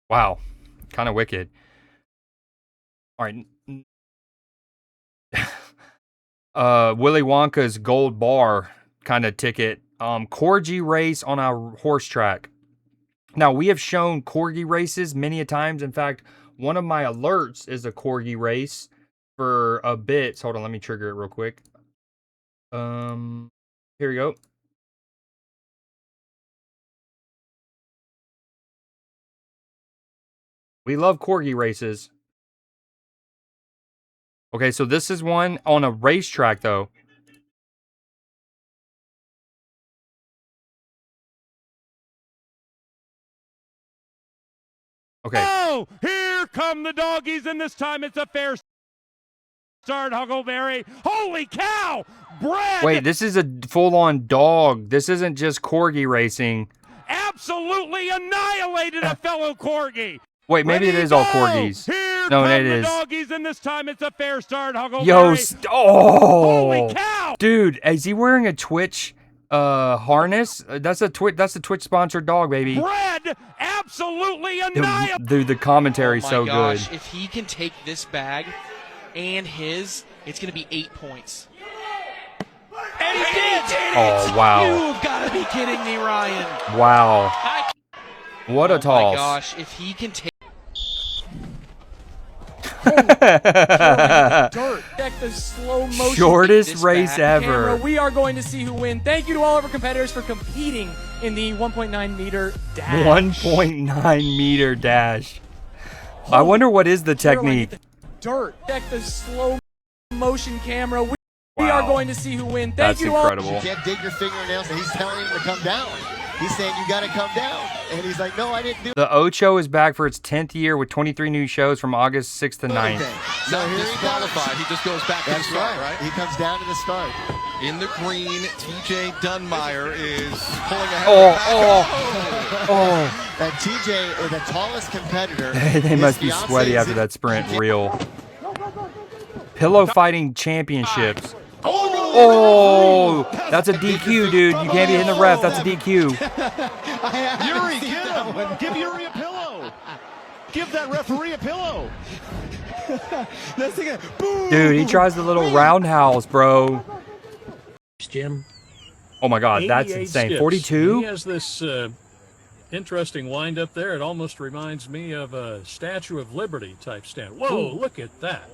Wow, kind of wicked. All right. Willy Wonka's gold bar kind of ticket. Corgi race on a horse track. Now, we have shown corgi races many a times. In fact, one of my alerts is a corgi race for a bit. So hold on, let me trigger it real quick. Here we go. We love corgi races. Okay, so this is one on a racetrack, though. Okay.
Oh, here come the doggies, and this time it's a fair start, Huckleberry. Holy cow! Brad!
Wait, this is a full-on dog. This isn't just corgi racing.
Absolutely annihilated a fellow corgi.
Wait, maybe it is all corgis.
Here
No,
come
it
the
is.
doggies, and this time it's a fair start, Huckleberry.
Yo,
Holy cow!
Dude, is he wearing a Twitch harness? That's the Twitch sponsored dog, baby.
Brad, absolutely annihilated.
Dude, the commentary's so
gosh,
good.
If he can take this bag and his, it's going to be 8 points. And he did it!
Oh, wow.
You've got to be kidding me, Ryan.
Wow. What a
Oh
toss.
my gosh, if he can take...
Dirt. Check the slow motion.
Shortest race ever.
Camera. We are going to see who wins. Thank you to all of our competitors for competing in the 1.9 meter dash.
1.9 meter dash. I wonder what is the technique.
Dirt. Check the slow motion camera. We are going to see who wins. Thank
That's
you to
incredible.
all.
You can't dig your fingernails, and he's telling him to come down. He's saying, you got to come down. And he's like, no, I didn't do it.
The Ocho is back for its 10th year with 23 new shows from August 6th to 9th.
So here
disqualified. He just goes back to the start, right?
He comes down to the start.
In the green, TJ Dunmeyer is pulling ahead.
And TJ is the tallest competitor.
They must be sweaty after that sprint. Real. Pillow fighting championships. Oh, that's a DQ, dude. You can't be hitting the ref. That's a DQ.
Yuri, get him. Give Yuri a pillow. Give that referee a pillow.
Dude, he tries the little roundhouse, bro.
Jim.
Oh my God, that's
88
insane.
skips.
42?
He has this interesting wind up there. It almost reminds me of a Statue of Liberty type stand. Whoa, Ooh. look at that.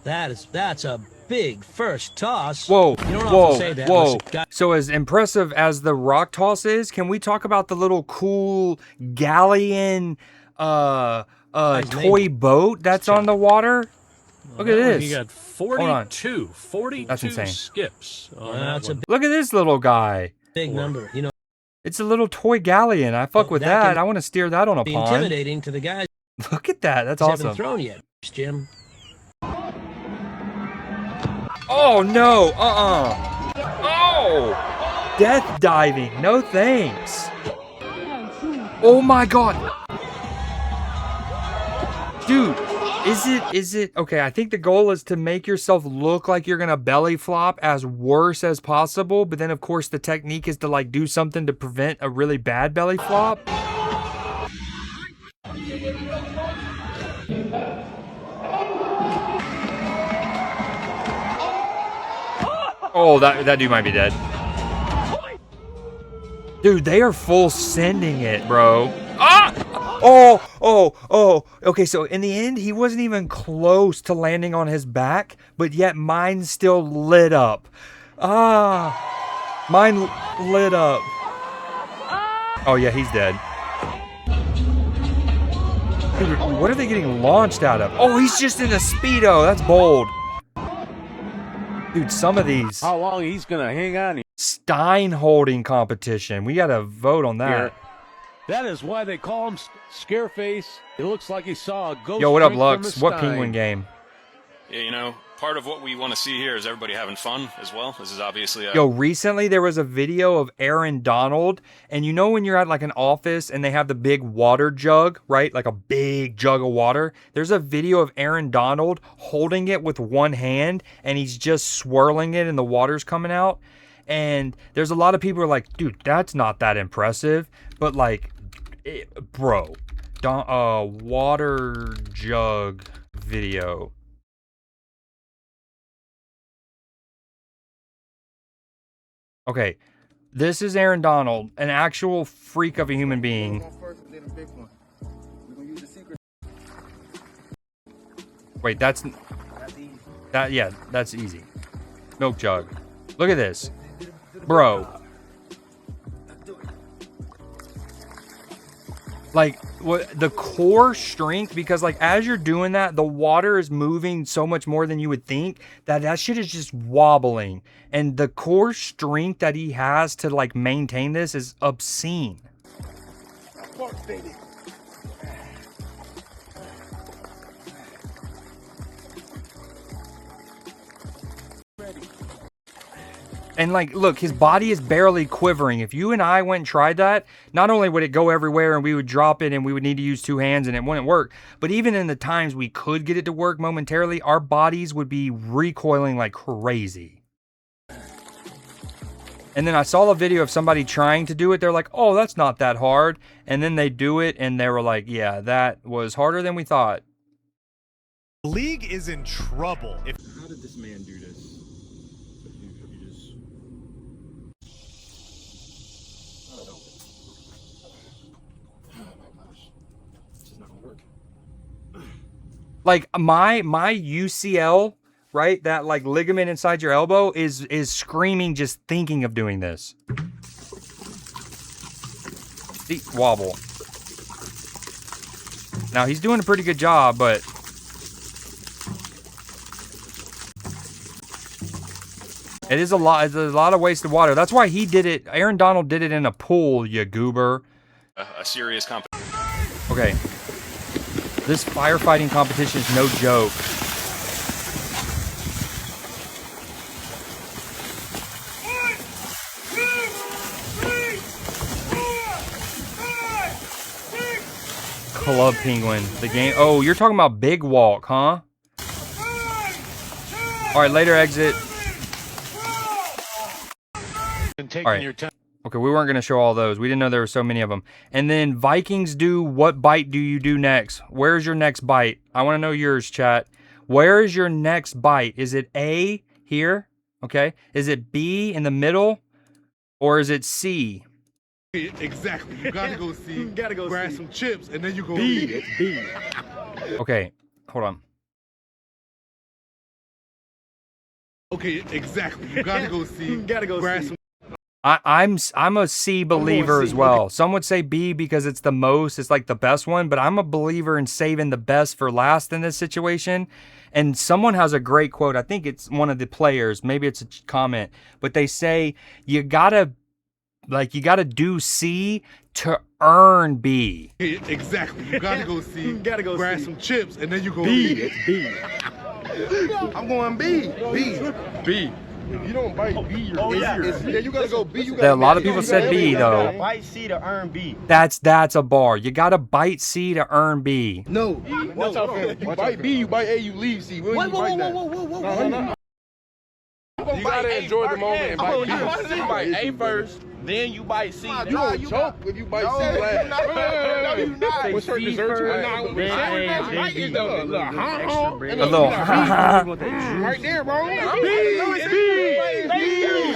That's a big first toss.
Whoa,
You don't
whoa,
often say that.
whoa.
Listen, guy-
So as impressive as the rock toss is, can we talk about the little cool galleon toy boat that's on the water? Look at this.
He got
Hold on.
42
That's insane.
skips. On that's that a one.
Look at this little guy.
big number. You know,
It's a little toy galleon. I fuck with
that
that.
can
I want to steer that on a
be
pond.
intimidating to the guys.
Look at that. That's
who haven't
awesome.
thrown yet, Jim.
Oh no. Oh. Death diving. No thanks. Oh my God. Dude. Is it okay? I think the goal is to make yourself look like you're gonna belly flop as worse as possible, but then of course the technique is to like do something to prevent a really bad belly flop. Oh, that dude might be dead. Dude, they are full sending it, bro. Ah! Oh. Okay, so in the end, he wasn't even close to landing on his back, but yet mine still lit up. Ah! Mine lit up. Oh, yeah, he's dead. Dude, what are they getting launched out of? Oh, he's just in a Speedo. That's bold. Dude, some of these.
How long he's gonna hang on here?
Stein holding competition. We gotta vote on that.
That is why they call him Scareface. It looks like he saw a ghost.
Yo, what up,
drink
Lux?
from a
What
stein.
penguin game?
Yeah, you know, part of what we want to see here is everybody having fun as well. This is obviously a...
Yo, recently there was a video of Aaron Donald, and you know when you're at like an office and they have the big water jug, right? Like a big jug of water. There's a video of Aaron Donald holding it with one hand, and he's just swirling it and the water's coming out. And there's a lot of people who are like, dude, that's not that impressive. But like, bro, water jug video. Okay, this is Aaron Donald, an actual freak of a human being. Wait, that's easy. Milk jug. Look at this. Bro. Like, what the core strength, because like as you're doing that, the water is moving so much more than you would think that shit is just wobbling. And the core strength that he has to like maintain this is obscene. And like, look, his body is barely quivering. If you and I went and tried that, not only would it go everywhere and we would drop it and we would need to use two hands and it wouldn't work, but even in the times we could get it to work momentarily, our bodies would be recoiling like crazy. And then I saw a video of somebody trying to do it. They're like, oh, that's not that hard. And then they do it and they were like, yeah, that was harder than we thought.
The league is in trouble.
How did this man do this?
Like my UCL, right? That like ligament inside your elbow is screaming just thinking of doing this. See, wobble. Now he's doing a pretty good job, but it is a lot. It's a lot of wasted water. That's why he did it. Aaron Donald did it in a pool, you goober.
A serious competition.
Okay. This firefighting competition is no joke. Club Penguin. The game. Oh, you're talking about Big Walk, huh? All right, later exit. All right. Okay, we weren't going to show all those. We didn't know there were so many of them. And then Vikings do, what bite do you do next? Where's your next bite? I want to know yours, chat. Where is your next bite? Is it A here? Okay. Is it B in the middle? Or is it C?
Exactly. You gotta go see. You gotta go grab some chips and then you go
B.
eat it.
It's B.
Okay, hold on.
Okay, exactly. You gotta go see. You gotta go grab some.
I'm a C believer as well. Some would say B because it's the most, it's like the best one, but I'm a believer in saving the best for last in this situation. And someone has a great quote. I think it's one of the players, maybe it's a comment, but they say you gotta do C to earn B.
Exactly. You gotta go see. You gotta go grab some chips and then you go
B.
eat it.
It's B.
I'm going B. B.
B.
If you don't bite B, you're yeah, you gotta go B. You
A lot of people said B though.
Bite C to earn B.
That's a bar. You gotta bite C to earn B.
No. Watch out, fam. You bite B, you bite A, you leave C. Whoa. You gotta enjoy the moment and bite B.
You bite A first, then you bite C.
You gonna choke if you bite C last.
No, you not.
What's her dessert?
A little
right there, bro.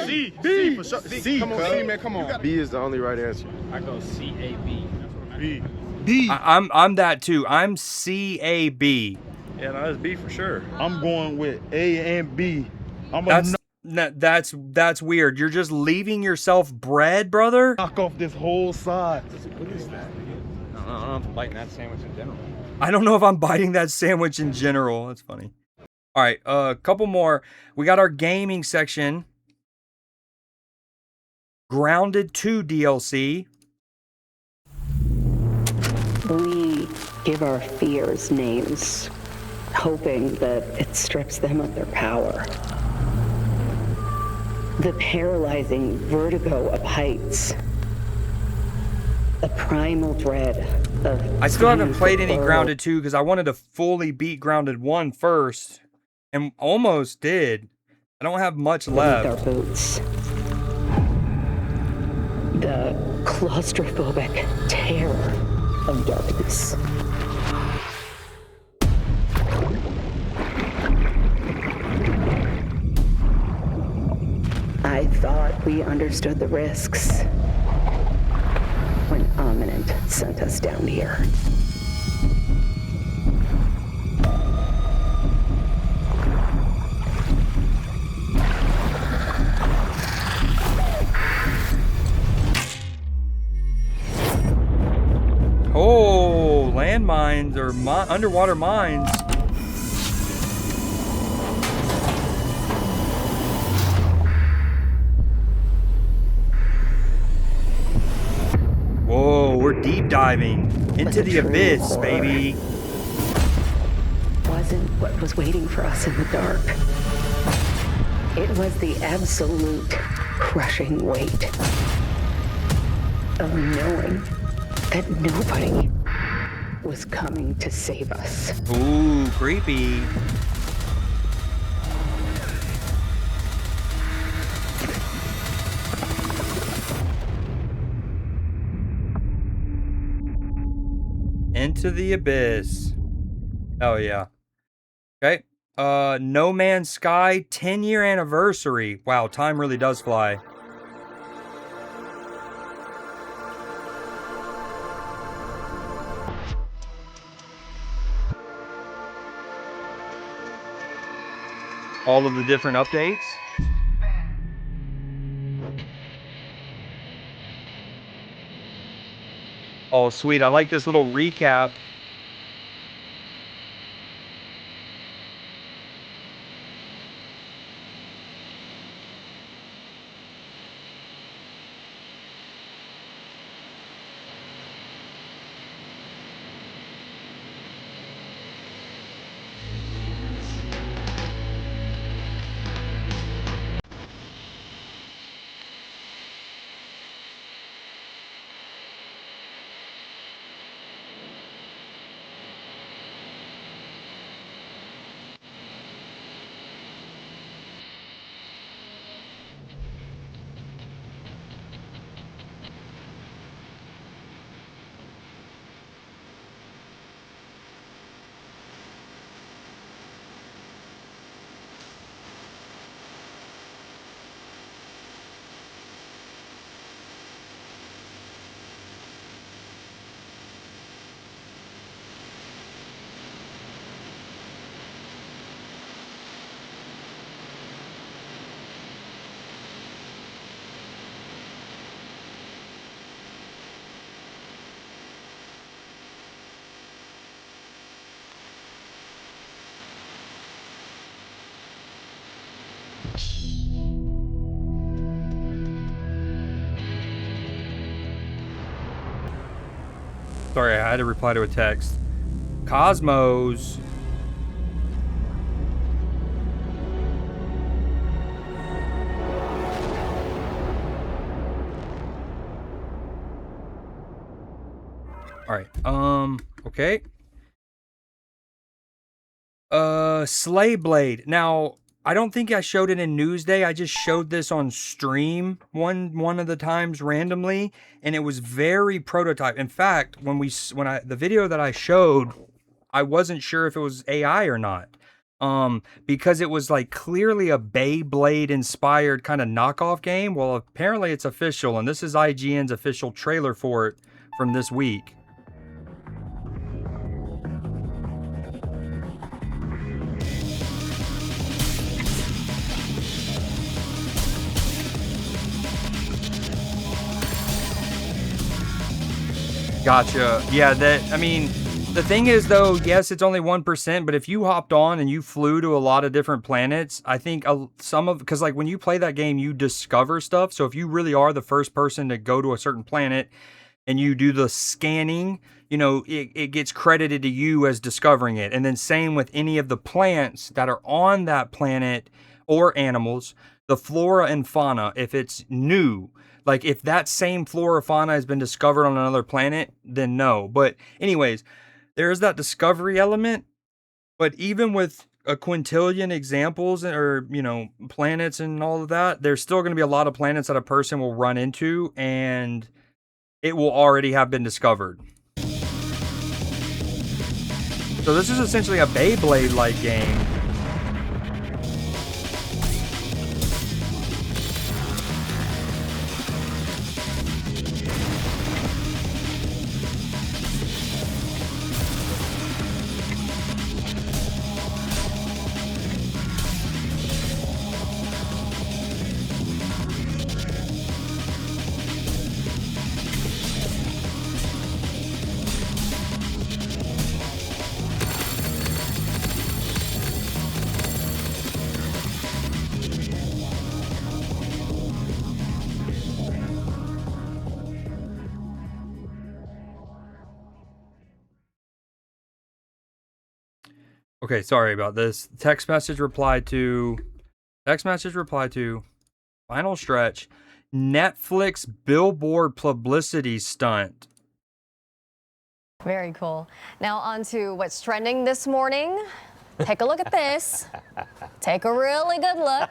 C for sure. C, come on, C, man, come on. B is the only right answer.
I go C-A-B.
B.
I'm that too. I'm C-A-B.
Yeah, no, that's B for sure.
I'm going with A and B.
That's weird. You're just leaving yourself bread, brother?
Knock off this whole side.
What is that? I don't know if I'm biting that sandwich in general.
I don't know if I'm biting that sandwich in general. That's funny. All right, a couple more. We got our gaming section. Grounded 2 DLC.
We give our fears names, hoping that it strips them of their power. The paralyzing vertigo of heights. The primal dread of...
I still haven't played any Grounded 2 because I wanted to fully beat Grounded 1 first. And almost did. I don't have much left.
Our boots. The claustrophobic terror of darkness. I thought we understood the risks when Ominent sent us down here.
Oh, landmines or underwater mines. Whoa, we're deep diving into the abyss, baby.
Wasn't what was waiting for us in the dark. It was the absolute crushing weight of knowing that nobody was coming to save us.
Ooh, creepy. Into the abyss. Oh yeah. Okay. No Man's Sky 10-year anniversary. Wow, time really does fly. All of the different updates. Oh, sweet. I like this little recap. Sorry, I had to reply to a text. Cosmos. All right. Okay. Sleigh Blade. Now, I don't think I showed it in Newsday. I just showed this on stream one of the times randomly, and it was very prototype. In fact, the video that I showed, I wasn't sure if it was AI or not. Because it was like clearly a Beyblade inspired kind of knockoff game. Well, apparently it's official, and this is IGN's official trailer for it from this week. Gotcha. Yeah, the thing is, though, yes, it's only 1%, but if you hopped on and you flew to a lot of different planets, I think because like when you play that game, you discover stuff. So if you really are the first person to go to a certain planet and you do the scanning, you know, it gets credited to you as discovering it. And then same with any of the plants that are on that planet or animals, the flora and fauna, if it's new. Like, if that same flora or fauna has been discovered on another planet, then no. But anyways, there's that discovery element. But even with a quintillion examples or, you know, planets and all of that, there's still going to be a lot of planets that a person will run into, and it will already have been discovered. So this is essentially a Beyblade-like game. Okay, sorry about this. Text message reply to final stretch. Netflix billboard publicity stunt.
Very cool. Now on to what's trending this morning. Take a look at this. Take a really good look.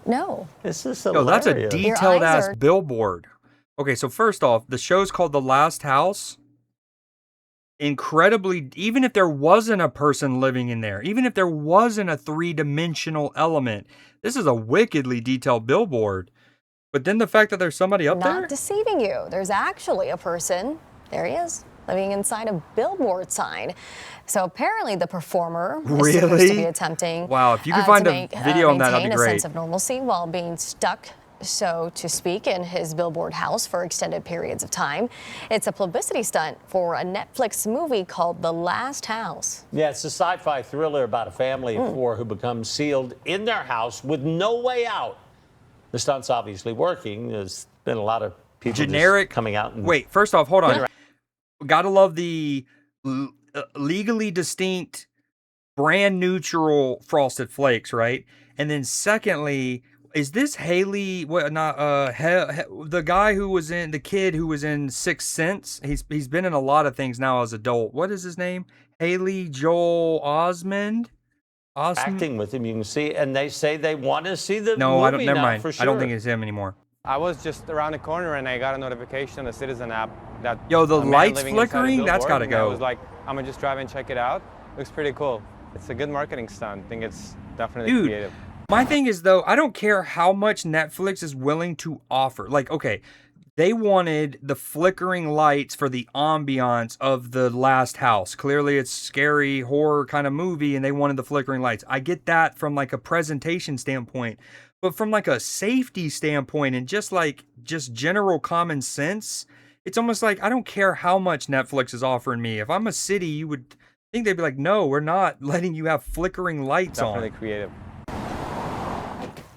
No.
This is
hilarious. Yo, that's a detailed ass billboard. Okay, so first off, the show's called The Last House. Incredibly, even if there wasn't a person living in there, even if there wasn't a three-dimensional element, this is a wickedly detailed billboard. But then the fact that there's somebody up there?
Not deceiving you. There's actually a person, there he is, living inside a billboard sign. So apparently the performer is supposed to be attempting
wow, if you can find a video on that, that'd be great.
Maintain a sense of normalcy while being stuck, so to speak, in his billboard house for extended periods of time. It's a publicity stunt for a Netflix movie called The Last House.
Yeah, it's a sci-fi thriller about a family of four who become sealed in their house with no way out. The stunt's obviously working. There's been a lot of people
generic
coming out. And
wait, first off, hold on. Gotta love the legally distinct, brand neutral Frosted Flakes, right? And then secondly, is this Haley? What? Not the guy who was in the kid who was in Sixth Sense. He's been in a lot of things now as adult. What is his name? Haley Joel Osment.
Acting with him, you can see, and they say they want to see the
no,
movie
I don't. Never
now,
mind.
for sure.
I don't think it's him anymore.
I was just around the corner and I got a notification on the Citizen app that
yo, the lights flickering. That's got to go.
I was like, I'm gonna just drive and check it out. Looks pretty cool. It's a good marketing stunt. I think it's definitely creative.
My thing is, though, I don't care how much Netflix is willing to offer. Like, okay, they wanted the flickering lights for the ambiance of The Last House. Clearly, it's scary horror kind of movie, and they wanted the flickering lights. I get that from, like, a presentation standpoint. But from, like, a safety standpoint and just general common sense, it's almost like I don't care how much Netflix is offering me. If I'm a city, you would think they'd be like, no, we're not letting you have flickering lights on.
Definitely creative.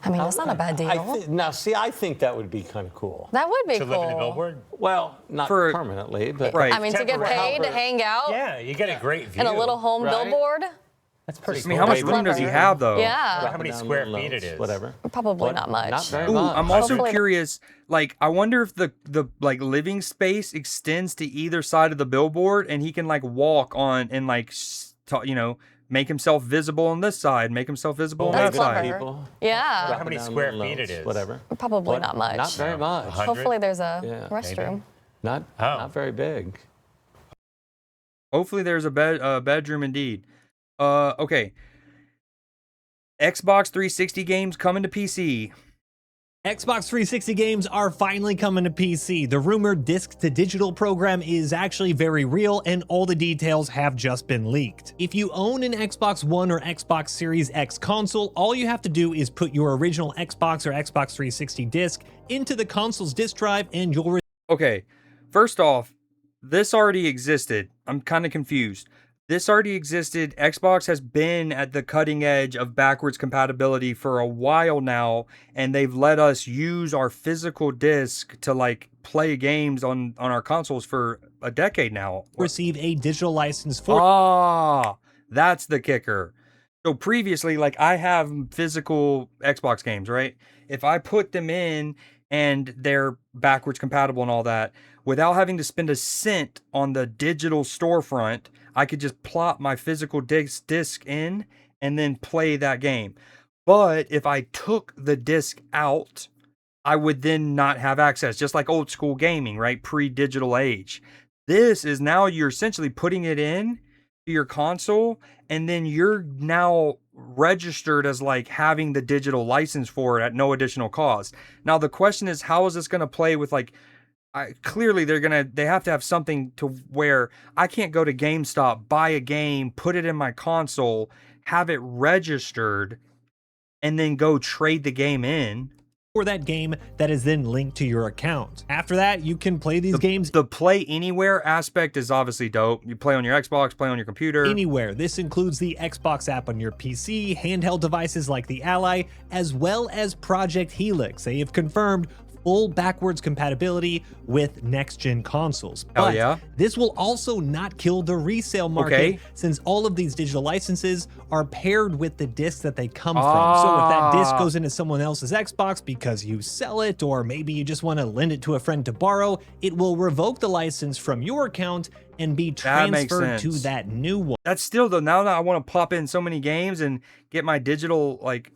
I mean, that's not a bad deal.
I think that would be kind of cool.
That would be
to
cool.
live in a billboard? Well, not permanently, but
I mean, to get paid to hang out.
Yeah, you get a great view.
In a little home billboard.
That's pretty
I mean, how much room does he have, though?
Yeah.
How many square feet it is?
Whatever.
Probably not much.
Not very
Ooh,
much.
I'm also
Hopefully-
curious. Like, I wonder if the like living space extends to either side of the billboard, and he can like walk on and like you know, make himself visible on this side, make himself visible on that
That's
side.
clever. Yeah.
How many square feet it is?
Whatever.
Probably not much.
Not very much.
100?
Hopefully there's a
Yeah,
restroom.
Not very big.
Hopefully there's a bedroom indeed. Okay. Xbox 360 games coming to PC.
Xbox 360 games are finally coming to PC. The rumored disc-to-digital program is actually very real, and all the details have just been leaked. If you own an Xbox One or Xbox Series X console, all you have to do is put your original Xbox or Xbox 360 disc into the console's disk drive, and you'll...
Okay, first off, this already existed. I'm kind of confused. This already existed. Xbox has been at the cutting edge of backwards compatibility for a while now, and they've let us use our physical disc to like play games on our consoles for a decade now.
receive a digital license for...
Ah, that's the kicker. So previously, like I have physical Xbox games, right? If I put them in and they're backwards compatible and all that, without having to spend a cent on the digital storefront, I could just plop my physical disc in and then play that game. But if I took the disc out, I would then not have access, just like old school gaming, right? Pre-digital age. This is now you're essentially putting it in to your console, and then you're now registered as like having the digital license for it at no additional cost. Now the question is, how is this going to play with like, clearly they have to have something to where I can't go to GameStop, buy a game, put it in my console, have it registered, and then go trade the game in.
For that game that is then linked to your account. After that, you can play these games.
The play anywhere aspect is obviously dope. You play on your Xbox, play on your computer.
Anywhere. This includes the Xbox app on your PC, handheld devices like the Ally, as well as Project Helix. They have confirmed full backwards compatibility with next-gen consoles.
Hell
But
yeah.
this will also not kill the resale market,
Okay.
since all of these digital licenses are paired with the discs that they come from. So if that disc goes into someone else's Xbox because you sell it, or maybe you just want to lend it to a friend to borrow, it will revoke the license from your account and be
That makes
transferred to
sense.
that new one.
That's still though, now that I want to pop in so many games and get my digital like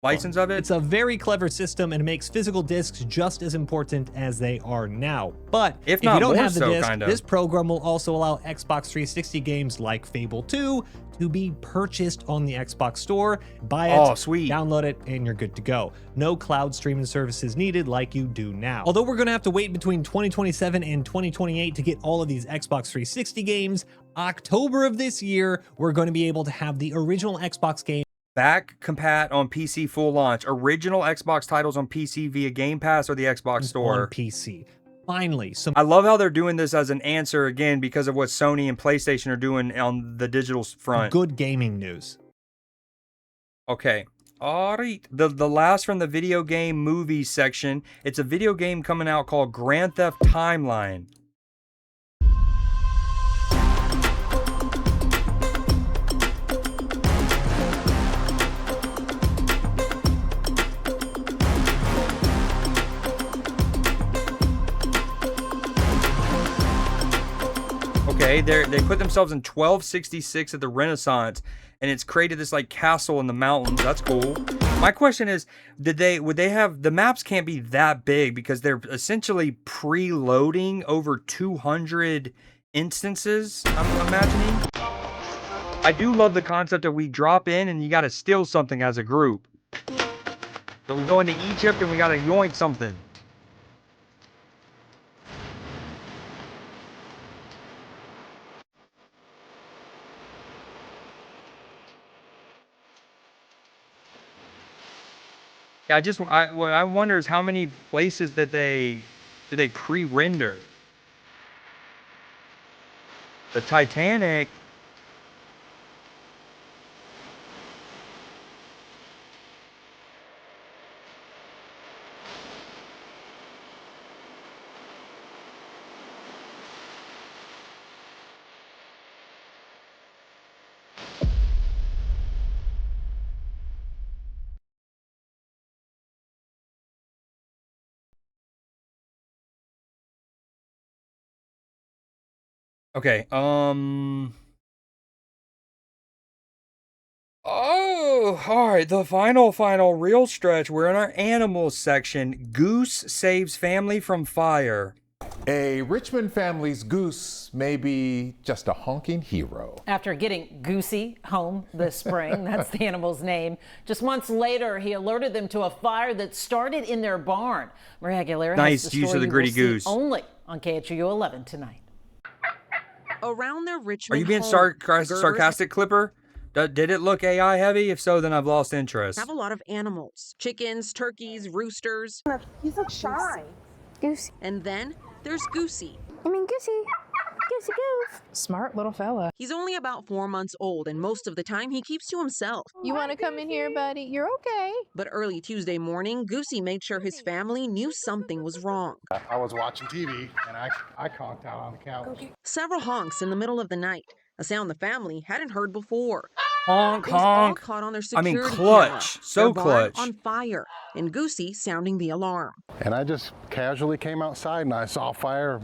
license of it.
It's a very clever system and makes physical discs just as important as they are now. But
If
you
not
don't
more
have the
so,
disc,
kinda.
this program will also allow Xbox 360 games like Fable 2 to be purchased on the Xbox Store. Buy it,
Oh, sweet.
download it, and you're good to go. No cloud streaming services needed like you do now. Although we're going to have to wait between 2027 and 2028 to get all of these Xbox 360 games, October of this year, we're going to be able to have the original Xbox game
Back compat on PC full launch. Original Xbox titles on PC via Game Pass or the Xbox Store.
on PC. Finally, some
I love how they're doing this as an answer again because of what Sony and PlayStation are doing on the digital front.
good gaming news.
Okay. All right. The last from the video game movies section. It's a video game coming out called Grand Theft Timeline. Okay, they put themselves in 1266 at the Renaissance, and it's created this like castle in the mountains. That's cool. My question is, would they have the maps? Can't be that big because they're essentially preloading over 200 instances. I'm imagining. I do love the concept that we drop in and you got to steal something as a group. So we go into Egypt and we got to yoink something. Yeah, what I wonder is how many places that do they pre-render? The Titanic. Okay. Oh, all right. The final real stretch. We're in our animals section. Goose saves family from fire.
A Richmond family's goose may be just a honking hero.
After getting Goosey home this spring, that's the animal's name, just months later, he alerted them to a fire that started in their barn. Maria Aguilera
Nice
has the
use of
story
the
you
gritty
will see
goose.
only on KHOU 11 tonight.
Around their Richmond
Are you being
home,
sarcastic, Clipper? Did it look AI heavy? If so, then I've lost interest.
have a lot of animals. Chickens, turkeys, roosters.
He's so shy. Goosey.
And then there's Goosey.
I mean, Goosey. Goosey Goof.
Smart little fella. He's only about 4 months old, and most of the time he keeps to himself.
You want to come in here, buddy? You're okay.
But early Tuesday morning, Goosey made sure his family knew something was wrong.
I was watching TV and I conked out on the couch.
Several honks in the middle of the night, a sound the family hadn't heard before.
Honk,
It was all
honk.
caught on their
I mean,
security
clutch.
camera.
So
Their barn
clutch.
on fire, and Goosey sounding the alarm.
And I just casually came outside and I saw fire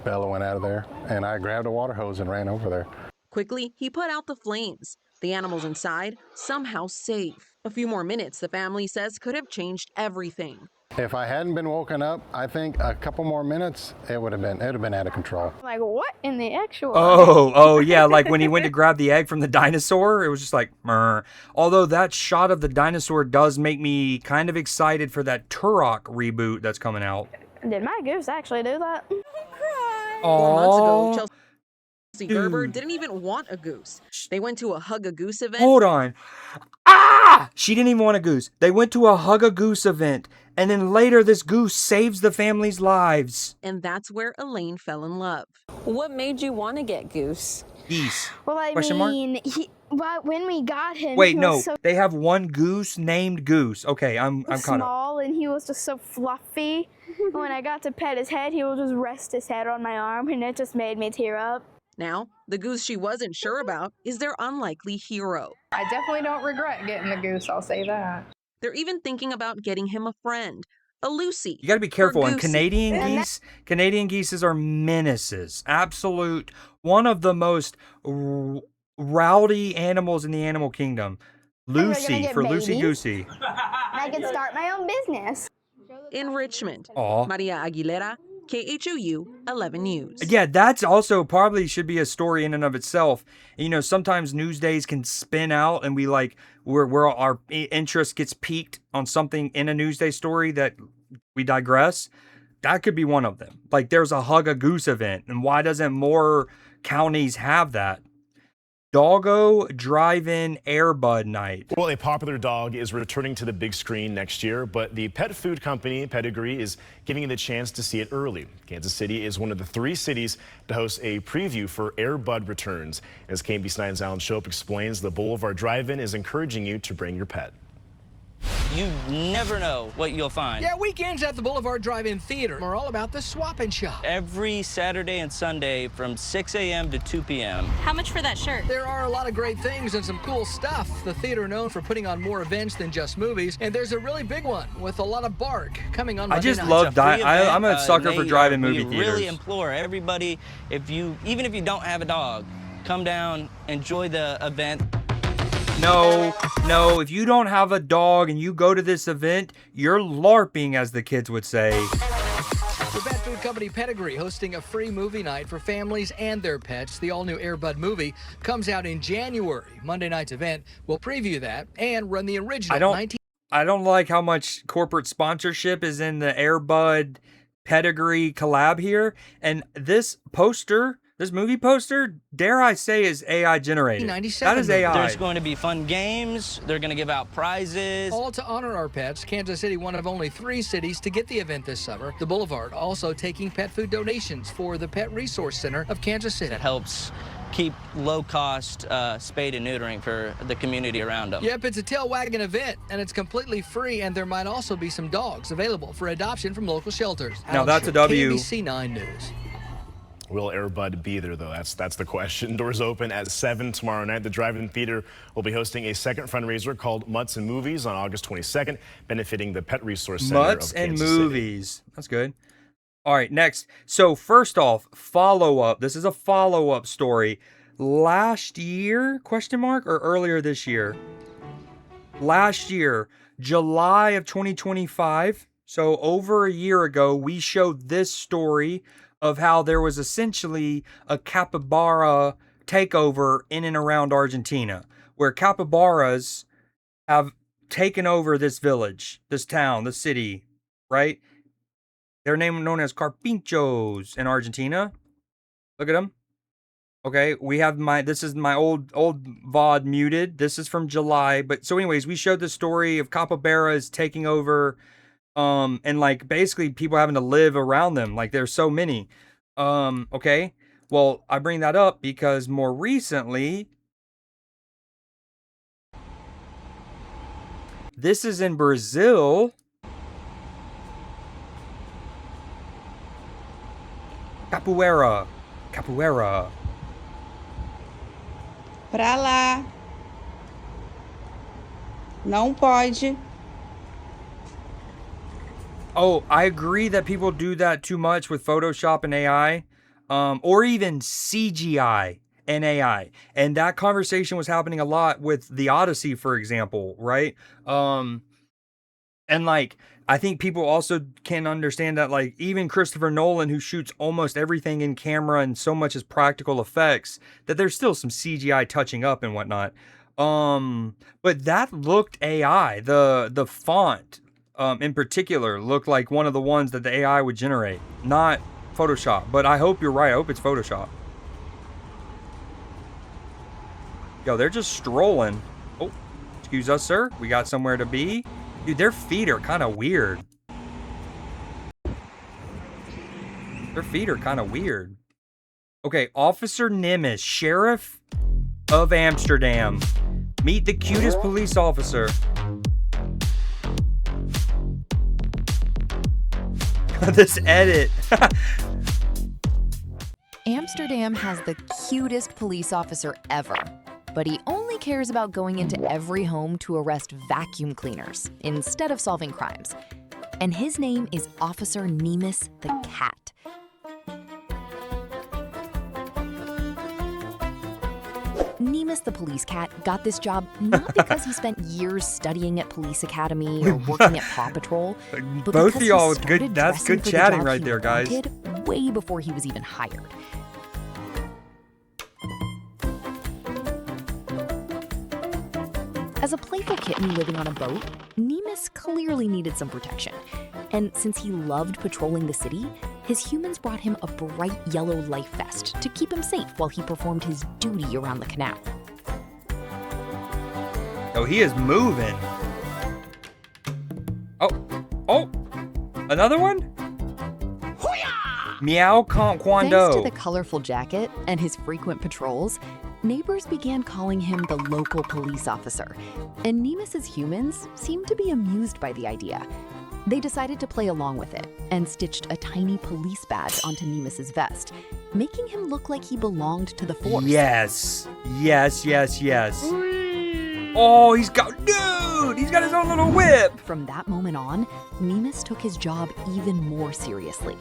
bellowing out of there. And I grabbed a water hose and ran over there.
Quickly, he put out the flames. The animals inside somehow safe. A few more minutes, the family says, could have changed everything.
If I hadn't been woken up, I think a couple more minutes, it would have been out of control.
Like, what in the actual?
Oh, yeah, like when he went to grab the egg from the dinosaur, it was just like, meh. Although that shot of the dinosaur does make me kind of excited for that Turok reboot that's coming out.
Did my goose actually do that?
4 months ago,
Oh,
Chelsea Gerber didn't even want a goose. They went to a Hug a Goose event.
hold on. Ah! She didn't even want a goose. They went to a Hug a Goose event, and then later this goose saves the family's lives.
And that's where Elaine fell in love.
What made you want to get Goose?
Geese.
Well, I
Question mark?
mean, but when we got him,
Wait,
he
no.
was so
They have one goose named Goose. Okay, I'm caught up.
small, and he was just so fluffy. When I got to pet his head, he would just rest his head on my arm, and it just made me tear up.
Now, the goose she wasn't sure about is their unlikely hero.
I definitely don't regret getting the goose, I'll say that.
They're even thinking about getting him a friend, a Lucy.
You got to be careful. And
Goosey.
Canadian geese are menaces. Absolute. One of the most rowdy animals in the animal kingdom. Lucy for Lucy Goosey.
I can start my own business.
In Richmond,
Aw.
Maria Aguilera, KHOU 11 News.
Yeah, that's also probably should be a story in and of itself. You know, sometimes news days can spin out, and where our interest gets piqued on something in a Newsday story that we digress. That could be one of them. Like there's a Hug a Goose event, and why doesn't more counties have that? Doggo Drive-In Airbud Night.
Well, a popular dog is returning to the big screen next year, but the pet food company Pedigree is giving you the chance to see it early. Kansas City is one of the 3 cities to host a preview for Airbud returns. As KBC9's Alan Shope explains, the Boulevard Drive-In is encouraging you to bring your pet.
You never know what you'll find.
Yeah, weekends at the Boulevard Drive-In Theater are all about the swap and shop.
Every Saturday and Sunday from 6 a.m. to 2 p.m.
How much for that shirt? There are a lot of great things and some cool stuff. The theater known for putting on more events than just movies, and there's a really big one with a lot of bark coming on Monday night.
I'm a sucker for drive-in movie
We
theaters.
really implore everybody, even if you don't have a dog, come down, enjoy the event.
No, if you don't have a dog and you go to this event, you're LARPing, as the kids would say.
The pet food company Pedigree hosting a free movie night for families and their pets. The all-new Airbud movie comes out in January. Monday night's event will preview that and run the original
I don't like how much corporate sponsorship is in the Airbud Pedigree collab here. And this movie poster, dare I say, is AI generated. That is AI.
There's going to be fun games. They're going to give out prizes.
All to honor our pets. Kansas City, one of only 3 cities to get the event this summer. The Boulevard also taking pet food donations for the Pet Resource Center of Kansas City.
It helps keep low-cost spade and neutering for the community around them.
Yep, it's a tail wagging event, and it's completely free, and there might also be some dogs available for adoption from local shelters.
Now that's a W.
KBC9 News.
Will Airbud be there, though? That's the question. Doors open at 7 tomorrow night. The Drive-In Theater will be hosting a second fundraiser called Mutts and Movies on August 22nd, benefiting the Pet Resource Center
Mutts
of
and
Kansas City.
Movies. That's good. All right, next. So first off, follow-up. This is a follow-up story. Last year, question mark, or earlier this year? Last year, July of 2025, so over a year ago, we showed this story of how there was essentially a capybara takeover in and around Argentina, where capybaras have taken over this village, this town, this city, right? They're known as carpinchos in Argentina. Look at them. Okay, we have this is my old VOD muted. This is from July. But so anyways, we showed the story of capybaras taking over, and like basically people having to live around them. Like there's so many. Okay. Well, I bring that up because more recently, this is in Brazil. Capoeira.
Pra lá. Não pode.
Oh, I agree that people do that too much with Photoshop and AI, or even CGI and AI. And that conversation was happening a lot with the Odyssey, for example, right? And like, I think people also can understand that, like, even Christopher Nolan, who shoots almost everything in camera and so much as practical effects, that there's still some CGI touching up and whatnot. But that looked AI. The font, in particular, looked like one of the ones that the AI would generate, not Photoshop. But I hope you're right. I hope it's Photoshop. Yo, they're just strolling. Oh, excuse us, sir. We got somewhere to be. Dude, their feet are kind of weird. Okay, Officer Nimitz, Sheriff of Amsterdam. Meet the cutest police officer. This edit.
Amsterdam has the cutest police officer ever. But he only cares about going into every home to arrest vacuum cleaners instead of solving crimes. And his name is Officer Nimitz the Cat. Nimitz the police cat got this job not because he spent years studying at police academy or working at Paw Patrol, but
both of y'all,
good.
That's good chatting right there, guys.
Way before he was even hired. As a playful kitten living on a boat, Nimitz clearly needed some protection. And since he loved patrolling the city, his humans brought him a bright yellow life vest to keep him safe while he performed his duty around the canal.
Oh, he is moving. Oh, another one? Meow Kwando.
Thanks to the colorful jacket and his frequent patrols, neighbors began calling him the local police officer, and Nimitz's humans seemed to be amused by the idea. They decided to play along with it and stitched a tiny police badge onto Nimitz's vest, making him look like he belonged to the force.
Yes. Oh, he's got his own little whip.
From that moment on, Nimitz took his job even more seriously.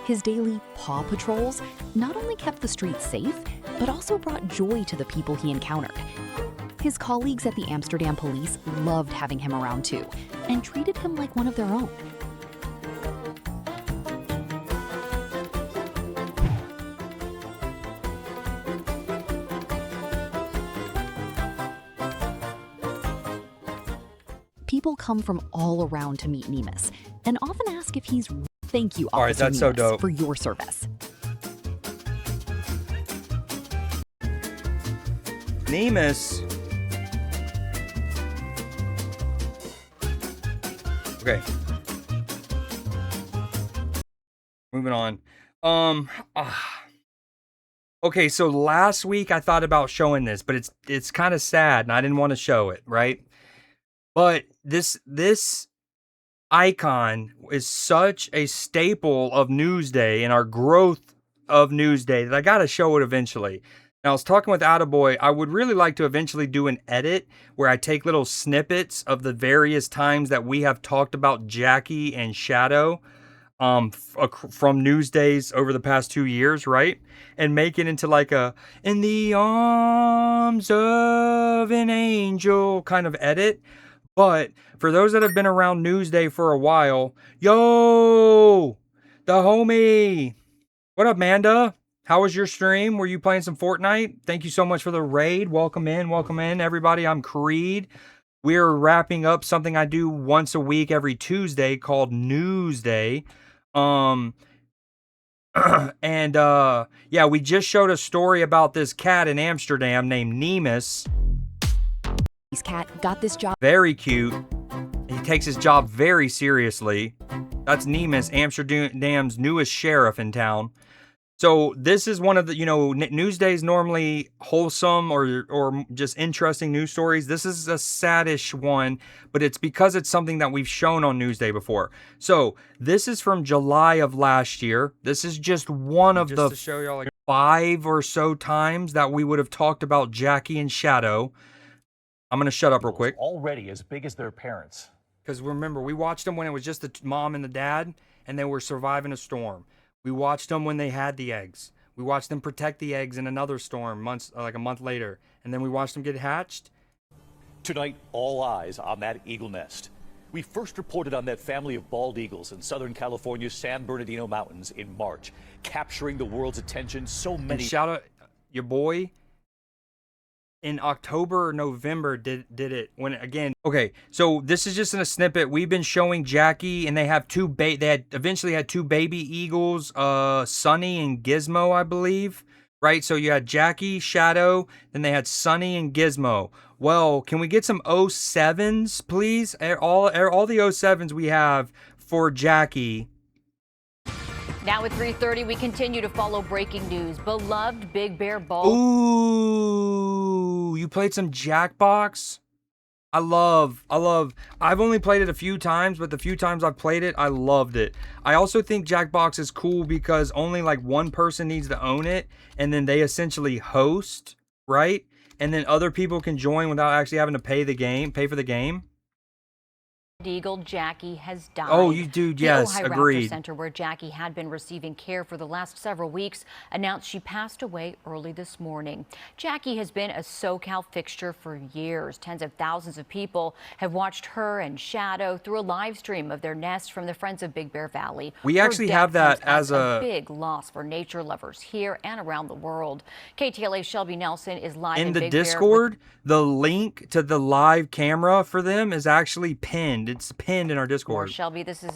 His daily paw patrols not only kept the streets safe, but also brought joy to the people he encountered. His colleagues at the Amsterdam police loved having him around too, and treated him like one of their own. People come from all around to meet Nimitz, and often ask if he's thank you, Officer
that's so dope.
for your service.
Nimitz. Okay. Moving on. Okay, so last week I thought about showing this, but it's kind of sad and I didn't want to show it, right? But this icon is such a staple of Newsday and our growth of Newsday that I got to show it eventually. Now, I was talking with Attaboy. I would really like to eventually do an edit where I take little snippets of the various times that we have talked about Jackie and Shadow. from Newsdays over the past 2 years, right? And make it into like a "in the arms of an angel" kind of edit. But for those that have been around Newsday for a while, yo, the homie, what up, Manda? How was your stream? Were you playing some Fortnite? Thank you so much for the raid. Welcome in, everybody. I'm Creed. We're wrapping up something I do once a week every Tuesday called Newsday. Yeah, we just showed a story about this cat in Amsterdam named Nemus.
His cat got this job.
Very cute. He takes his job very seriously. That's Nemus, Amsterdam's newest sheriff in town. So this is one of the, Newsday's normally wholesome or just interesting news stories. This is a saddish one, but it's because it's something that we've shown on Newsday before. So this is from July of last year. This is just one of the 5 or so times that we would have talked about Jackie and Shadow. I'm going to shut up real quick.
Already as big as their parents.
Because remember, we watched them when it was just the mom and the dad, and they were surviving a storm. We watched them when they had the eggs. We watched them protect the eggs in another storm like a month later. And then we watched them get hatched.
Tonight, all eyes on that eagle nest. We first reported on that family of bald eagles in Southern California's San Bernardino Mountains in March, capturing the world's attention. So many.
And shout out your boy. In October or November did it when again. Okay, so this is just in a snippet. We've been showing Jackie, and they have eventually had two baby eagles, Sunny and Gizmo, I believe. Right? So you had Jackie, Shadow, then they had Sunny and Gizmo. Well, can we get some 07s, please? All the 07s we have for Jackie.
Now at 3:30, we continue to follow breaking news. Beloved Big Bear Ball.
Ooh, you played some Jackbox? I've only played it a few times, but the few times I've played it, I loved it. I also think Jackbox is cool because only like one person needs to own it, and then they essentially host, right? And then other people can join without actually having to pay for the game.
Eagle Jackie has died.
Oh, you do, yes,
the Ojai
agreed.
Raptor Center, where Jackie had been receiving care for the last several weeks, announced she passed away early this morning. Jackie has been a SoCal fixture for years. Tens of thousands of people have watched her and Shadow through a live stream of their nest from the Friends of Big Bear Valley.
We actually have that as a
big loss for nature lovers here and around the world. KTLA's Shelby Nelson is live
in the
Big
Discord. The link to the live camera for them is actually pinned. It's pinned in our Discord.
Shelby, this is.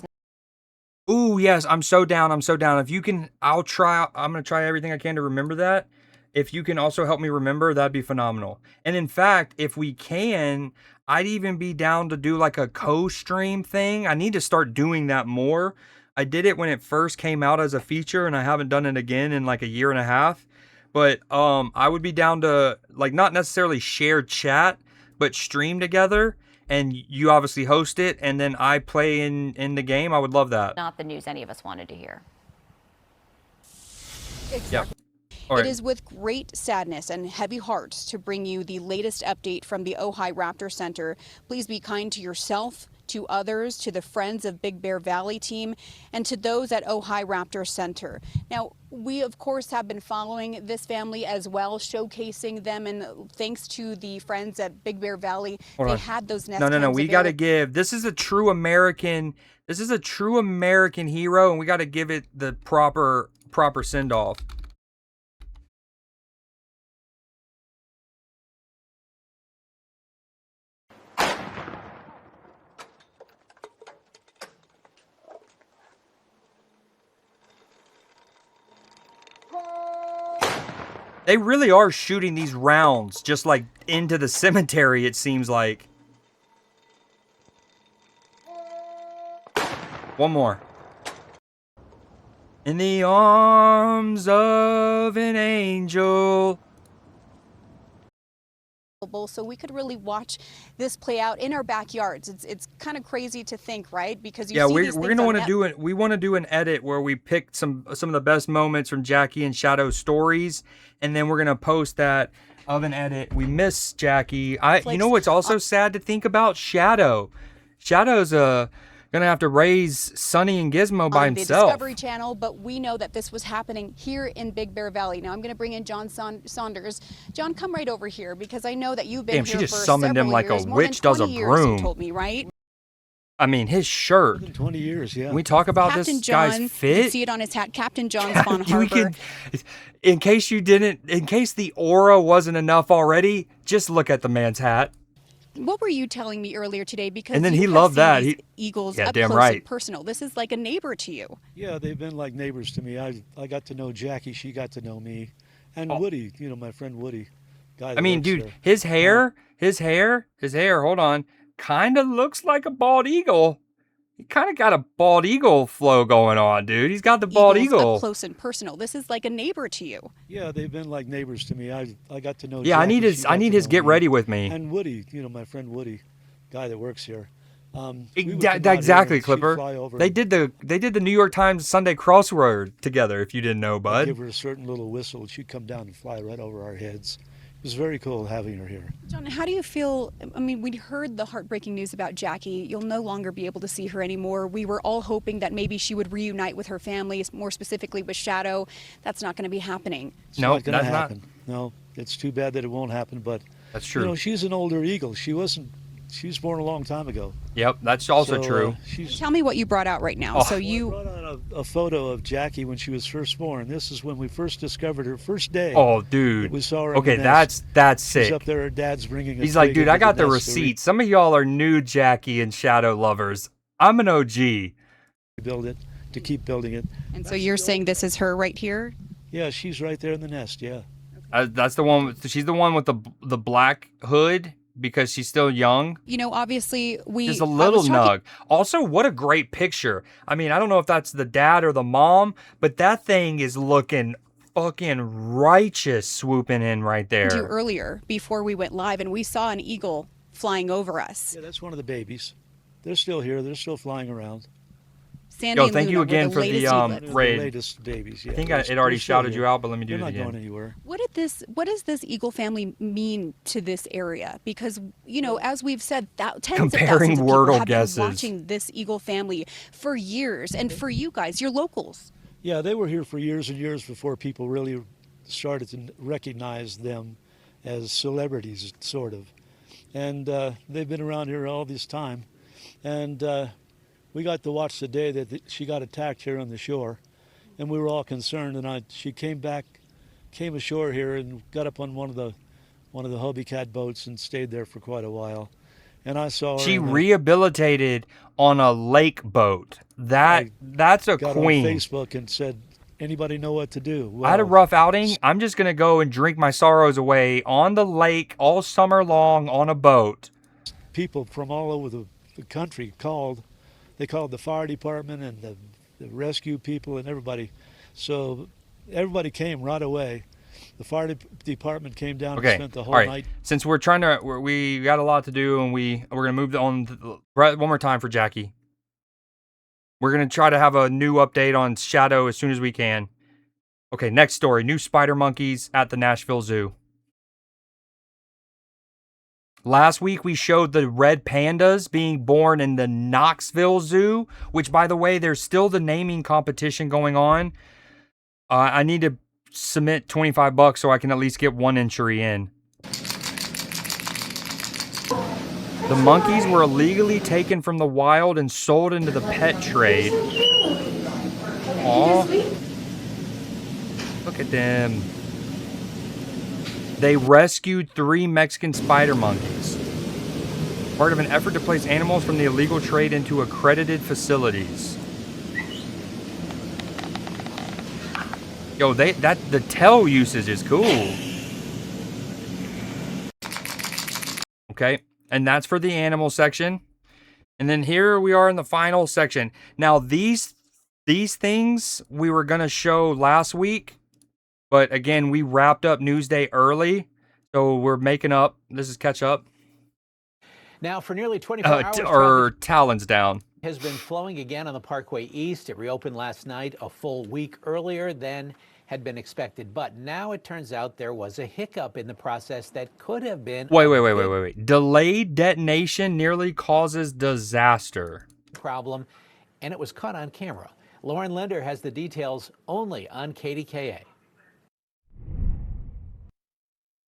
Ooh, yes, I'm so down. If you can, I'm going to try everything I can to remember that. If you can also help me remember, that'd be phenomenal. And in fact, if we can, I'd even be down to do like a co-stream thing. I need to start doing that more. I did it when it first came out as a feature, and I haven't done it again in like a year and a half. But I would be down to like not necessarily share chat, but stream together. And you obviously host it, and then I play in the game. I would love that.
Not the news any of us wanted to hear.
Yep.
It is with great sadness and heavy hearts to bring you the latest update from the Ojai Raptor Center. Please be kind to yourself, to others, to the Friends of Big Bear Valley team, and to those at Ojai Raptor Center. Now, we, of course, have been following this family as well, showcasing them, and thanks to the Friends at Big Bear Valley, they had those nest
No, we got to give, this is a true American hero, and we got to give it the proper send-off. They really are shooting these rounds just like into the cemetery, it seems like. One more. In the arms of an angel.
So we could really watch this play out in our backyards. It's kind of crazy to think, right? Because you see
we're gonna want to do it. We want to do an edit where we pick some of the best moments from Jackie and Shadow's stories, and then we're gonna post that of an edit. We miss Jackie. You know what's also sad to think about? Shadow. Shadow's Gonna have to raise Sonny and Gizmo by
on
himself.
the Discovery Channel, but we know that this was happening here in Big Bear Valley. Now I'm going to bring in John Saunders. John, come right over here because I know that you've been
Damn,
here
she just
for
summoned him
several
like a
years, more
witch
than
does a
20 years,
broom.
You told me, right?
I mean, his shirt.
20 years, yeah.
Can we talk about
Captain
this
John,
guy's
you
fit?
can see it on his hat. Captain John's Von Harbor.
In case the aura wasn't enough already, just look at the man's hat.
What were you telling me earlier today? Because
And then
you
he
have
loved
seen
that.
these eagles
Yeah,
up
damn
close
right.
and personal. This is like a neighbor to you.
Yeah, they've been like neighbors to me. I got to know Jackie. She got to know me. And Woody, my friend Woody. Guy that
I mean,
works
dude,
there.
his hair, hold on, kind of looks like a bald eagle. He kind of got a bald eagle flow going on, dude. He's got the bald
Eagles
eagle.
up close and personal. This is like a neighbor to you.
Yeah, they've been like neighbors to me. I got to know
Yeah, I
Jackie.
need his
She got to
his
know
get
me.
ready with me.
And Woody, my friend Woody, guy that works here. We would come out
Exactly,
here and she'd
Clipper.
fly over
They
and
did the New York Times Sunday crossword together. If you didn't know,
I'd
bud.
give her a certain little whistle. She'd come down and fly right over our heads. It was very cool having her here.
John, how do you feel? I mean, we heard the heartbreaking news about Jackie. You'll no longer be able to see her anymore. We were all hoping that maybe she would reunite with her family, more specifically with Shadow. That's not going to be happening.
It's not going to happen. No, it's too bad that it won't happen, but
that's true.
She's an older eagle. She was born a long time ago.
Yep, that's also true.
Tell me what you brought out right now. So you
brought out a photo of Jackie when she was first born. This is when we first discovered her, first day.
Oh, dude.
We saw her.
Okay,
in the nest.
that's
She's
sick.
up there. Her dad's bringing.
He's like, dude, I got the receipts. Some of y'all are new Jackie and Shadow lovers. I'm an OG.
Build it to keep building it.
And so you're saying this is her right here?
Yeah, she's right there in the nest. Yeah.
That's the one. She's the one with the black hood because she's still young.
Obviously
Just a little nug. Also, what a great picture. I mean, I don't know if that's the dad or the mom, but that thing is looking fucking righteous swooping in right there.
Earlier before we went live, and we saw an eagle flying over us.
Yeah, that's one of the babies. They're still here. They're still flying around.
Sandy
Yo,
and
thank
Luna
you again
were
for
latest
the
eaglets.
raid.
The latest babies. Yeah,
I think it already shouted you out, but let me do it again.
They're not going anywhere.
What does this eagle family mean to this area? Because as we've said, tens of
Comparing
thousands of people
Wordle
have
guesses.
been watching this eagle family for years, and for you guys, you're locals.
Yeah, they were here for years and years before people really started to recognize them as celebrities, sort of. And they've been around here all this time. And we got to watch the day that she got attacked here on the shore. And we were all concerned. And she came ashore here and got up on one of the Hobie Cat boats and stayed there for quite a while. And I saw her.
She rehabilitated on a lake boat. That's a
got
queen.
on Facebook and said, anybody know what to do? Well,
I had a rough outing. I'm just going to go and drink my sorrows away on the lake all summer long on a boat.
People from all over the country called. They called the fire department and the rescue people and everybody. So everybody came right away. The fire department came down and spent the whole night.
Since we got a lot to do, and we're going to move on one more time for Jackie. We're going to try to have a new update on Shadow as soon as we can. Okay, next story. New spider monkeys at the Nashville Zoo. Last week, we showed the red pandas being born in the Knoxville Zoo, which, by the way, there's still the naming competition going on. I need to submit $25 so I can at least get one entry in. The monkeys were illegally taken from the wild and sold into the pet trade. Aw. Look at them. They rescued 3 Mexican spider monkeys. Part of an effort to place animals from the illegal trade into accredited facilities. Yo, the tail usage is cool. Okay, and that's for the animal section. And then here we are in the final section. Now these things we were gonna show last week, but again we wrapped up Newsday early, so we're making up. This is catch up.
Now for nearly 24 hours,
or Talons down.
Has been flowing again on the Parkway East. It reopened last night a full week earlier than had been expected, but now it turns out there was a hiccup in the process that could have been...
Wait. Delayed detonation nearly causes disaster.
problem, and it was caught on camera. Lauren Linder has the details only on KDKA.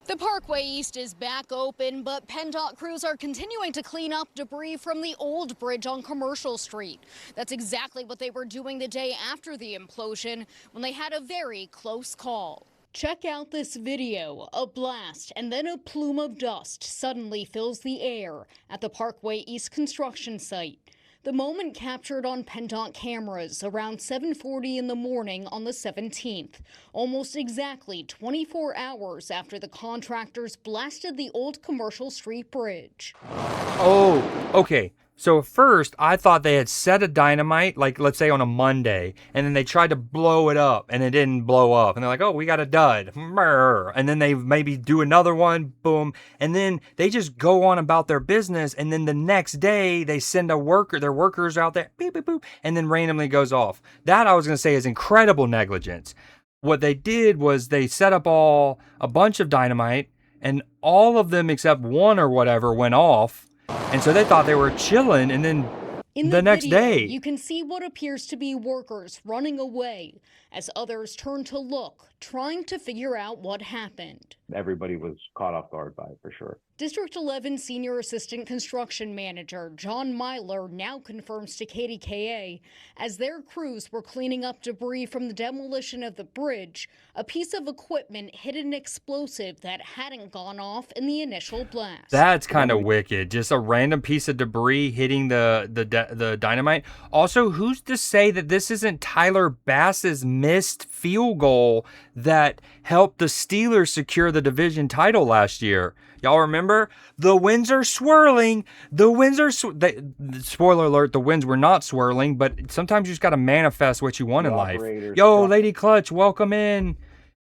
The Parkway East is back open, but PennDOT crews are continuing to clean up debris from the old bridge on Commercial Street. That's exactly what they were doing the day after the implosion, when they had a very close call. Check out this video. A blast and then a plume of dust suddenly fills the air at the Parkway East construction site. The moment captured on PennDOT cameras around 7:40 in the morning on the 17th, almost exactly 24 hours after the contractors blasted the old Commercial Street Bridge.
Oh, okay. So at first, I thought they had set a dynamite, like let's say on a Monday, and then they tried to blow it up, and it didn't blow up. And they're like, oh, we got a dud. And then they maybe do another one, boom. And then they just go on about their business, and then the next day, they send their workers out there, beep, beep, boop, and then randomly goes off. That, I was going to say, is incredible negligence. What they did was they set up a bunch of dynamite, and all of them except one or whatever went off. And so they thought they were chilling, and then
In
the next
video,
day.
you can see what appears to be workers running away as others turn to look, trying to figure out what happened.
Everybody was caught off guard by it for sure.
District 11 Senior Assistant Construction Manager John Myler now confirms to KDKA as their crews were cleaning up debris from the demolition of the bridge, a piece of equipment hit an explosive that hadn't gone off in the initial blast.
That's kind of wicked. Just a random piece of debris hitting the dynamite. Also, who's to say that this isn't Tyler Bass's missed field goal that helped the Steelers secure the division title last year? Y'all remember? The winds are swirling. The winds are... spoiler alert, the winds were not swirling, but sometimes you just got to manifest what you want in life. Yo, Lady Clutch, welcome in.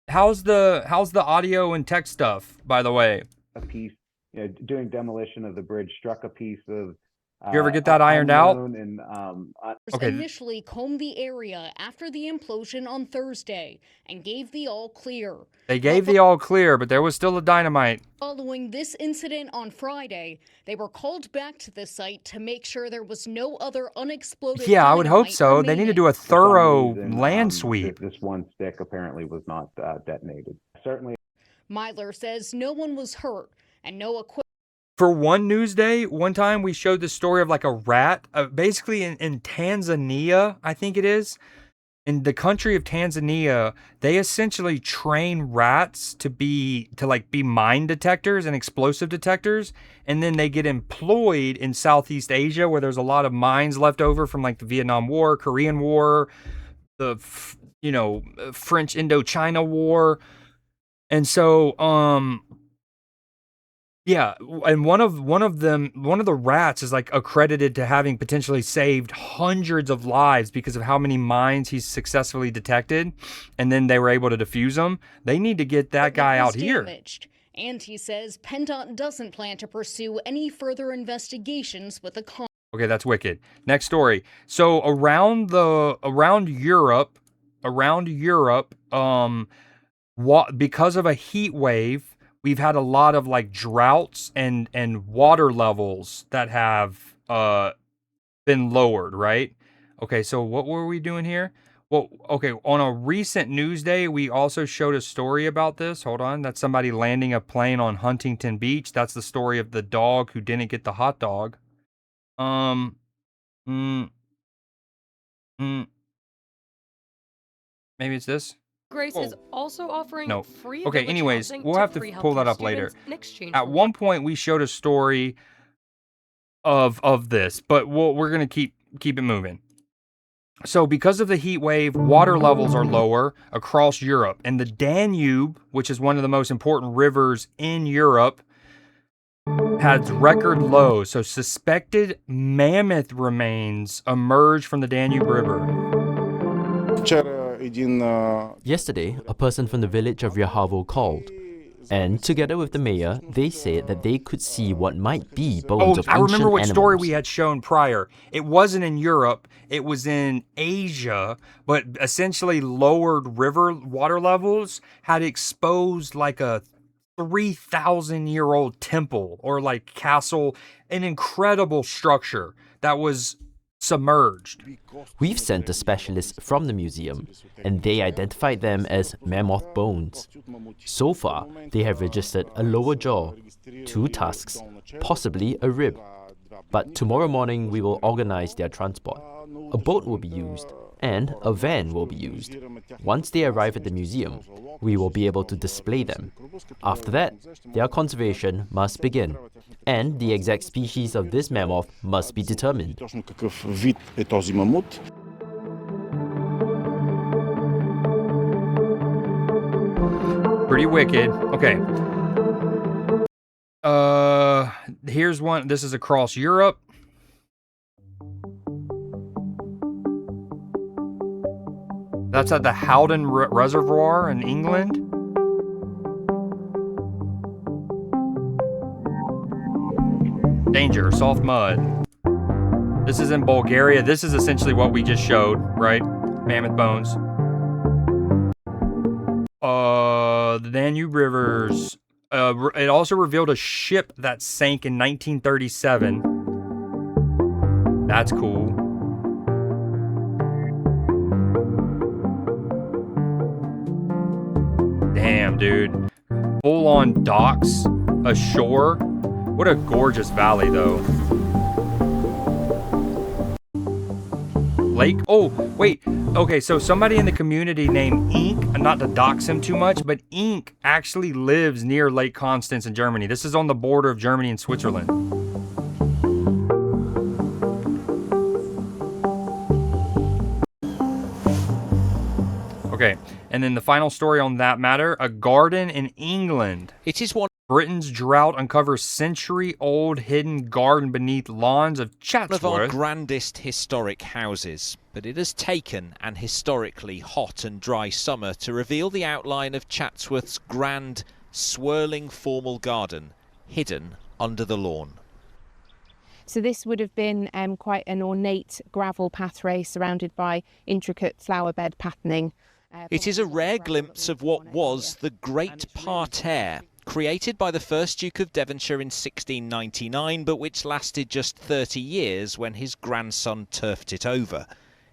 How's the audio and tech stuff, by the way?
A piece, doing demolition of the bridge, struck a piece of...
You ever get that ironed out?
And,
Okay.
Initially combed the area after the implosion on Thursday and gave the all clear.
They gave the all clear, but there was still a dynamite.
Following this incident on Friday, they were called back to the site to make sure there was no other unexploded
Yeah, I would hope
dynamite
so. They need to do a
for some
thorough
reason,
land sweep.
This one stick apparently was not detonated. Certainly.
Myler says no one was hurt and no equipment.
For one Newsday, one time we showed the story of like a rat, basically in Tanzania, I think it is. In the country of Tanzania, they essentially train rats to be mine detectors and explosive detectors, and then they get employed in Southeast Asia where there's a lot of mines left over from like the Vietnam War, Korean War, the French Indochina War. And so yeah, and one of the rats is like accredited to having potentially saved hundreds of lives because of how many mines he's successfully detected, and then they were able to defuse them. They need to get that guy out here.
Damaged. And he says PennDOT doesn't plan to pursue any further investigations with the
Okay, that's wicked. Next story. So around Europe, because of a heat wave, we've had a lot of like droughts and water levels that have been lowered, right? Okay, so what were we doing here? Well, okay, on a recent Newsday, we also showed a story about this. Hold on, that's somebody landing a plane on Huntington Beach. That's the story of the dog who didn't get the hot dog. Maybe it's this.
Grace is also offering
No.
free
Okay,
village
anyways,
housing
we'll have to
free
pull that
healthcare
up later.
students in exchange
At
for
one point, we showed a story of this, but we're going to keep it moving. So because of the heat wave, water levels are lower across Europe. And the Danube, which is one of the most important rivers in Europe, has record lows. So suspected mammoth remains emerged from the Danube River.
Yesterday, a person from the village of Yahavo called. And together with the mayor, they said that they could see what might be bones of ancient
I remember what story
animals.
we had shown prior. It wasn't in Europe, it was in Asia, but essentially lowered river water levels had exposed like a 3,000-year-old temple or like castle, an incredible structure that was submerged.
We've sent a specialist from the museum, and they identified them as mammoth bones. So far, they have registered a lower jaw, 2 tusks, possibly a rib. But tomorrow morning, we will organize their transport. A boat will be used, and a van will be used. Once they arrive at the museum, we will be able to display them. After that, their conservation must begin, and the exact species of this mammoth must be determined.
Pretty wicked. Okay. Here's one. This is across Europe. That's at the Howden Reservoir in England. Danger, soft mud. This is in Bulgaria. This is essentially what we just showed, right? Mammoth bones. The Danube rivers. It also revealed a ship that sank in 1937. That's cool. Damn, dude. Full-on docks ashore. What a gorgeous valley, though. Lake? Oh, wait. Okay, so somebody in the community named Ink, not to dox him too much, but Ink actually lives near Lake Constance in Germany. This is on the border of Germany and Switzerland. Okay, and then the final story on that matter, a garden in England.
It is one.
Britain's drought uncovers century-old hidden garden beneath lawns of Chatsworth.
One of our grandest historic houses, but it has taken an historically hot and dry summer to reveal the outline of Chatsworth's grand, swirling formal garden, hidden under the lawn.
So this would have been quite an ornate gravel pathway surrounded by intricate flower bed patterning.
It is a rare glimpse of what was the Great Parterre, created by the first Duke of Devonshire in 1699, but which lasted just 30 years when his grandson turfed it over.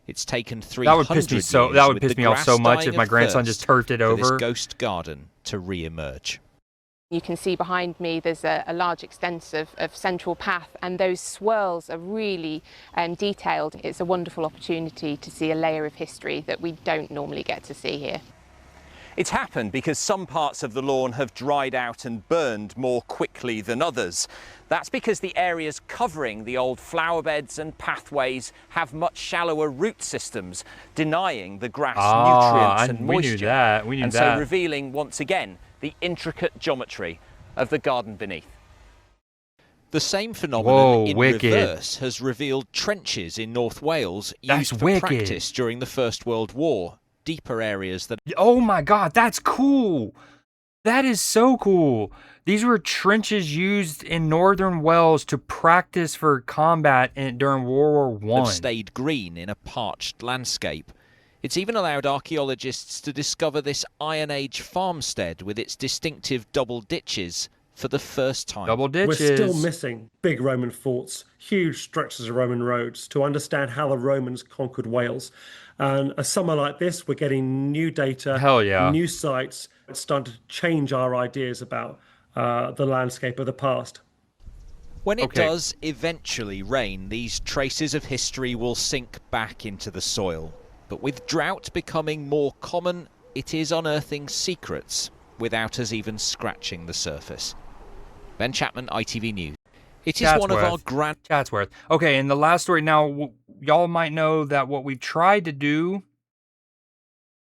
It's taken 300
That would piss me so. That would piss me off so much if my grandson just turfed it over.
For this ghost garden to re-emerge.
You can see behind me there's a large extent of central path, and those swirls are really detailed. It's a wonderful opportunity to see a layer of history that we don't normally get to see here.
It's happened because some parts of the lawn have dried out and burned more quickly than others. That's because the areas covering the old flower beds and pathways have much shallower root systems, denying the grass nutrients and moisture.
We knew that. We knew
and
that.
So revealing once again the intricate geometry of the garden beneath. The same phenomenon in reverse has revealed trenches in North Wales used for practice during the First World War. Deeper areas that...
Oh my god, that's cool! That is so cool! These were trenches used in northern Wales to practice for combat during World War I.
Have stayed green in a parched landscape. It's even allowed archaeologists to discover this Iron Age farmstead with its distinctive double ditches for the first time.
Double ditches.
We're still missing big Roman forts, huge stretches of Roman roads to understand how the Romans conquered Wales. And a summer like this, we're getting new data, new sites. It's starting to change our ideas about the landscape of the past.
When it does eventually rain, these traces of history will sink back into the soil. But with drought becoming more common, it is unearthing secrets without us even scratching the surface. Ben Chapman, ITV News. It is one of our grand...
Chatsworth. Okay, and the last story. Now, y'all might know that what we've tried to do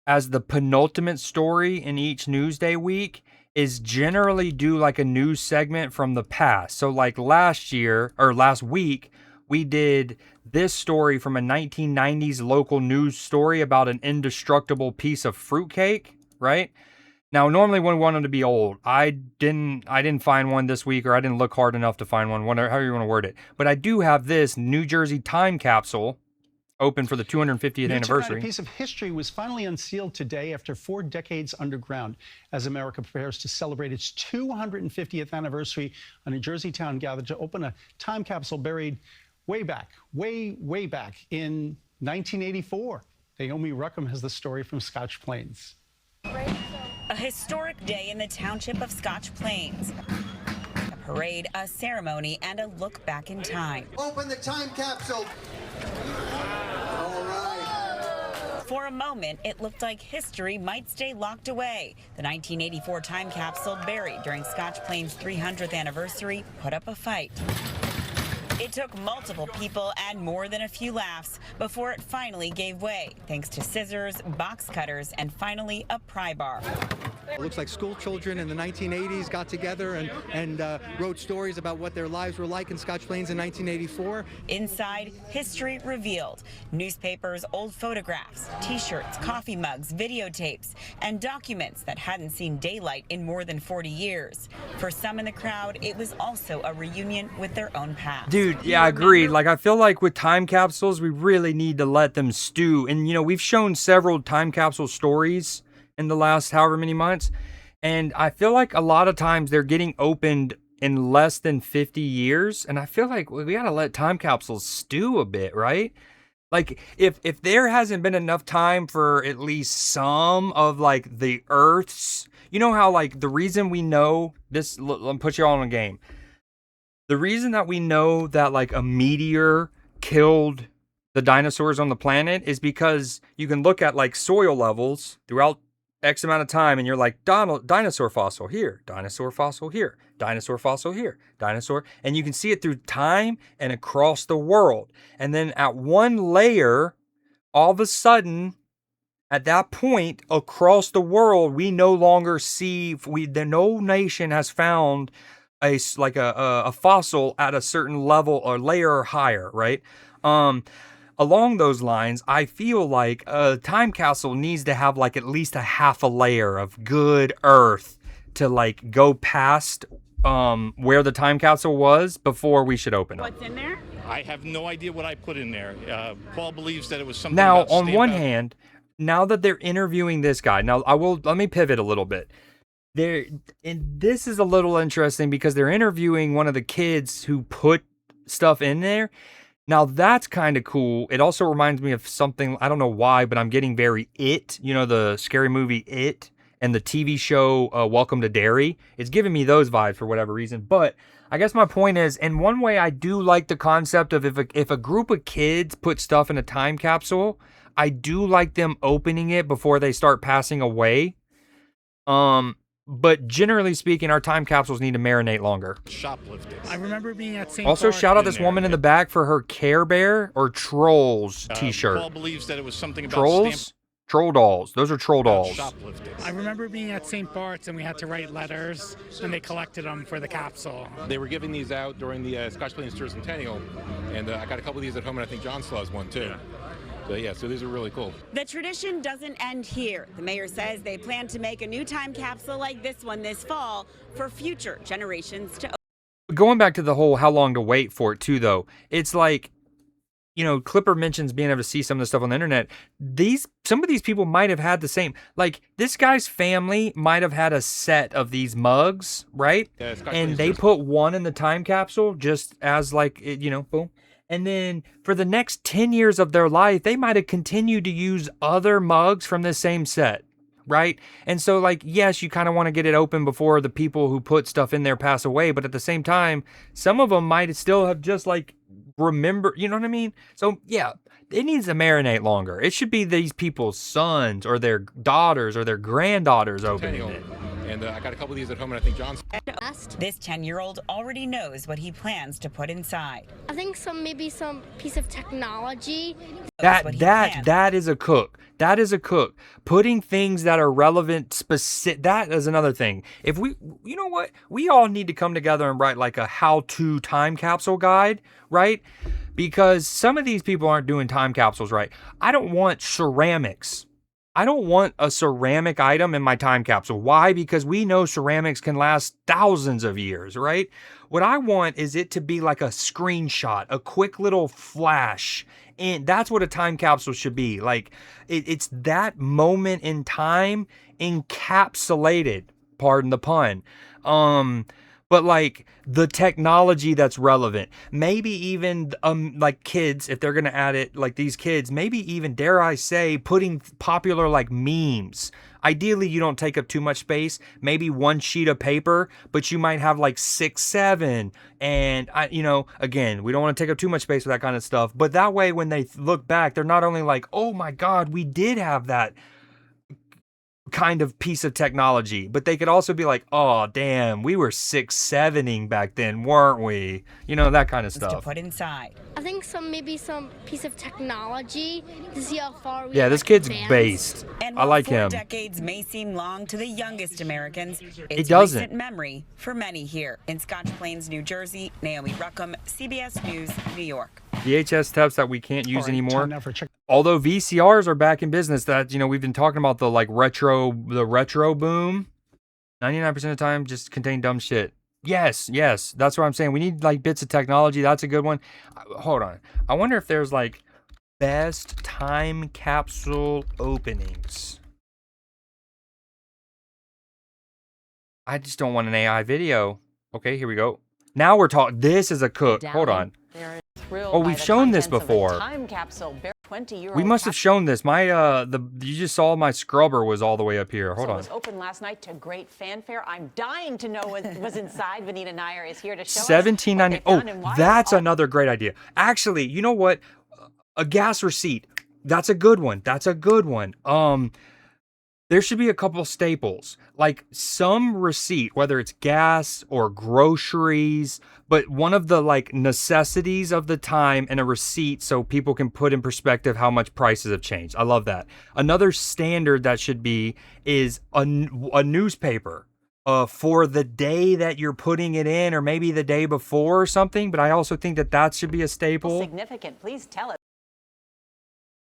as the penultimate story in each Newsday week is generally do like a news segment from the past. So like last week, we did this story from a 1990s local news story about an indestructible piece of fruitcake, right? Now, normally we want them to be old. I didn't find one this week, or I didn't look hard enough to find one, however you want to word it. But I do have this New Jersey time capsule open for the 250th anniversary.
A piece of history was finally unsealed today after 4 decades underground as America prepares to celebrate its 250th anniversary. A New Jersey town gathered to open a time capsule buried Way back, way back in 1984. Naomi Ruckham has the story from Scotch Plains.
A historic day in the township of Scotch Plains. A parade, a ceremony, and a look back in time.
Open the time capsule. All right.
For a moment, it looked like history might stay locked away. The 1984 time capsule, buried during Scotch Plains' 300th anniversary, put up a fight. It took multiple people and more than a few laughs before it finally gave way, thanks to scissors, box cutters, and finally a pry bar.
It looks like school children in the 1980s got together and wrote stories about what their lives were like in Scotch Plains in 1984.
Inside, history revealed. Newspapers, old photographs, t-shirts, coffee mugs, videotapes, and documents that hadn't seen daylight in more than 40 years. For some in the crowd, it was also a reunion with their own past.
Dude, yeah, I agree. Like, I feel like with time capsules, we really need to let them stew. And, you know, we've shown several time capsule stories in the last however many months. And I feel like a lot of times they're getting opened in less than 50 years. And I feel like we got to let time capsules stew a bit, right? Like, if there hasn't been enough time for at least some of, like, the Earth's, you know how, like, the reason we know this, let me put you all in a game. The reason that we know that, like, a meteor killed the dinosaurs on the planet is because you can look at, like, soil levels throughout X amount of time, and you're like, dinosaur fossil here, dinosaur fossil here, dinosaur fossil here, dinosaur, and you can see it through time and across the world. And then at one layer, all of a sudden, at that point, across the world, we no longer see, no nation has found a fossil at a certain level or layer or higher, right? Along those lines, I feel like a time capsule needs to have like at least a half a layer of good earth to like go past where the time capsule was before we should open it.
What's in there? I have no idea what I put in there. Paul believes that it was something.
Now, on one hand, now that they're interviewing this guy, let me pivot a little bit. And this is a little interesting because they're interviewing one of the kids who put stuff in there. Now, that's kind of cool. It also reminds me of something, I don't know why, but I'm getting very It, you know, the scary movie It, and the TV show Welcome to Derry. It's giving me those vibes for whatever reason. But I guess my point is, in one way, I do like the concept of if a group of kids put stuff in a time capsule, I do like them opening it before they start passing away. But generally speaking, our time capsules need to marinate longer.
Shoplifting.
I remember being at St.
Also, shout out this woman in the back for her Care Bear or Trolls t-shirt.
Paul believes that it was something about
Trolls? Troll dolls. Those are troll dolls.
Shoplifting.
I remember being at St. Bart's and we had to write letters and they collected them for the capsule.
They were giving these out during the Scotch Plains Tercentennial, and I got a couple of these at home, and I think John still has one too. Yeah. So these are really cool.
The tradition doesn't end here. The mayor says they plan to make a new time capsule like this one this fall for future generations to.
Going back to the whole how long to wait for it too, though, it's like, you know, Clipper mentions being able to see some of the stuff on the internet. Some of these people might have had the same. Like, this guy's family might have had a set of these mugs, right? Yeah, and they put one in the time capsule just as like, you know, boom. And then for the next 10 years of their life, they might have continued to use other mugs from the same set, right? And so, like, yes, you kind of want to get it open before the people who put stuff in there pass away. But at the same time, some of them might still have just, like, remember, you know what I mean? So, yeah, it needs to marinate longer. It should be these people's sons or their daughters or their granddaughters opening it.
And I got a couple of these at home, and I think John's.
This 10-year-old already knows what he plans to put inside.
I think maybe some piece of technology.
That is a cook. That is a cook. Putting things that are relevant, specific. That is another thing. If you know what? We all need to come together and write like a how-to time capsule guide, right? Because some of these people aren't doing time capsules right. I don't want ceramics. I don't want a ceramic item in my time capsule. Why? Because we know ceramics can last thousands of years, right? What I want is it to be like a screenshot, a quick little flash. And that's what a time capsule should be. Like, it's that moment in time encapsulated, pardon the pun. But but like the technology that's relevant. Maybe even like kids, if they're gonna add it, like these kids, maybe even, dare I say, putting popular like memes. Ideally, you don't take up too much space, maybe one sheet of paper, but you might have like 6, 7. And again, we don't want to take up too much space with that kind of stuff. But that way, when they look back, they're not only like, oh my God, we did have that kind of piece of technology, but they could also be like, oh damn, we were 6, 7ing back then, weren't we? That kind of stuff.
To put inside.
I think maybe some piece of technology to see how far we.
Yeah, this kid's
advanced.
based.
And
I like
4
him.
decades may seem long to the youngest Americans,
It
it's
doesn't.
recent memory for many here. In Scotch Plains, New Jersey, Naomi Ruckham, CBS News, New York.
VHS tapes that we can't use anymore. Although VCRs are back in business, that we've been talking about the retro boom. 99% of the time just contain dumb shit. Yes, that's what I'm saying. We need like bits of technology. That's a good one. Hold on. I wonder if there's like best time capsule openings. I just don't want an AI video. Okay, here we go. Now we're talking. This is a cook. Hold on. Oh, we've shown this before. We must have shown this. You just saw my scrubber was all the way up here. Hold on.
It was open last night to great fanfare. I'm dying to know what was inside. Vanita Nair is here to show us.
$17.90. Oh, that's another great idea. Actually, you know what? A gas receipt. That's a good one. There should be a couple staples, like some receipt, whether it's gas or groceries, but one of the like necessities of the time, and a receipt so people can put in perspective how much prices have changed. I love that. Another standard that should be is a newspaper for the day that you're putting it in, or maybe the day before or something. But I also think that should be a staple.
Significant. Please tell us.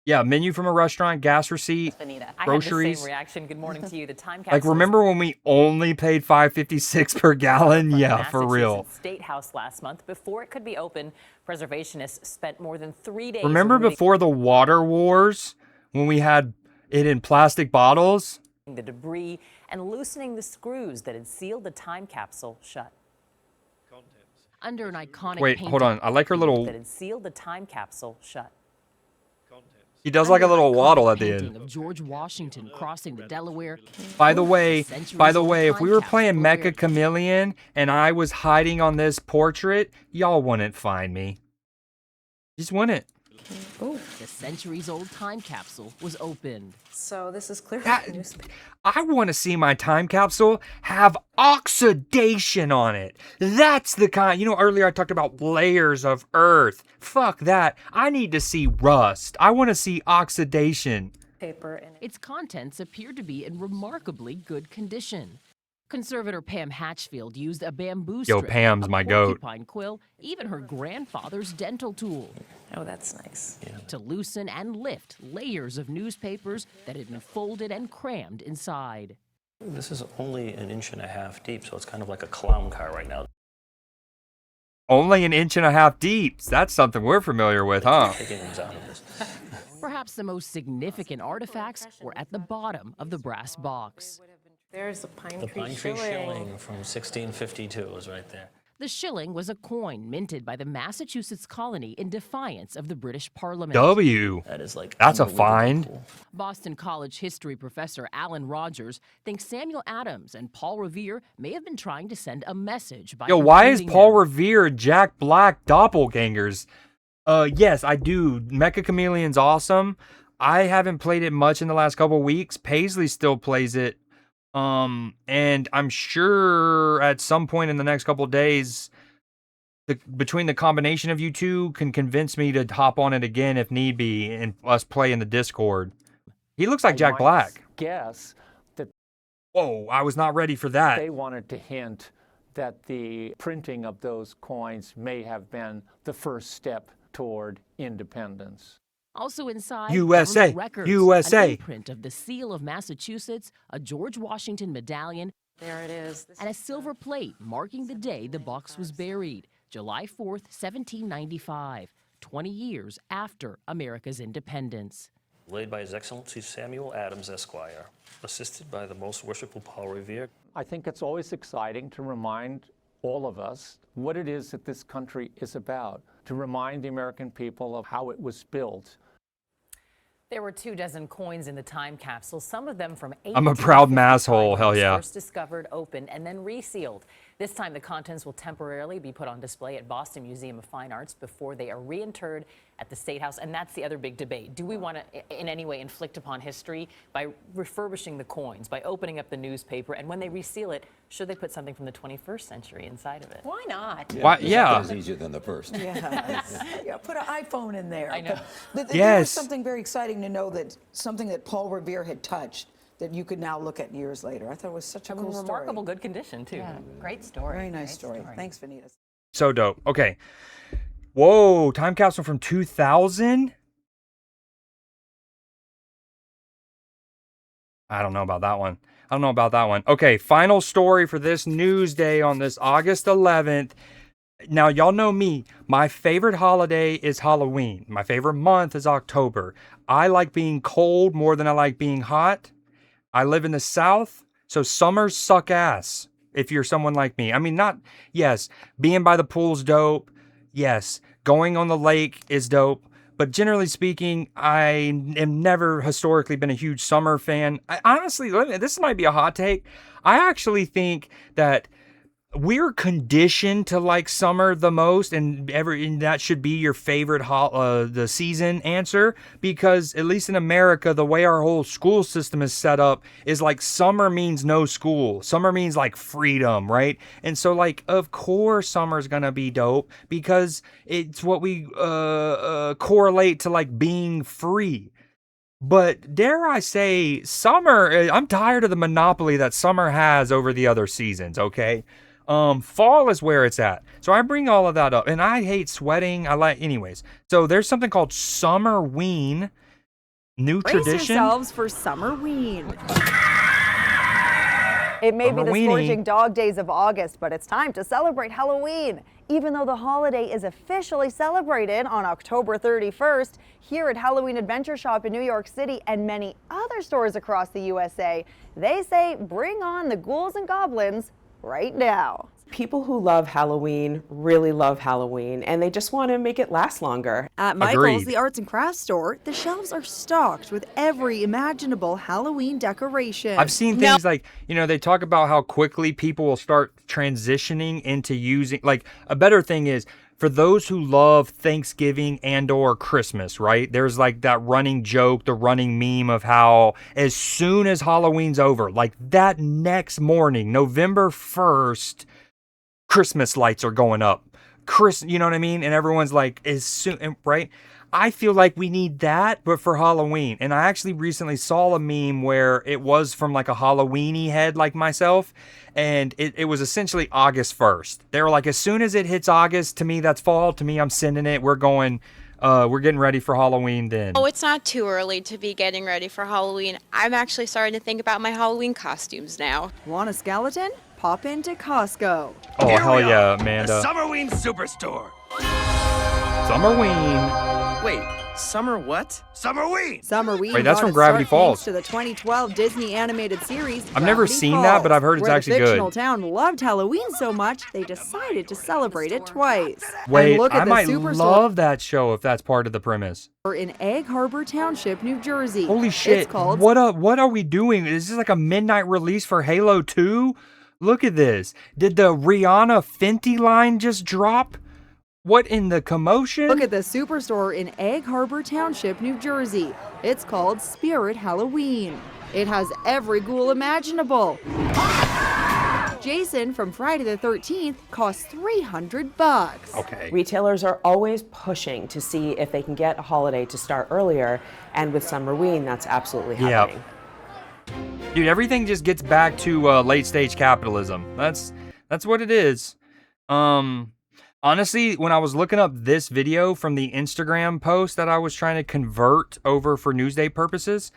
Yeah, menu from a restaurant, gas receipt, groceries.
I had the same reaction. Good morning to you. The time capsule.
Like, remember when we only paid $5.56 per gallon? Yeah, for real.
State House last month, before it could be open, preservationists spent more than 3 days.
Remember before the water wars, when we had it in plastic bottles?
The debris and loosening the screws that had sealed the time capsule shut. Under an iconic
Wait, hold on. I like her little.
That had sealed the time capsule shut.
He does like a little waddle at the end.
Of George Washington crossing the Delaware.
By the way, if we were playing Mecha Chameleon and I was hiding on this portrait, y'all wouldn't find me. Just wouldn't.
Oh, the centuries-old time capsule was opened.
So this is clear.
I want to see my time capsule have oxidation on it. That's the kind. Earlier I talked about layers of earth. Fuck that. I need to see rust. I want to see oxidation.
Its contents appear to be in remarkably good condition. Conservator Pam Hatchfield used a bamboo strip,
Pam's my goat.
porcupine quill, even her grandfather's dental tool.
Oh, that's nice.
To loosen and lift layers of newspapers that had been folded and crammed inside.
This is only 1.5 inches deep, so it's kind of like a clown car right now.
Only 1.5 inches deep. That's something we're familiar with, huh?
Perhaps the most significant artifacts were at the bottom of the brass box.
There's a pine
tree shilling from 1652 is right there.
The shilling was a coin minted by the Massachusetts colony in defiance of the British Parliament.
That is
that's a find.
Cool.
Boston College history professor Alan Rogers thinks Samuel Adams and Paul Revere may have been trying to send a message by
why is
including
Paul
them.
Revere and Jack Black doppelgangers? Yes, I do. Mecha Chameleon's awesome. I haven't played it much in the last couple weeks. Paisley still plays it. And I'm sure at some point in the next couple of days, between the combination of you two can convince me to hop on it again if need be, and us play in the Discord. He looks like Jack Black.
Guess that.
Whoa, I was not ready for that.
They wanted to hint that the printing of those coins may have been the first step toward independence.
Also inside,
USA,
records,
USA.
An imprint of the seal of Massachusetts, a George Washington medallion,
there it is,
and a silver plate marking the day the box was buried, July 4th, 1795, 20 years after America's independence.
Laid by His Excellency Samuel Adams, Esquire, assisted by the Most Worshipful Paul Revere.
I think it's always exciting to remind all of us what it is that this country is about, to remind the American people of how it was built.
There were 24 coins in the time capsule, some of them from
I'm a proud masshole, hell yeah.
First discovered, opened, and then resealed. This time, the contents will temporarily be put on display at Boston Museum of Fine Arts before they are reinterred at the State House. And that's the other big debate. Do we want to, in any way, inflict upon history by refurbishing the coins, by opening up the newspaper, and when they reseal it, should they put something from the 21st century inside of it?
Why not?
Why, yeah.
It's easier than the first.
Yes. Yeah, put an iPhone in there.
I know.
But there was
Yes.
something very exciting to know that something that Paul Revere had touched that you could now look at years later. I thought it was such a cool story.
Remarkable good condition, too.
Yeah, great story.
Very nice story. Thanks, Vanita.
So dope. Okay. Whoa, time capsule from 2000? I don't know about that one. Okay, final story for this Newsday on this August 11th. Now, y'all know me. My favorite holiday is Halloween. My favorite month is October. I like being cold more than I like being hot. I live in the South, so summers suck ass if you're someone like me. I mean, yes, being by the pool's dope. Yes, going on the lake is dope. But generally speaking, I am never historically been a huge summer fan. Honestly, this might be a hot take. I actually think that we're conditioned to like summer the most, and that should be your favorite the season answer, because at least in America, the way our whole school system is set up is like summer means no school. Summer means like freedom, right? And so like, of course, summer's gonna be dope because it's what we correlate to like being free. But dare I say, summer, I'm tired of the monopoly that summer has over the other seasons, okay? Fall is where it's at. So I bring all of that up, and I hate sweating. Anyways. So there's something called Summerween, new tradition.
Brace yourselves for Summerween. It may be the scorching dog days of August, but it's time to celebrate Halloween. Even though the holiday is officially celebrated on October 31st, here at Halloween Adventure Shop in New York City and many other stores across the USA, they say bring on the ghouls and goblins right now.
People who love Halloween really love Halloween, and they just want to make it last longer.
At Michael's, the arts and crafts store, the shelves are stocked with every imaginable Halloween decoration.
I've seen things like, they talk about how quickly people will start transitioning into using, like, a better thing is, for those who love Thanksgiving and or Christmas, right? There's like that running joke, the running meme of how as soon as Halloween's over, like that next morning, November 1st, Christmas lights are going up. You know what I mean? And everyone's like, as soon, right? I feel like we need that, but for Halloween. And I actually recently saw a meme where it was from like a Halloween-y head like myself, and it was essentially August 1st. They were like, as soon as it hits August, to me that's fall. To me, I'm sending it. We're getting ready for Halloween then.
Oh, it's not too early to be getting ready for Halloween. I'm actually starting to think about my Halloween costumes now.
Want a skeleton? Pop into Costco.
Oh, hell yeah, Amanda.
The Summerween Superstore.
Summerween.
Wait, summer what? Summerween!
Summerween.
Wait, that's from
got its
Gravity
start
Falls.
thanks to the 2012 Disney animated series.
I've never
Gravity
seen
Falls,
that, but I've heard it's
where
actually
the fictional
good.
town loved Halloween so much they decided to celebrate it twice.
Wait,
and look at
I
the
might
Superstore
love that show if that's part of the premise.
in Egg Harbor Township, New Jersey.
Holy shit!
It's called
What are we doing? Is this like a midnight release for Halo 2? Look at this. Did the Rihanna Fenty line just drop? What in the commotion?
Look at the Superstore in Egg Harbor Township, New Jersey. It's called Spirit Halloween. It has every ghoul imaginable. Jason from Friday the 13th costs $300.
Okay.
Retailers are always pushing to see if they can get a holiday to start earlier, and with Summerween, that's absolutely happening.
Dude, everything just gets back to late stage capitalism. That's what it is. Honestly, when I was looking up this video from the Instagram post that I was trying to convert over for Newsday purposes,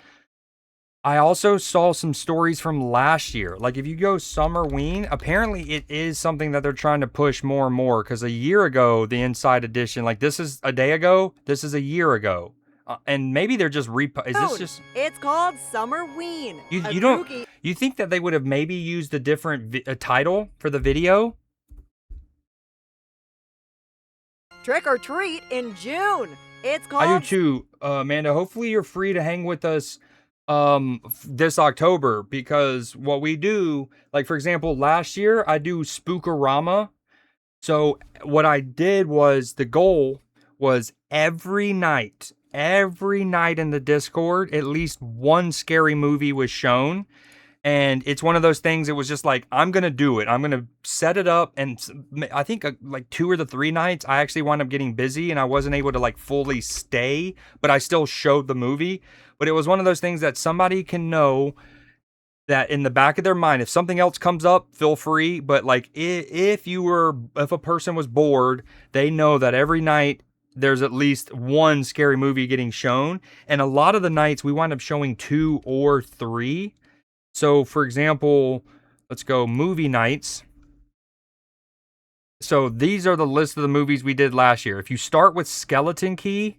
I also saw some stories from last year. Like if you go Summerween, apparently it is something that they're trying to push more and more, because a year ago, the Inside Edition, like this is a day ago, this is a year ago. And maybe they're just
It's called Summerween.
You think that they would have maybe used a different title for the video?
Trick or Treat in June. It's called...
I do too, Amanda. Hopefully you're free to hang with us this October, because what we do, like for example, last year I do Spookorama. So what I did was, the goal was every night in the Discord, at least one scary movie was shown. And it's one of those things, it was just like, I'm going to do it. I'm going to set it up. And I think like 2 or 3 nights, I actually wound up getting busy and I wasn't able to like fully stay, but I still showed the movie. But it was one of those things that somebody can know that in the back of their mind, if something else comes up, feel free. But like if a person was bored, they know that every night there's at least one scary movie getting shown. And a lot of the nights we wind up showing 2 or 3. So, for example, let's go movie nights. So, these are the list of the movies we did last year. If you start with Skeleton Key,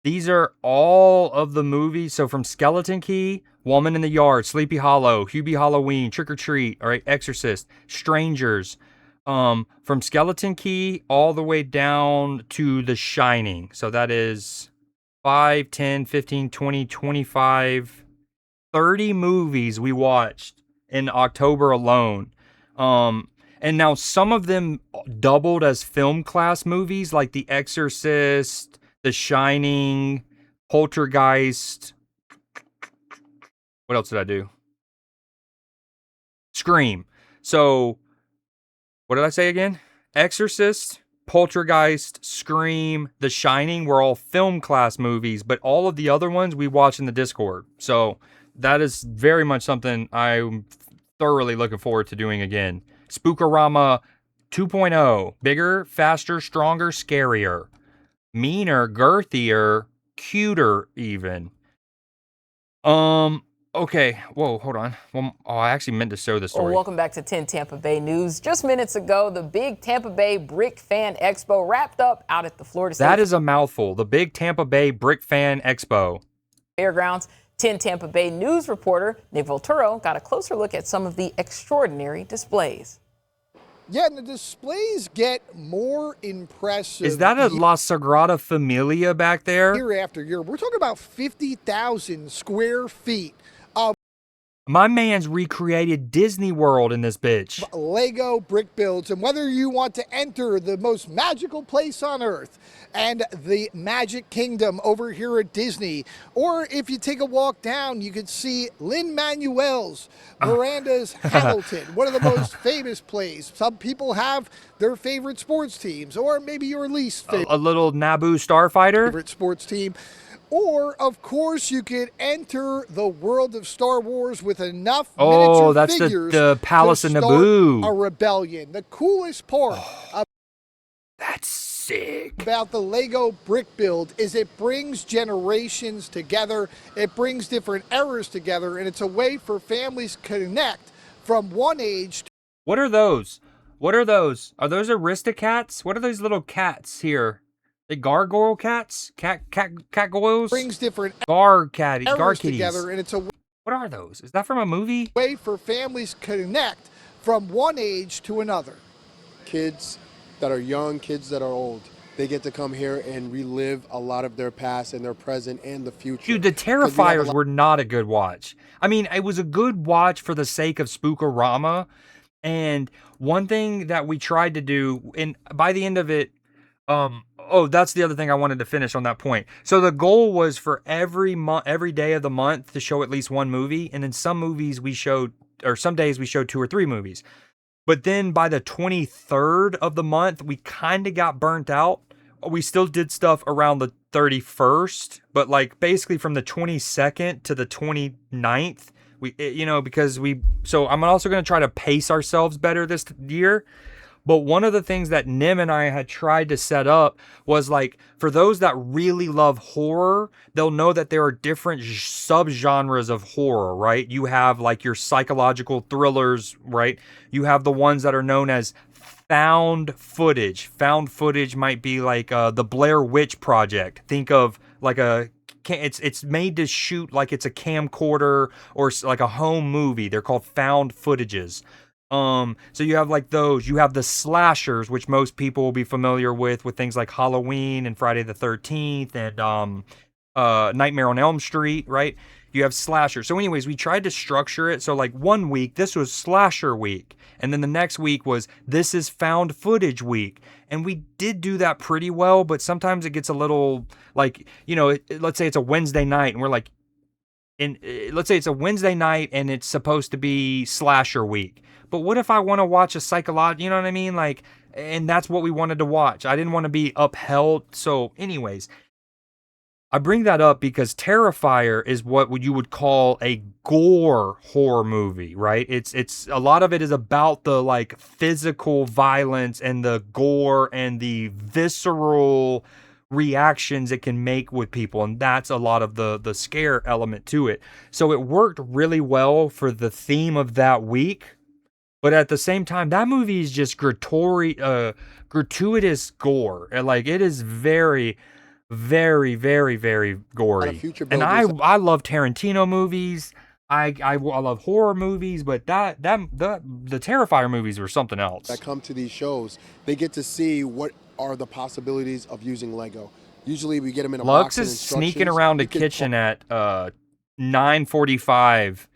these are all of the movies. So, from Skeleton Key, Woman in the Yard, Sleepy Hollow, Hubie Halloween, Trick or Treat, all right, Exorcist, Strangers. From Skeleton Key all the way down to The Shining. So, that is 5, 10, 15, 20, 25... 30 movies we watched in October alone. And now some of them doubled as film class movies, like The Exorcist, The Shining, Poltergeist. What else did I do? Scream. So, what did I say again? Exorcist, Poltergeist, Scream, The Shining were all film class movies, but all of the other ones we watched in the Discord. So, that is very much something I'm thoroughly looking forward to doing again. Spookorama 2.0. Bigger, faster, stronger, scarier. Meaner, girthier, cuter even. Okay. Whoa, hold on. Well, I actually meant to show this story.
Well, welcome back to 10 Tampa Bay News. Just minutes ago, the big Tampa Bay Brick Fan Expo wrapped up out at the Florida State.
That is a mouthful. The big Tampa Bay Brick Fan Expo.
Fairgrounds. 10 Tampa Bay News reporter Nick Volturo got a closer look at some of the extraordinary displays.
Yeah, and the displays get more impressive.
Is that a La Sagrada Familia back there?
Year after year. We're talking about 50,000 square feet of
My man's recreated Disney World in this bitch.
Lego brick builds, and whether you want to enter the most magical place on earth and the Magic Kingdom over here at Disney, or if you take a walk down, you could see Lin-Manuel's Miranda's Hamilton, one of the most famous plays. Some people have their favorite sports teams, or maybe your least favorite.
A little Naboo Starfighter?
Favorite sports team. Or, of course, you could enter the world of Star Wars with enough miniature figures
the Palace
to
of
start
Naboo.
a rebellion. The coolest part
that's sick
about the Lego brick build is it brings generations together. It brings different eras together, and it's a way for families to connect from one age to...
What are those? What are those? Are those Aristocats? What are those little cats here? The gargoyle cats? Cat goyles?
Brings different
gar
kitties together, and it's a...
What are those? Is that from a movie?
Way for families to connect from one age to another.
Kids that are young, kids that are old, they get to come here and relive a lot of their past and their present and the future.
Dude, the Terrifiers were not a good watch. I mean, it was a good watch for the sake of Spookorama. And one thing that we tried to do, and by the end of it, that's the other thing I wanted to finish on that point. So the goal was for every day of the month to show at least one movie, and then some days we showed 2 or 3 movies. But then by the 23rd of the month, we kind of got burnt out. We still did stuff around the 31st, but like basically from the 22nd to the 29th, so I'm also going to try to pace ourselves better this year. But one of the things that Nim and I had tried to set up was like, for those that really love horror, they'll know that there are different subgenres of horror, right? You have like your psychological thrillers, right? You have the ones that are known as found footage. Found footage might be like the Blair Witch Project. Think of like it's made to shoot like it's a camcorder or like a home movie. They're called found footages. So you have like those. You have the slashers, which most people will be familiar with things like Halloween and Friday the 13th and Nightmare on Elm Street, right? You have slasher. So anyways, we tried to structure it. So like 1 week, this was slasher week. And then the next week was, this is found footage week. And we did do that pretty well, but sometimes it gets a little like, let's say it's a Wednesday night and we're like, let's say it's a Wednesday night and it's supposed to be slasher week. But what if I want to watch a psychological, you know what I mean? Like, and that's what we wanted to watch. I didn't want to be upheld. So anyways, I bring that up because Terrifier is what you would call a gore horror movie, right? It's a lot of it is about the like physical violence and the gore and the visceral reactions it can make with people, and that's a lot of the scare element to it. So it worked really well for the theme of that week, but at the same time, that movie is just gratuitous gore, and like it is very, very, very, very gory. And I love Tarantino movies. I love horror movies, but the Terrifier movies were something else.
That come to these shows, they get to see what are the possibilities of using Lego. Usually we get them in a box.
Lux is sneaking around the kitchen at 9:45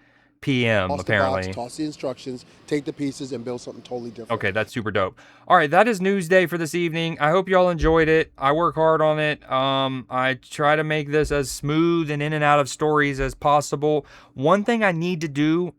p.m. apparently.
Box, toss the instructions, take the pieces, and build something totally different.
Okay, that's super dope. All right, that is Newsday for this evening. I hope y'all enjoyed it. I work hard on it. I try to make this as smooth and in and out of stories as possible. One thing I need to do,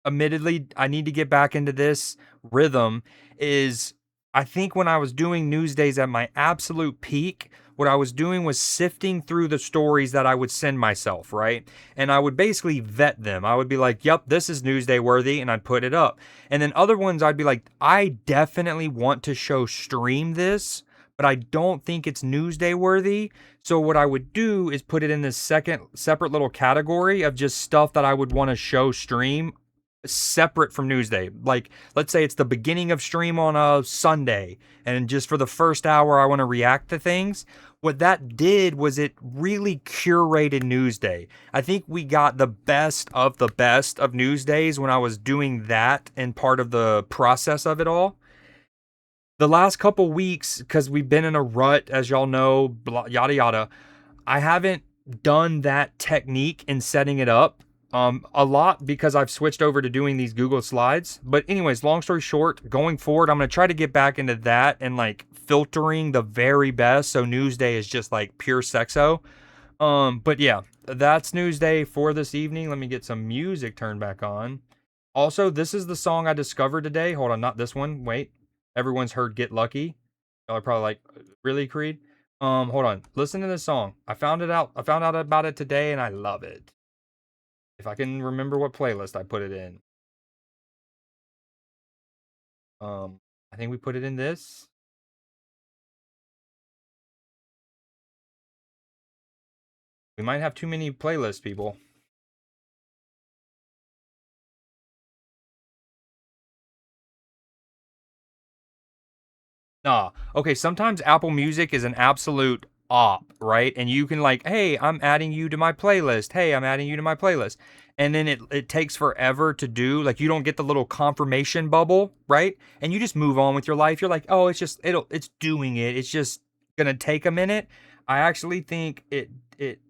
admittedly, I need to get back into this rhythm, is I think when I was doing Newsdays at my absolute peak, what I was doing was sifting through the stories that I would send myself, right? And I would basically vet them. I would be like, yep, this is Newsday worthy, and I'd put it up. And then other ones, I'd be like, I definitely want to show stream this, but I don't think it's Newsday worthy. So what I would do is put it in this second separate little category of just stuff that I would want to show stream separate from Newsday. Like, let's say it's the beginning of stream on a Sunday, and just for the first hour I want to react to things. What that did was it really curated Newsday. I think we got the best of Newsdays when I was doing that and part of the process of it all. The last couple weeks, because we've been in a rut, as y'all know, yada yada, I haven't done that technique in setting it up a lot because I've switched over to doing these Google Slides. But anyways, long story short, going forward, I'm going to try to get back into that and like filtering the very best. So Newsday is just like pure sexo. But yeah, that's Newsday for this evening. Let me get some music turned back on. Also, this is the song I discovered today. Hold on, not this one. Wait. Everyone's heard Get Lucky. Y'all are probably like, really, Creed? Hold on. Listen to this song. I found out about it today and I love it. If I can remember what playlist I put it in. I think we put it in this. We might have too many playlists, people. Nah. Okay, sometimes Apple Music is an absolute op, right? And you can like, hey, I'm adding you to my playlist. Hey, I'm adding you to my playlist. And then it takes forever to do. Like, you don't get the little confirmation bubble, right? And you just move on with your life. You're like, oh, it's doing it. It's just gonna take a minute. I actually think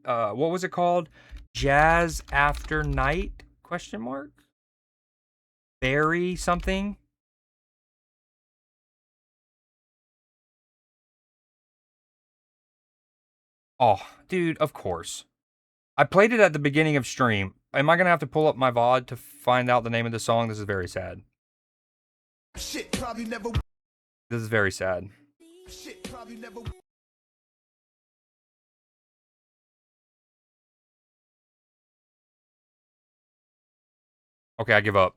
what was it called? Jazz After Night? ? Barry something? Oh, dude, of course. I played it at the beginning of stream. Am I going to have to pull up my VOD to find out the name of the song? This is very sad.
Shit, probably never.
This is very sad.
Shit, probably never.
Okay, I give up.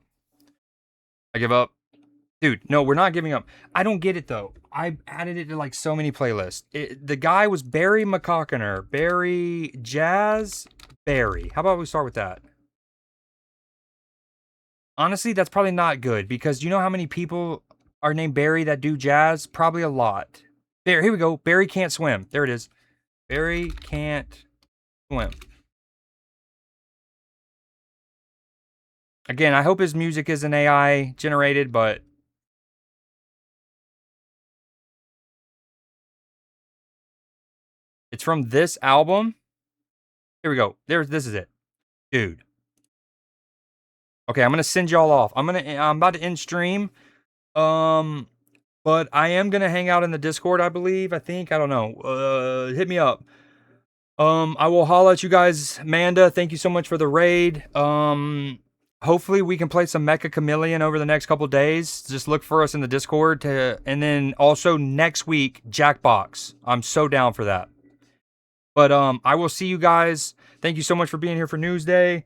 Dude, no, we're not giving up. I don't get it, though. I added it to, like, so many playlists. The guy was Barry McCockiner. Barry Jazz Barry. How about we start with that? Honestly, that's probably not good, because you know how many people are named Barry that do jazz? Probably a lot. There, here we go. Barry Can't Swim. There it is. Barry Can't Swim. Again, I hope his music isn't AI generated, but it's from this album. Here we go. This is it. Dude. Okay, I'm gonna send y'all off. I'm about to end stream. But I am gonna hang out in the Discord, I believe. I don't know. Hit me up. I will holla at you guys. Amanda, thank you so much for the raid. Hopefully we can play some Mecha Chameleon over the next couple days. Just look for us in the Discord and then also next week, Jackbox. I'm so down for that. But I will see you guys. Thank you so much for being here for Newsday.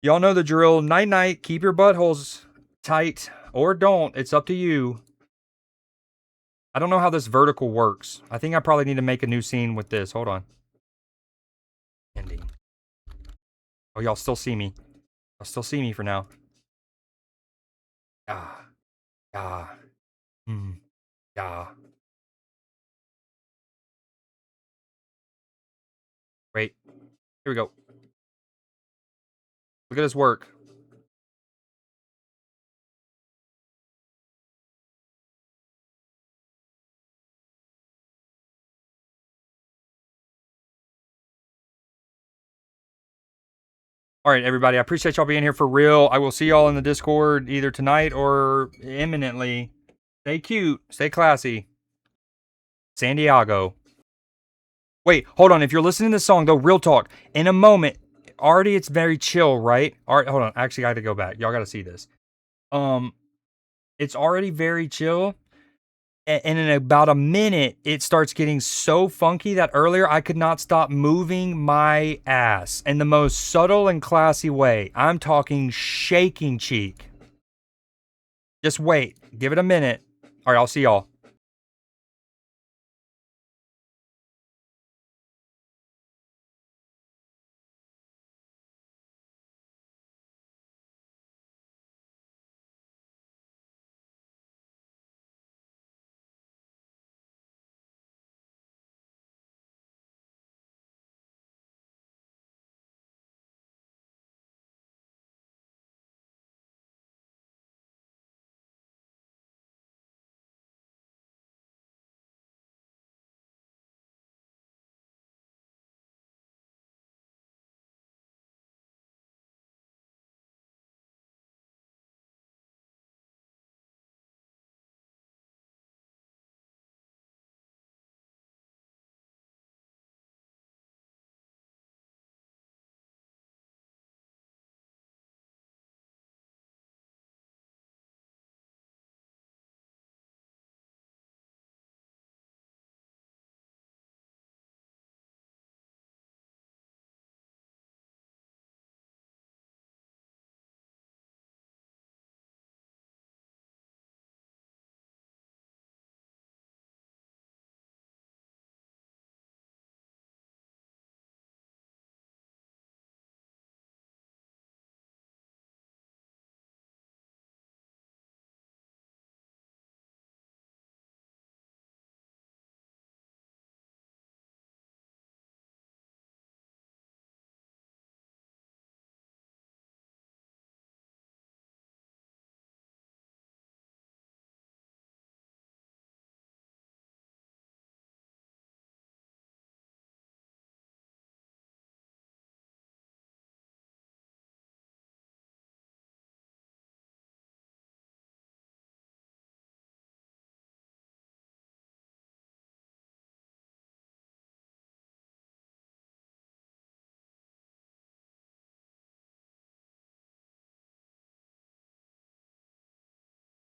Y'all know the drill. Night night. Keep your buttholes tight or don't. It's up to you. I don't know how this vertical works. I think I probably need to make a new scene with this. Hold on. Ending. Oh, y'all still see me. Y'all still see me for now. Yeah. Wait. Here we go. Look at this work. All right, everybody. I appreciate y'all being here for real. I will see y'all in the Discord either tonight or imminently. Stay cute. Stay classy. San Diego. Wait, hold on. If you're listening to this song, though, real talk. In a moment, already it's very chill, right? All right, hold on. Actually, I got to go back. Y'all got to see this. It's already very chill. And in about a minute, it starts getting so funky that earlier I could not stop moving my ass in the most subtle and classy way. I'm talking shaking cheek. Just wait. Give it a minute. All right, I'll see y'all.